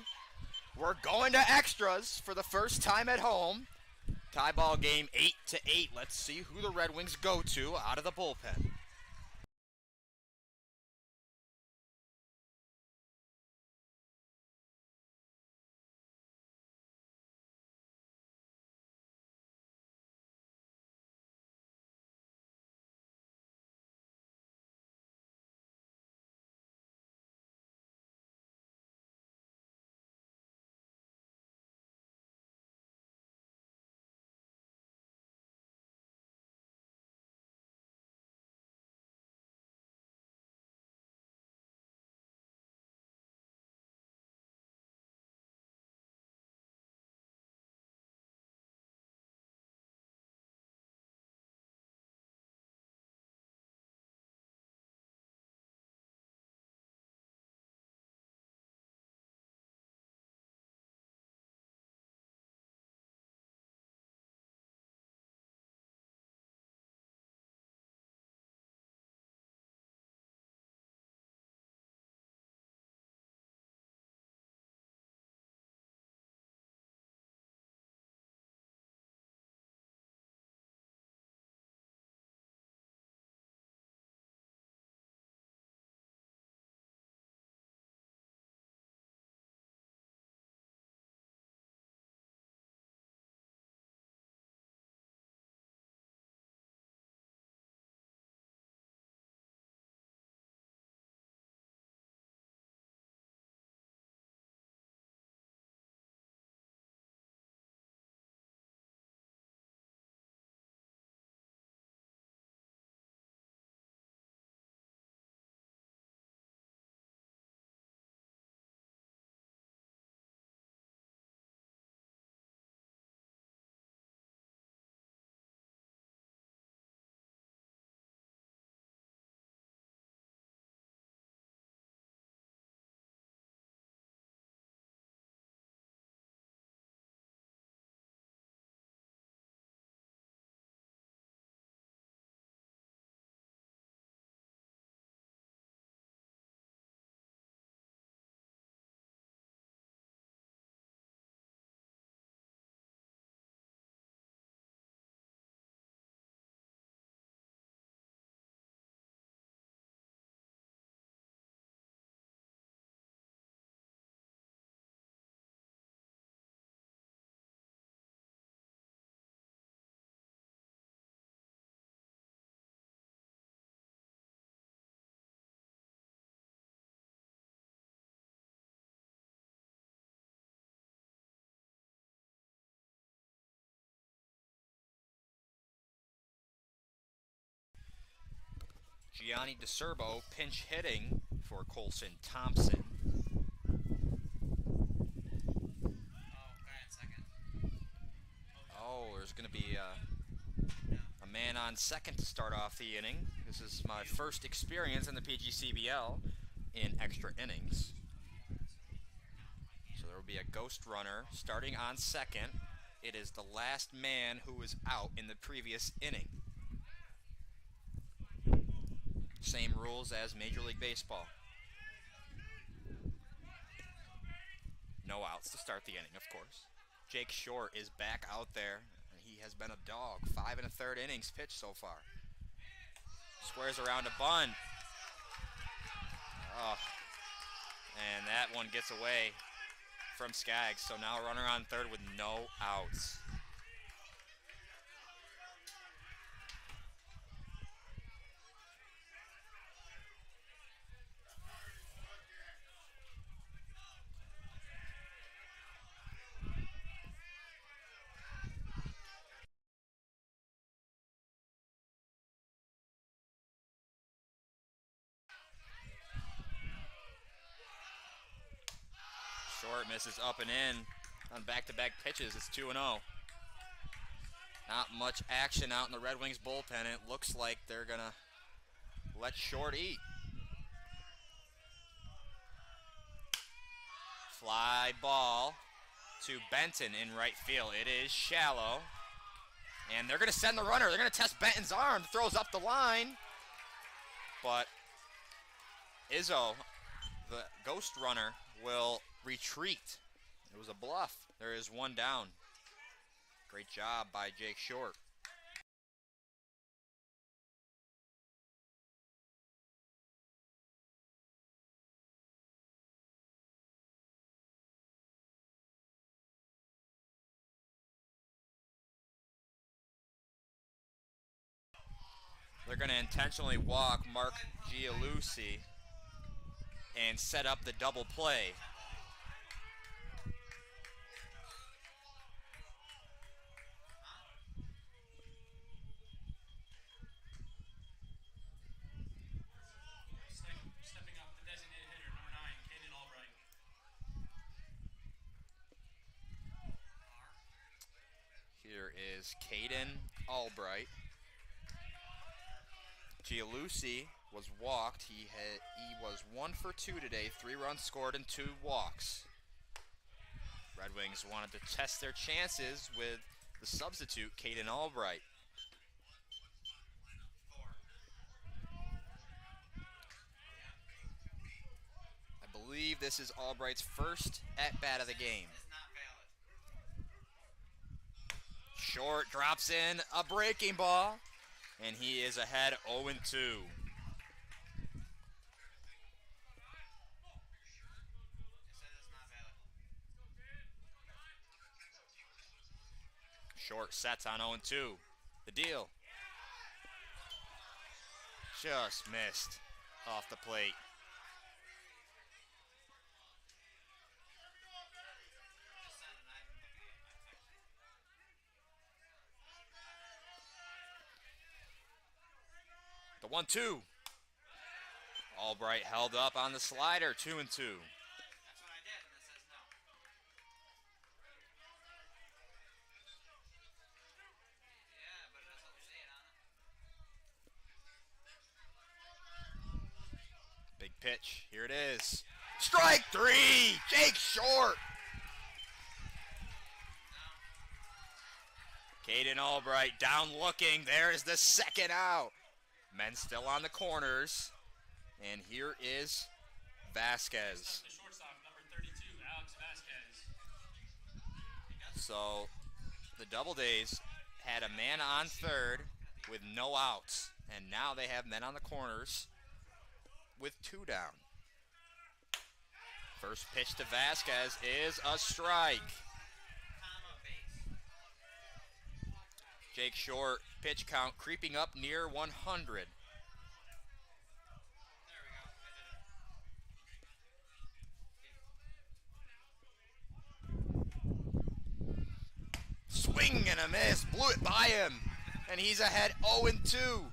We're going to extras for the first time at home. Tie ball game 8-8. Let's see who the Red Wings go to out of the bullpen. Gianni DeCerbo pinch hitting for Colson Thompson. Guy in second. Oh, there's going to be a man on second to start off the inning. This is my first experience in the PGCBL in extra innings. So there will be a ghost runner starting on second. It is the last man who was out in the previous inning. Same rules as Major League Baseball. No outs to start the inning, of course. Jake Short is back out there, and he has been a dog. 5 1/3 innings pitched so far. Squares around a bunt. Oh. And that one gets away from Skaggs. So now a runner on third with no outs. Short misses up and in on back-to-back pitches. It's 2-0. Not much action out in the Red Wings bullpen. It looks like they're going to let Short eat. Fly ball to Benton in right field. It is shallow. And they're going to send the runner. They're going to test Benton's arm. Throws up the line. But Izzo, the ghost runner, will retreat. It was a bluff. There is one down. Great job by Jake Short. They're going to intentionally walk Mark Gialusi and set up the double play. Stepping up, the designated hitter, number 9, Caden Albright. Here is Caden Albright. Gialusi was walked. He was 1 for 2 today. 3 runs scored and 2 walks. Red Wings wanted to test their chances with the substitute, Caden Albright. I believe this is Albright's first at-bat of the game. Short drops in a breaking ball, and he is ahead 0-2. Short sets on 0-2. The deal. Just missed off the plate. The 1-2. Albright held up on the slider, 2-2. That's what I did, and it says no. Yeah, but it doesn't say it on it. Big pitch. Here it is. Strike 3! Jake Short! Caden Albright down looking. There is the second out. Men still on the corners. And here is Vasquez. The shortstop, number 32, Alex Vasquez. So the Doubledays had a man on third with no outs. And now they have men on the corners with 2 down. First pitch to Vasquez is a strike. Jake Short, pitch count creeping up near 100. Swing and a miss, blew it by him, and he's ahead 0-2.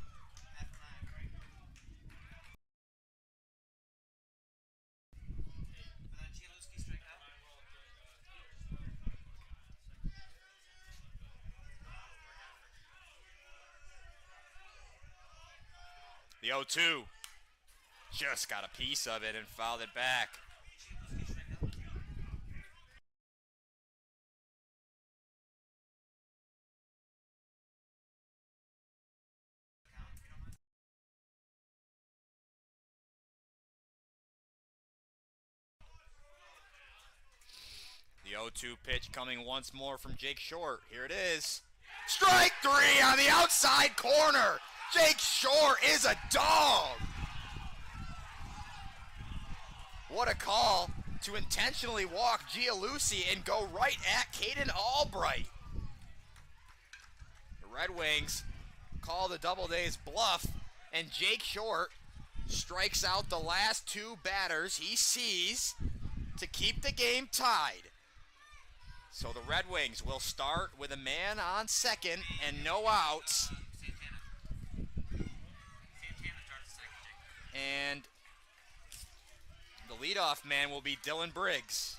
The 0-2. Just got a piece of it and fouled it back. The 0-2 pitch coming once more from Jake Short. Here it is. Strike 3 on the outside corner. Jake Short is a dog. What a call to intentionally walk Gialusi and go right at Caden Albright. The Red Wings call the Doubledays bluff, and Jake Short strikes out the last two batters he sees to keep the game tied. So the Red Wings will start with a man on second and no outs. And the leadoff man will be Dylan Briggs.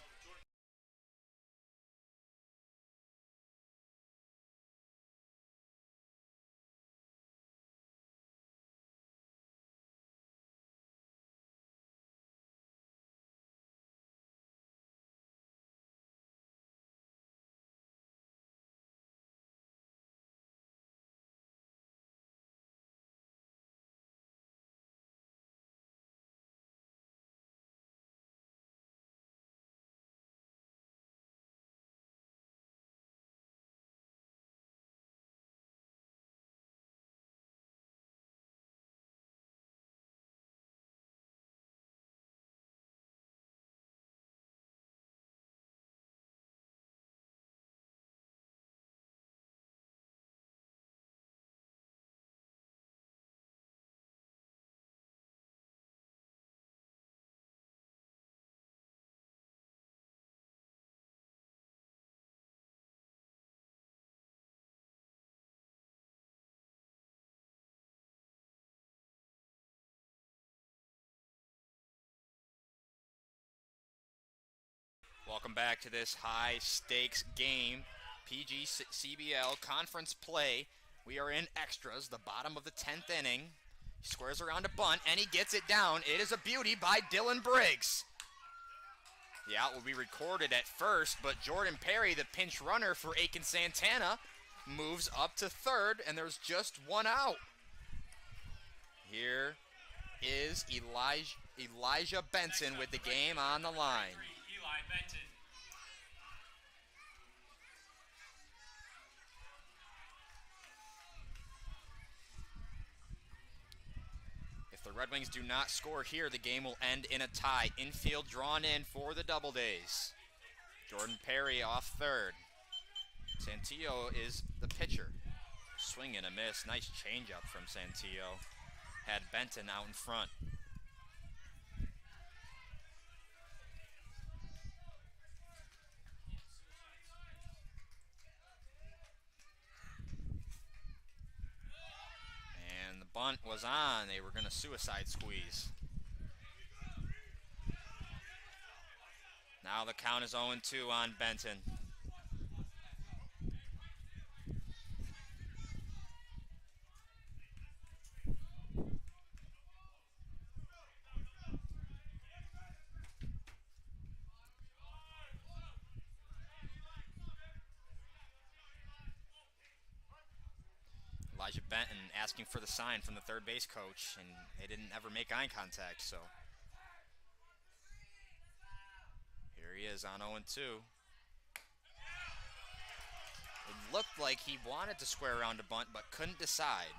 Welcome back to this high-stakes game, PGCBL conference play. We are in extras, the bottom of the 10th inning. He squares around a bunt, and he gets it down. It is a beauty by Dylan Briggs. The out will be recorded at first, but Jordan Perry, the pinch runner for Aiken Santana, moves up to third, and there's just one out. Here is Elijah Benson with the game on the line. Eli Benton. If the Red Wings do not score here, the game will end in a tie. Infield drawn in for the Doubledays. Jordan Perry off third. Santillo is the pitcher. Swing and a miss. Nice changeup from Santillo. Had Benton out in front. And the bunt was on. They were going to suicide squeeze. Now the count is 0-2 on Benton. Elijah Benton asking for the sign from the third base coach, and they didn't ever make eye contact, so here he is on 0-2. It looked like he wanted to square around a bunt, but couldn't decide.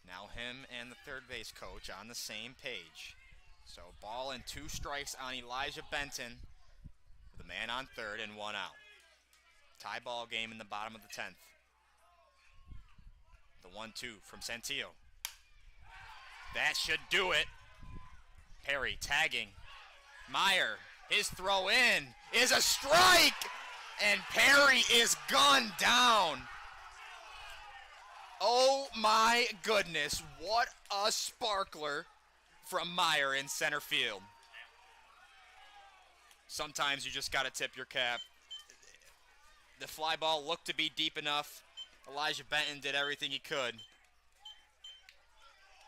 Now him and the third base coach on the same page. So ball and 2 strikes on Elijah Benton, with a man on third and 1 out. Tie ball game in the bottom of the 10th. The 1-2 from Santillo. That should do it. Perry tagging. Meyer, his throw in is a strike, and Perry is gunned down. Oh my goodness, what a sparkler from Meyer in center field. Sometimes you just got to tip your cap. The fly ball looked to be deep enough, Elijah Benton did everything he could.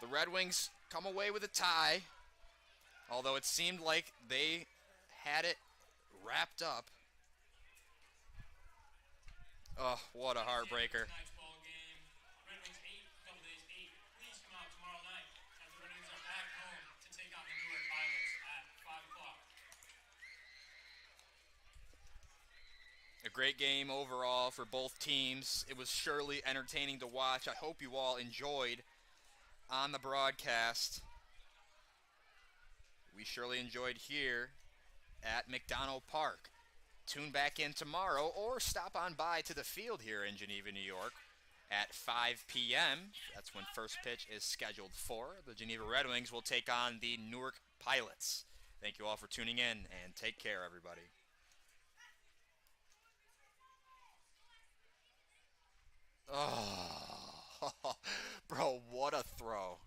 The Red Wings come away with a tie, although it seemed like they had it wrapped up. Oh, what a heartbreaker. Tonight's ball game. Red Wings 8, Doubledays 8. Please come out tomorrow night as the Red Wings are back home to take on the Newark Pilots at 5 o'clock. A great game overall for both teams. It was surely entertaining to watch. I hope you all enjoyed on the broadcast. We surely enjoyed here at McDonough Park. Tune back in tomorrow or stop on by to the field here in Geneva, New York at 5 p.m. That's when first pitch is scheduled for. The Geneva Red Wings will take on the Newark Pilots. Thank you all for tuning in, and take care, everybody. Oh, bro, what a throw.